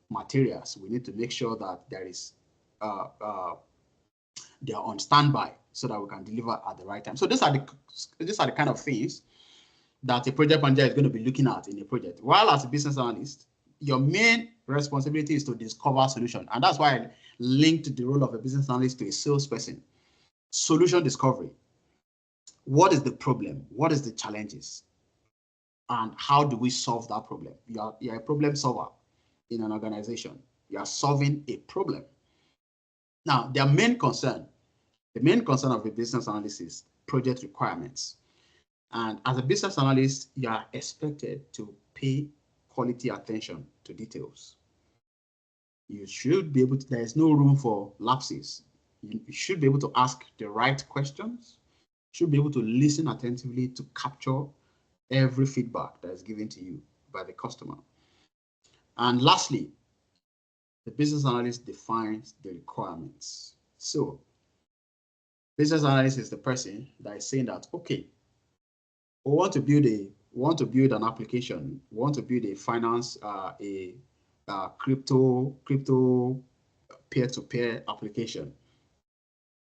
materials, we need to make sure that they are on standby so that we can deliver at the right time. So these are the kind of things that a project manager is going to be looking at in a project. While as a business analyst, your main responsibility is to discover a solution. And that's why I linked the role of a business analyst to a salesperson. Solution discovery. What is the problem? What is the challenges? And how do we solve that problem? You're a problem solver in an organization. You are solving a problem. Now, the main concern of a business analyst is project requirements. And as a business analyst, you are expected to pay quality attention to details. You should be able to, there is no room for lapses. You should be able to ask the right questions. You should be able to listen attentively to capture every feedback that is given to you by the customer. And lastly, the business analyst defines the requirements. So, business analyst is the person that is saying that, okay, we want to build an application, we want to build a finance, a crypto peer-to-peer application.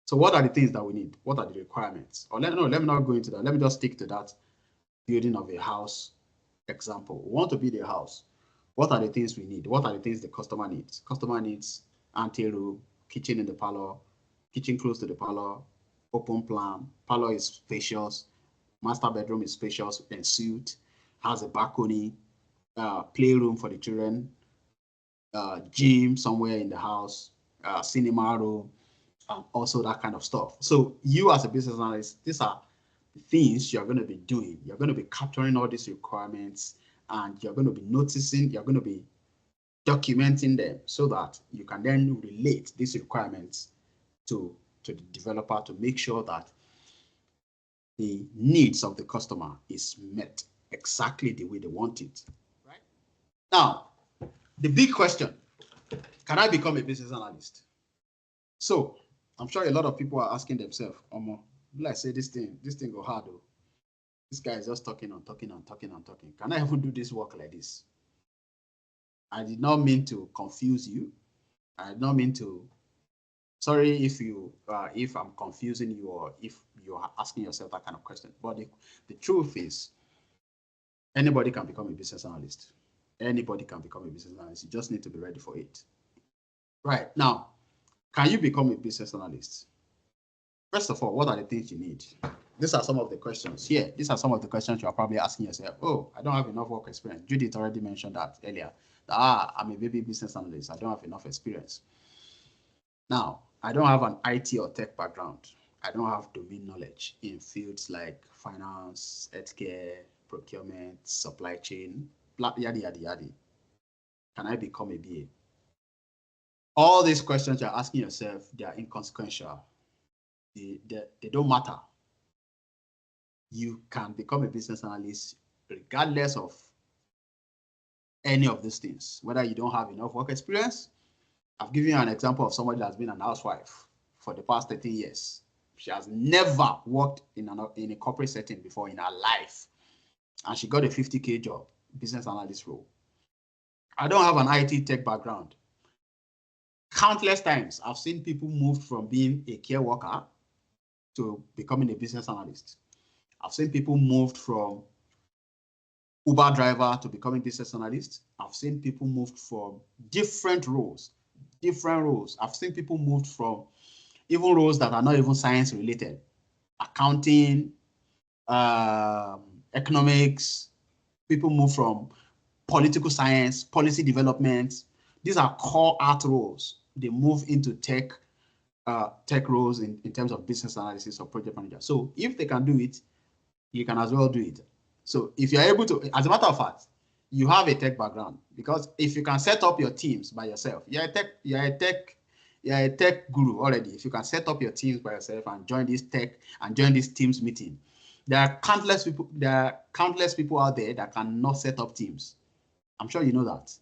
So what are the things that we need? What are the requirements? Or let me not go into that. Let me just stick to that building of a house example. We want to build a house. What are the things we need? What are the things the customer needs? Customer needs anteroom, kitchen in the parlor, kitchen close to the parlor, open plan. Parlor is spacious. Master bedroom is spacious and suite, has a balcony, playroom for the children, gym somewhere in the house, cinema room, also that kind of stuff. So you as a business analyst, these are the things you're going to be doing. You're going to be capturing all these requirements, and you're going to be noticing, you're going to be documenting them so that you can then relate these requirements to the developer to make sure that the needs of the customer is met exactly the way they want it. Right? Now, the big question, can I become a business analyst? So I'm sure a lot of people are asking themselves, let's say this thing go hard though. This guy is just talking and talking and talking and talking. Can I even do this work like this? I did not mean to confuse you. I did not mean to, sorry if I'm confusing you or if you are asking yourself that kind of question. But the truth is, anybody can become a business analyst. Anybody can become a business analyst. You just need to be ready for it. Right. Now, can you become a business analyst? First of all, what are the things you need? These are some of the questions here. These are some of the questions you are probably asking yourself. Oh, I don't have enough work experience. Judith already mentioned that earlier. I'm a baby business analyst. I don't have enough experience. Now, I don't have an IT or tech background. I don't have domain knowledge in fields like finance, healthcare, procurement, supply chain, yada, yada, yada. Can I become a BA? All these questions you're asking yourself, they are inconsequential. They don't matter. You can become a business analyst regardless of any of these things, whether you don't have enough work experience. I've given you an example of somebody that's been an housewife for the past 13 years. She has never worked in a corporate setting before in her life. And she got a 50K job, business analyst role. I don't have an IT tech background. Countless times, I've seen people move from being a care worker to becoming a business analyst. I've seen people moved from Uber driver to becoming business analyst. I've seen people moved from different roles. I've seen people moved from even roles that are not even science related, accounting, economics. People move from political science, policy development. These are core art roles. They move into tech roles in terms of business analysis or project manager. So if they can do it, you can as well do it. So if you're able to, as a matter of fact, you have a tech background, because if you can set up your teams by yourself, you're a tech guru already. If you can set up your teams by yourself and join this teams meeting, there are countless people out there that cannot set up teams. I'm sure you know that.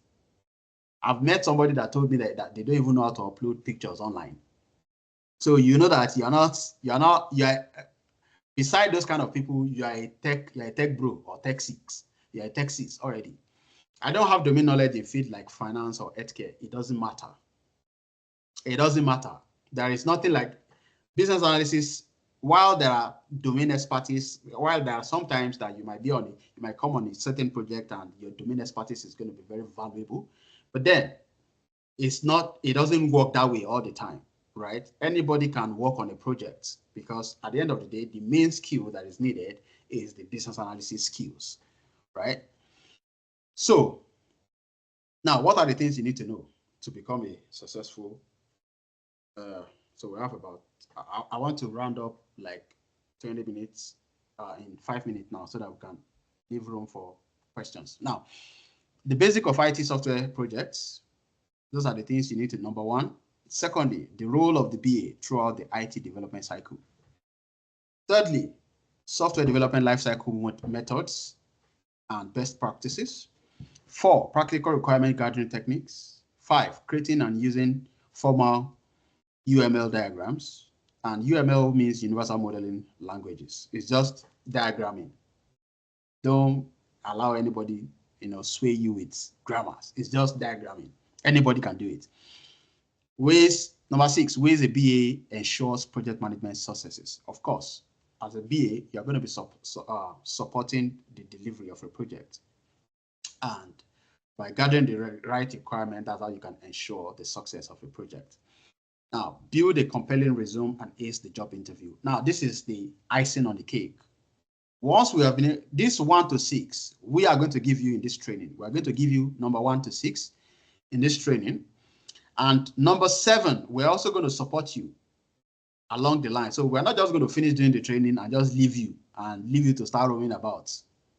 I've met somebody that told me that they don't even know how to upload pictures online. So you know that you're beside those kind of people, you're a tech bro or tech six. You're a tech six already. I don't have domain knowledge in field like finance or healthcare. It doesn't matter. It doesn't matter. There is nothing like business analysis. While there are domain expertise, while there are sometimes that you might come on a certain project and your domain expertise is going to be very valuable, but then it doesn't work that way all the time, right? Anybody can work on a project, because at the end of the day, the main skill that is needed is the business analysis skills, right? So now, what are the things you need to know to become a successful? So we have about, I want to round up like 20 minutes in 5 minutes now so that we can leave room for questions. Now, the basic of IT software projects, those are the things you need to number one. Secondly, the role of the BA throughout the IT development cycle. Thirdly, software development lifecycle methods and best practices. 4, practical requirement gathering techniques. 5, creating and using formal UML diagrams. And UML means universal modeling languages. It's just diagramming. Don't allow anybody, sway you with grammars. It's just diagramming. Anybody can do it. Number 6, ways a BA ensures project management successes. Of course, as a BA, you're going to be supporting the delivery of a project. And by gathering the right requirement, that's how you can ensure the success of a project. Now, build a compelling resume and ace the job interview. Now, this is the icing on the cake. Once we have been, this 1 to 6, we are going to give you in this training. We're going to give you number 1 to 6 in this training. And number 7, we're also going to support you along the line. So we're not just going to finish doing the training and just leave you to start roaming about.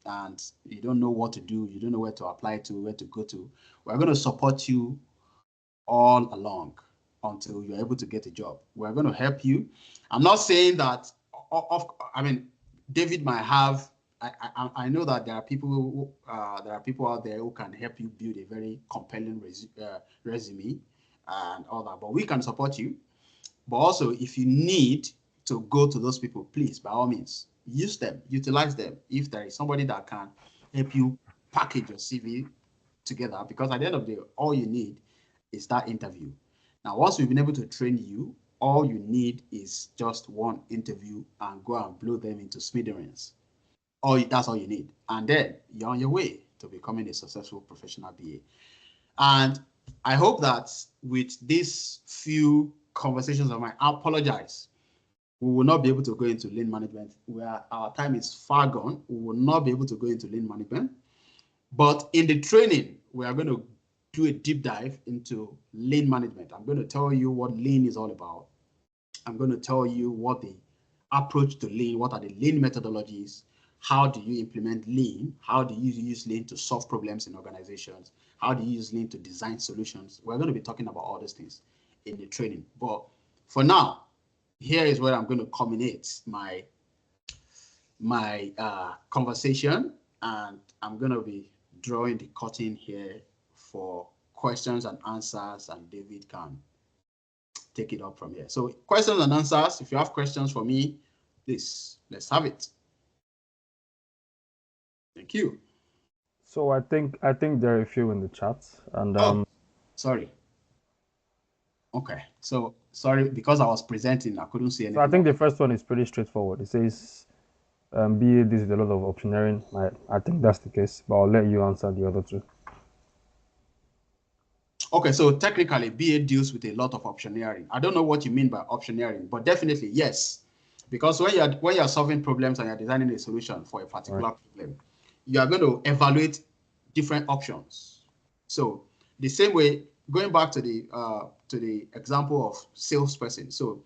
And you don't know what to do. You don't know where to apply to, where to go to. We're going to support you all along until you're able to get a job. We're going to help you. I'm not saying that, David might have, I know that there are people out there who can help you build a very compelling resume and all that, but we can support you. But also, if you need to go to those people, please, by all means, use them, utilize them. If there is somebody that can help you package your CV together, because at the end of the day, all you need is that interview. Now, once we've been able to train you, all you need is just one interview and go and blow them into smithereens. That's all you need. And then you're on your way to becoming a successful professional BA. And I hope that with these few conversations of mine, I apologize. We will not be able to go into lean management where our time is far gone. We will not be able to go into lean management. But in the training, we are going to do a deep dive into lean management. I'm going to tell you what lean is all about. I'm going to tell you what the approach to lean, what are the lean methodologies, how do you implement lean, how do you use lean to solve problems in organizations, how do you use lean to design solutions. We're going to be talking about all these things in the training. But for now, here is where I'm going to culminate my conversation, and I'm going to be drawing the curtain here for questions and answers, and David can take it up from here. So questions and answers, if you have questions for me, please, let's have it. Thank you. So I think there are a few in the chat, and sorry. Okay, so sorry, because I was presenting, I couldn't see anything. So I think the first one is pretty straightforward. It says, BA, this is a lot of optioneering. I think that's the case, but I'll let you answer the other two. Okay, so technically, BA deals with a lot of optioneering. I don't know what you mean by optioneering, but definitely yes, because when you're solving problems and you're designing a solution for a particular problem, you are going to evaluate different options. So the same way, going back to the example of salesperson. So,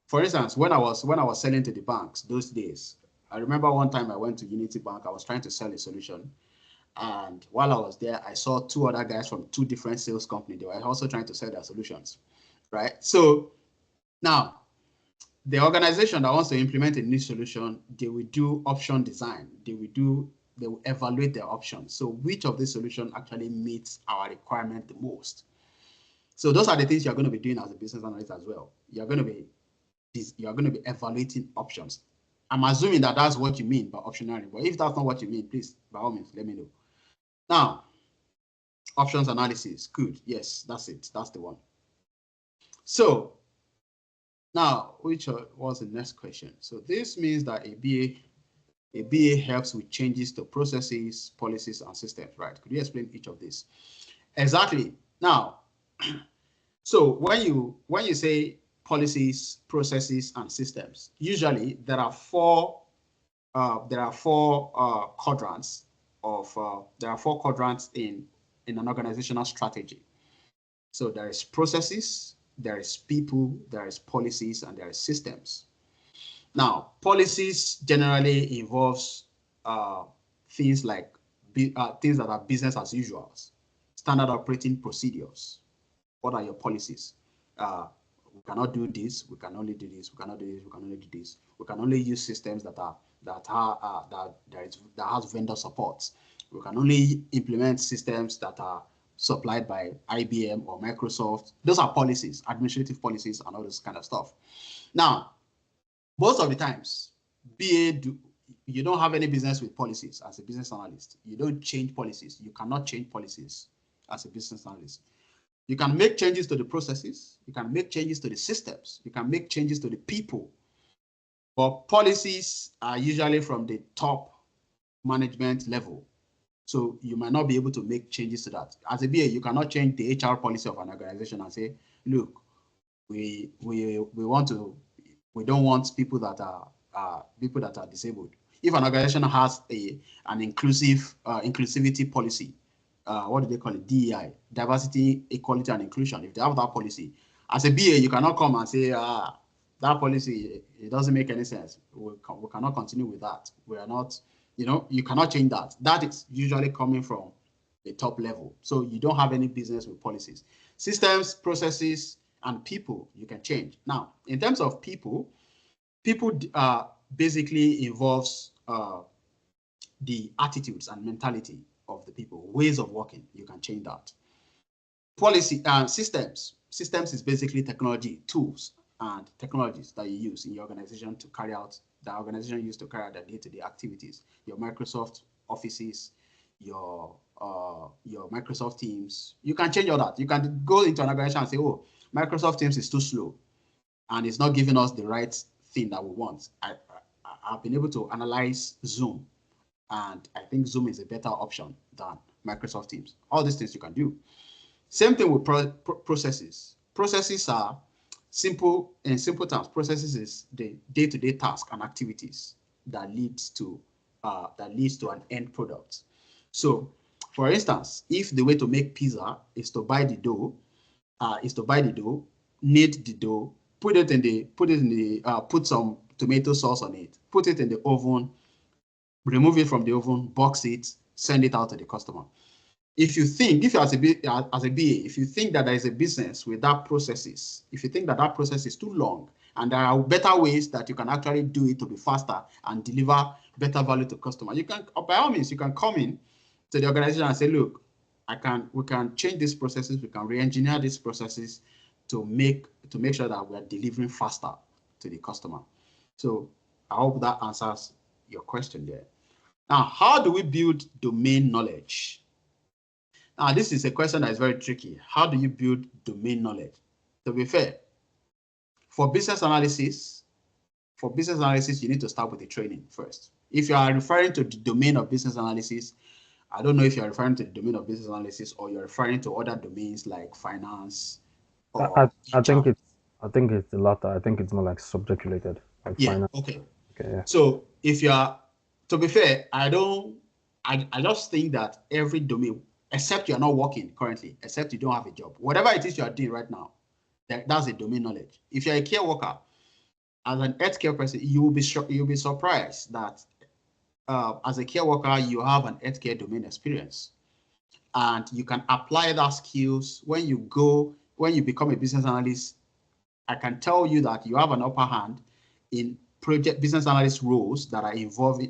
for instance, when I was selling to the banks those days, I remember one time I went to Unity Bank. I was trying to sell a solution. And while I was there, I saw 2 other guys from 2 different sales companies. They were also trying to sell their solutions, right? So now, the organization that wants to implement a new solution, they will do option design. They will evaluate their options. So which of these solutions actually meets our requirement the most? So those are the things you're going to be doing as a business analyst as well. You're going to be evaluating options. I'm assuming that that's what you mean by optioneering. But if that's not what you mean, please, by all means, let me know. Now, options analysis, good. Yes, that's it. That's the one. So now, which was the next question? So this means that a BA helps with changes to processes, policies, and systems, right? Could you explain each of these? Exactly. Now, so when you say policies, processes, and systems, usually there are four quadrants in an organizational strategy. So there is processes, there is people, there is policies, and there is systems. Now, policies generally involves things like things that are business as usual, standard operating procedures. What are your policies? We cannot do this. We can only do this. We cannot do this. We can only do this. We can only use systems that has vendor support. We can only implement systems that are supplied by IBM or Microsoft. Those are policies, administrative policies, and all this kind of stuff. Now, most of the times, you don't have any business with policies as a business analyst. You don't change policies. You cannot change policies as a business analyst. You can make changes to the processes. You can make changes to the systems. You can make changes to the people. But policies are usually from the top management level. So you might not be able to make changes to that. As a BA, you cannot change the HR policy of an organization and say, look, we don't want people that are disabled. If an organization has an inclusivity policy, what do they call it? DEI, diversity, equality, and inclusion. If they have that policy, as a BA, you cannot come and say, that policy, it doesn't make any sense. We cannot continue with that. We are not, you cannot change that. That is usually coming from the top level. So you don't have any business with policies. Systems, processes, and people you can change. Now, in terms of people basically involves the attitudes and mentality of the people, ways of working. You can change that. Policy and systems. Systems is basically technology, tools, and technologies that you use in your organization to carry out, the organization used to carry out their day-to-day activities. Your Microsoft Offices, your Microsoft Teams. You can change all that. You can go into an organization and say, oh, Microsoft Teams is too slow and it's not giving us the right thing that we want. I've been able to analyze Zoom, and I think Zoom is a better option than Microsoft Teams. All these things you can do. Same thing with processes. Processes are simple, in simple terms. Processes is the day-to-day task and activities that leads to an end product. So, for instance, if the way to make pizza is to buy the dough, knead the dough, put some tomato sauce on it, put it in the oven, remove it from the oven, box it, send it out to the customer. If you as a BA, if you think that there is a business with that processes, if you think that that process is too long and there are better ways that you can actually do it to be faster and deliver better value to customer, you can, by all means, you can come in to the organization and say, look, we can change these processes, we can re-engineer these processes to make sure that we are delivering faster to the customer. So I hope that answers your question there. Now, how do we build domain knowledge? Now, this is a question that is very tricky. How do you build domain knowledge? To be fair, for business analysis, you need to start with the training first. If you are referring to the domain of business analysis, I don't know if you're referring to the domain of business analysis or you're referring to other domains like finance. I think it's the latter. I think it's more like subject related. Like finance. Okay. Yeah. So if you are, to be fair, I just think that every domain, except you're not working currently, except you don't have a job, whatever it is you are doing right now, that's a domain knowledge. If you're a care worker, as an healthcare person, you'll be surprised that as a care worker, you have an healthcare domain experience, and you can apply that skills when you become a business analyst. I can tell you that you have an upper hand in business analyst roles that involves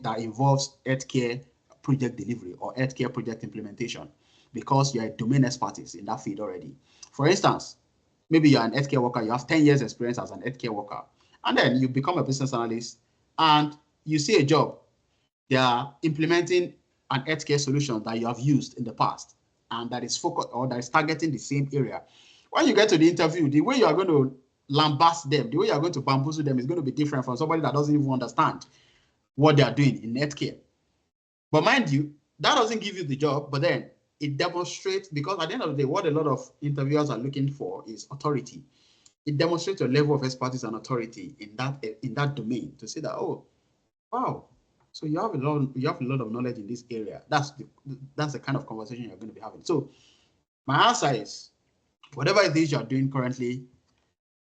healthcare project delivery or healthcare project implementation, because you're a domain expertise in that field already. For instance, maybe you're an healthcare worker, you have 10 years experience as an healthcare worker, and then you become a business analyst and you see a job. They are implementing an healthcare solution that you have used in the past and that is focused or that is targeting the same area. When you get to the interview, the way you are going to lambast them, the way you are going to bamboozle them is going to be different from somebody that doesn't even understand what they are doing in healthcare. But mind you, that doesn't give you the job, but then it demonstrates, because at the end of the day, what a lot of interviewers are looking for is authority. It demonstrates your level of expertise and authority in that domain to say that, oh, wow, so you have a lot of knowledge in this area. That's the kind of conversation you're going to be having. So my answer is, whatever it is you're doing currently,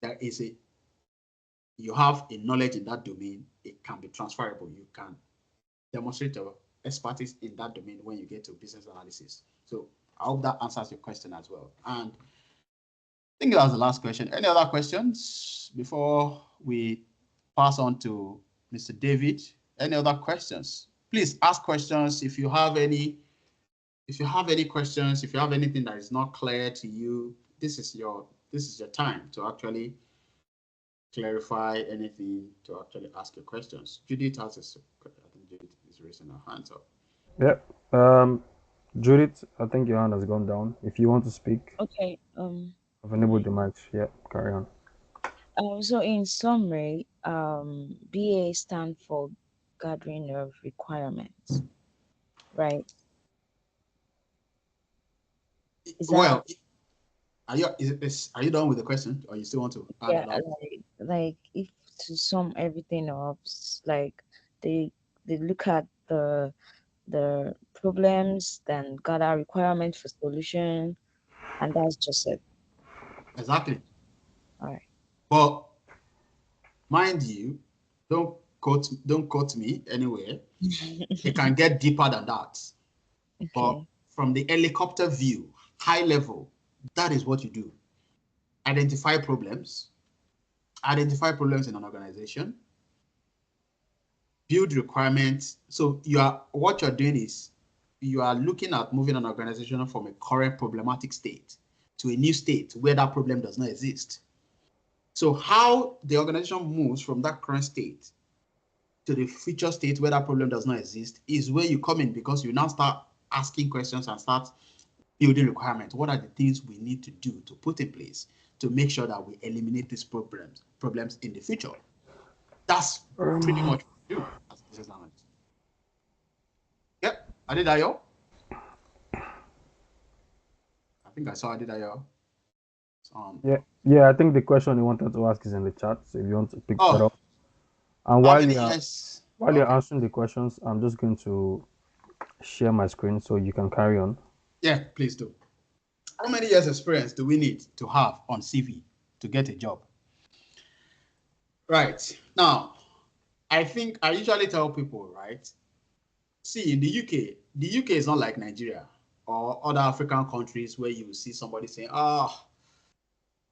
there is you have a knowledge in that domain, it can be transferable. You can demonstrate your expertise in that domain when you get to business analysis. So I hope that answers your question as well. And I think that was the last question. Any other questions before we pass on to Mr. David? Any other questions? Please ask questions if you have any. If you have any questions, if you have anything that is not clear to you, this is your time to actually clarify anything, to actually ask your questions. Judith has I think Judith is raising her hands up. Yep. Judith, I think your hand has gone down. If you want to speak, Okay. I've enabled the mics. Yeah, carry on. So in summary, BA stand for gathering of requirements, right? Is that Well, are you done with the question, or you still want to add yeah? another? Like if to sum everything up, like they look at the problems, then gather requirements for solution, and that's just it. Exactly. All right. But mind you, don't quote me anywhere. It can get deeper than that. But Okay. from the helicopter view, high level, that is what you do. Identify problems in an organization, build requirements. So what you're doing is you are looking at moving an organization from a current problematic state to a new state where that problem does not exist. So how the organization moves from that current state to the future state where that problem does not exist is where you come in, because you now start asking questions and start building requirements. What are the things we need to do to put in place to make sure that we eliminate these problems in the future? That's pretty much what we do as business analysts. Yep, Adedayo. I think I saw Adedayo. Yeah. I think the question you wanted to ask is in the chat. So if you want to pick that Oh, up, and how many years? while you're Okay. answering the questions, I'm just going to share my screen so you can carry on. Yeah, please do. How many years experience do we need to have on CV to get a job? Right. Now, I think I usually tell people, right? See, in the UK is not like Nigeria or other African countries where you see somebody saying,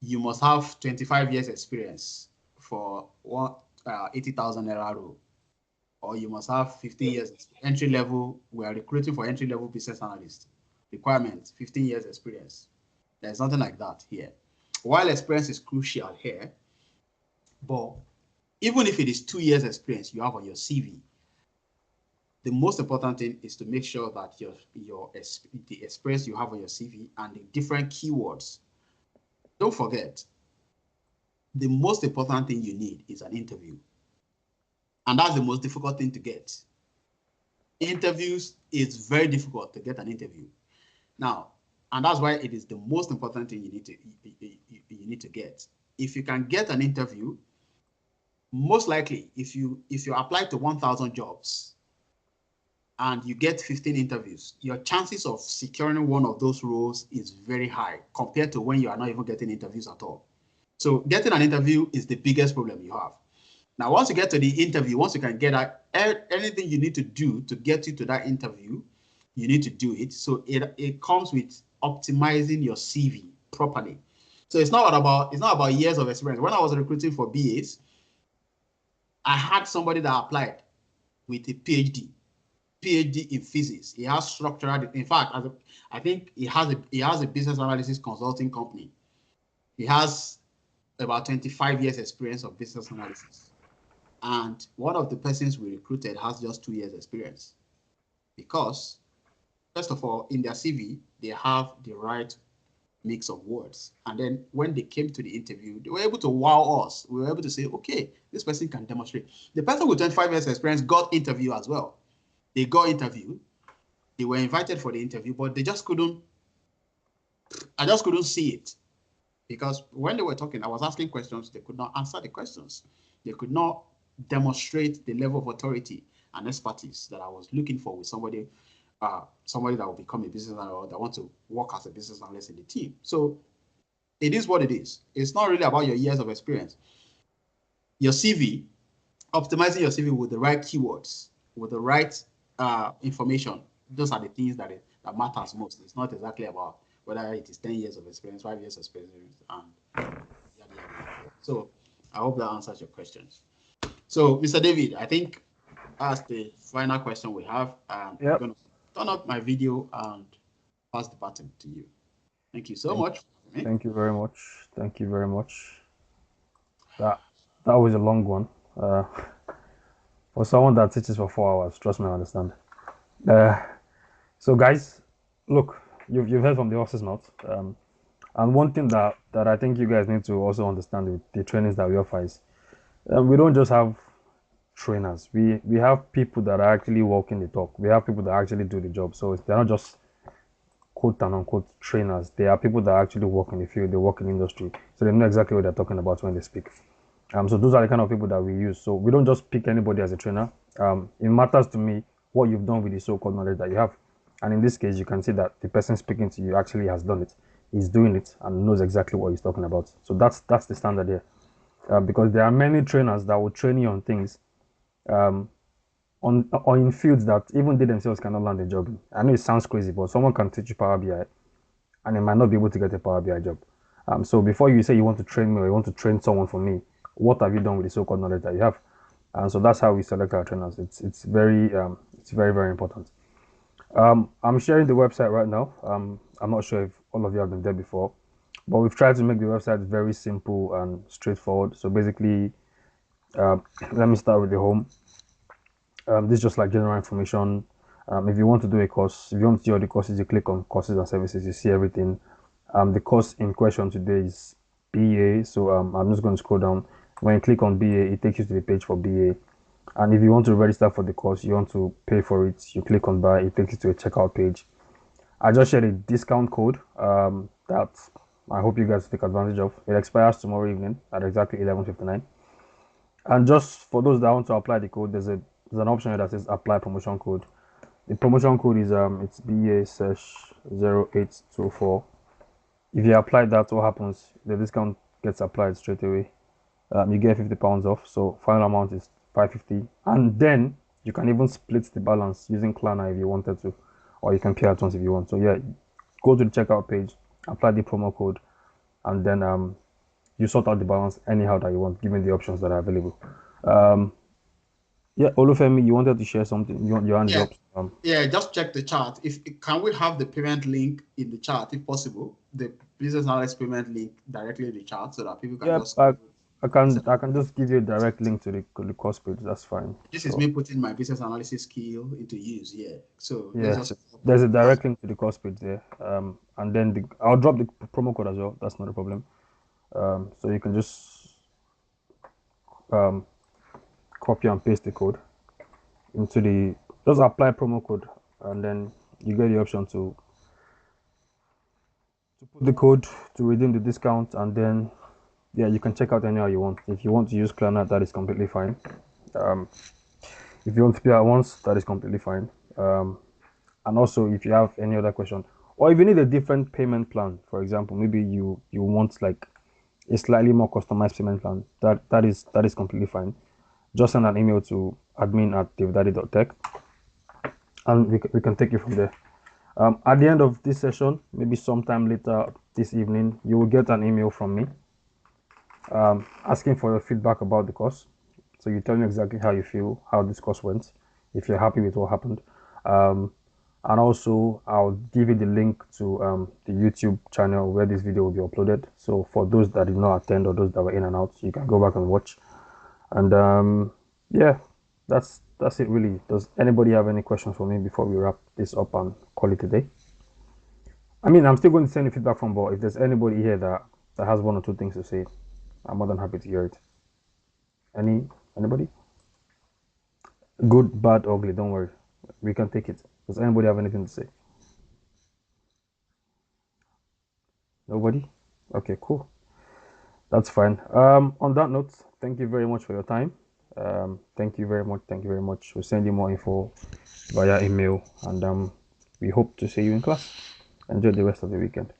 you must have 25 years experience for 80,000 naira role, or you must have 15 years entry level. We are recruiting for entry level business analyst. Requirement 15 years experience. There's nothing like that here. While experience is crucial here, but even if it is 2 years experience you have on your CV, the most important thing is to make sure that the experience you have on your CV and the different keywords. Don't forget, the most important thing you need is an interview. And that's the most difficult thing to get. Interviews is very difficult to get an interview. Now, and that's why it is the most important thing you need to get. If you can get an interview, most likely if you apply to 1,000 jobs and you get 15 interviews, your chances of securing one of those roles is very high compared to when you are not even getting interviews at all. So getting an interview is the biggest problem you have. Now, once you get to the interview, once you can get anything you need to do to get you to that interview, you need to do it. So it comes with optimizing your CV properly. So it's not about years of experience. When I was recruiting for BAs, I had somebody that applied with a PhD in physics. He has structural. In fact, I think he has a business analysis consulting company. He has about 25 years experience of business analysis. And one of the persons we recruited has just 2 years experience, because first of all, in their CV, they have the right mix of words. And then when they came to the interview, they were able to wow us. We were able to say, okay, this person can demonstrate. The person with 25 years experience got interview as well. They got interviewed. They were invited for the interview, but I just couldn't see it. Because when they were talking, I was asking questions, they could not answer the questions. They could not demonstrate the level of authority and expertise that I was looking for with somebody that will become a business analyst or that wants to work as a business analyst in the team. So it is what it is. It's not really about your years of experience. your CV, optimizing your CV with the right keywords, with the right information. Those are the things that matters most. It's not exactly about whether it is 10 years of experience, 5 years of experience, and yada, yada, yada. So I hope that answers your questions. So, Mr. David, I think that's the final question we have. I'm going to turn up my video and pass the baton to you. Thank you so much. Thank you very much. Thank you very much. That was a long one. For someone that teaches for 4 hours, trust me, I understand. So guys, look, you've heard from the horse's mouth. And one thing that I think you guys need to also understand with the trainings that we offer is we don't just have trainers. We have people that are actually walking the talk. We have people that actually do the job. So they're not just quote and unquote trainers. They are people that actually work in the field, they work in the industry. So they know exactly what they're talking about when they speak. So those are the kind of people that we use. So we don't just pick anybody as a trainer. It matters to me what you've done with the so-called knowledge that you have. And in this case, you can see that the person speaking to you actually has done it. He's doing it and knows exactly what he's talking about. So that's the standard here. Because there are many trainers that will train you on things or in fields that even they themselves cannot land a job in. I know it sounds crazy, but someone can teach you Power BI and they might not be able to get a Power BI job. So before you say you want to train me or you want to train someone for me, what have you done with the so-called knowledge that you have? And so that's how we select our trainers. It's very very important. I'm sharing the website right now. I'm not sure if all of you have been there before, but we've tried to make the website very simple and straightforward. So basically, let me start with the home. This is just like general information. If you want to do a course, if you want to see all the courses, you click on courses and services, you see everything. The course in question today is BA, so I'm just going to scroll down. When you click on BA, it takes you to the page for BA. And if you want to register for the course, you want to pay for it, you click on buy, it takes you to a checkout page. I just shared a discount code that I hope you guys take advantage of. It expires tomorrow evening at exactly 11:59. And just for those that want to apply the code, there's an option here that says apply promotion code. The promotion code is it's BA/0824. If you apply that, what happens? The discount gets applied straight away. You get £50 off, so final amount is £550, and then you can even split the balance using Klarna if you wanted to, or you can pay at once if you want. So yeah, go to the checkout page, apply the promo code, and then you sort out the balance anyhow that you want, given the options that are available. Yeah, Olufemi, you wanted to share something. Your hand drops. Yeah, just check the chart. Can we have the payment link in the chart, if possible? The Business Analyst payment link directly in the chart so that people can just. I can just give you a direct link to the course page. That's fine. This is me putting my business analysis skill into use. Yeah. So yes, there's a direct link to the course page there. And then I'll drop the promo code as well. That's not a problem. So you can just copy and paste the code into just apply promo code, and then you get the option to put the code to redeem the discount, and then yeah, you can check out anyhow you want. If you want to use Klarna, that is completely fine. If you want to pay at once, that is completely fine. And also, if you have any other question, or if you need a different payment plan, for example, maybe you want like a slightly more customized payment plan, that is completely fine. Just send an email to admin@davidaddy.tech, and we can take you from there. At the end of this session, maybe sometime later this evening, you will get an email from me asking for your feedback about the course. So you tell me exactly how you feel, how this course went, if you're happy with what happened. And also, I'll give you the link to the YouTube channel where this video will be uploaded. So for those that did not attend or those that were in and out, you can go back and watch. And yeah, that's it really. Does anybody have any questions for me before we wrap this up and call it a day? I mean, I'm still going to send you feedback from, but if there's anybody here that has one or two things to say, I'm more than happy to hear it. Anybody? Good, bad, ugly, don't worry. We can take it. Does anybody have anything to say? Nobody? Okay, cool. That's fine. On that note, thank you very much for your time. Thank you very much. Thank you very much. We'll send you more info via email, and we hope to see you in class. Enjoy the rest of the weekend.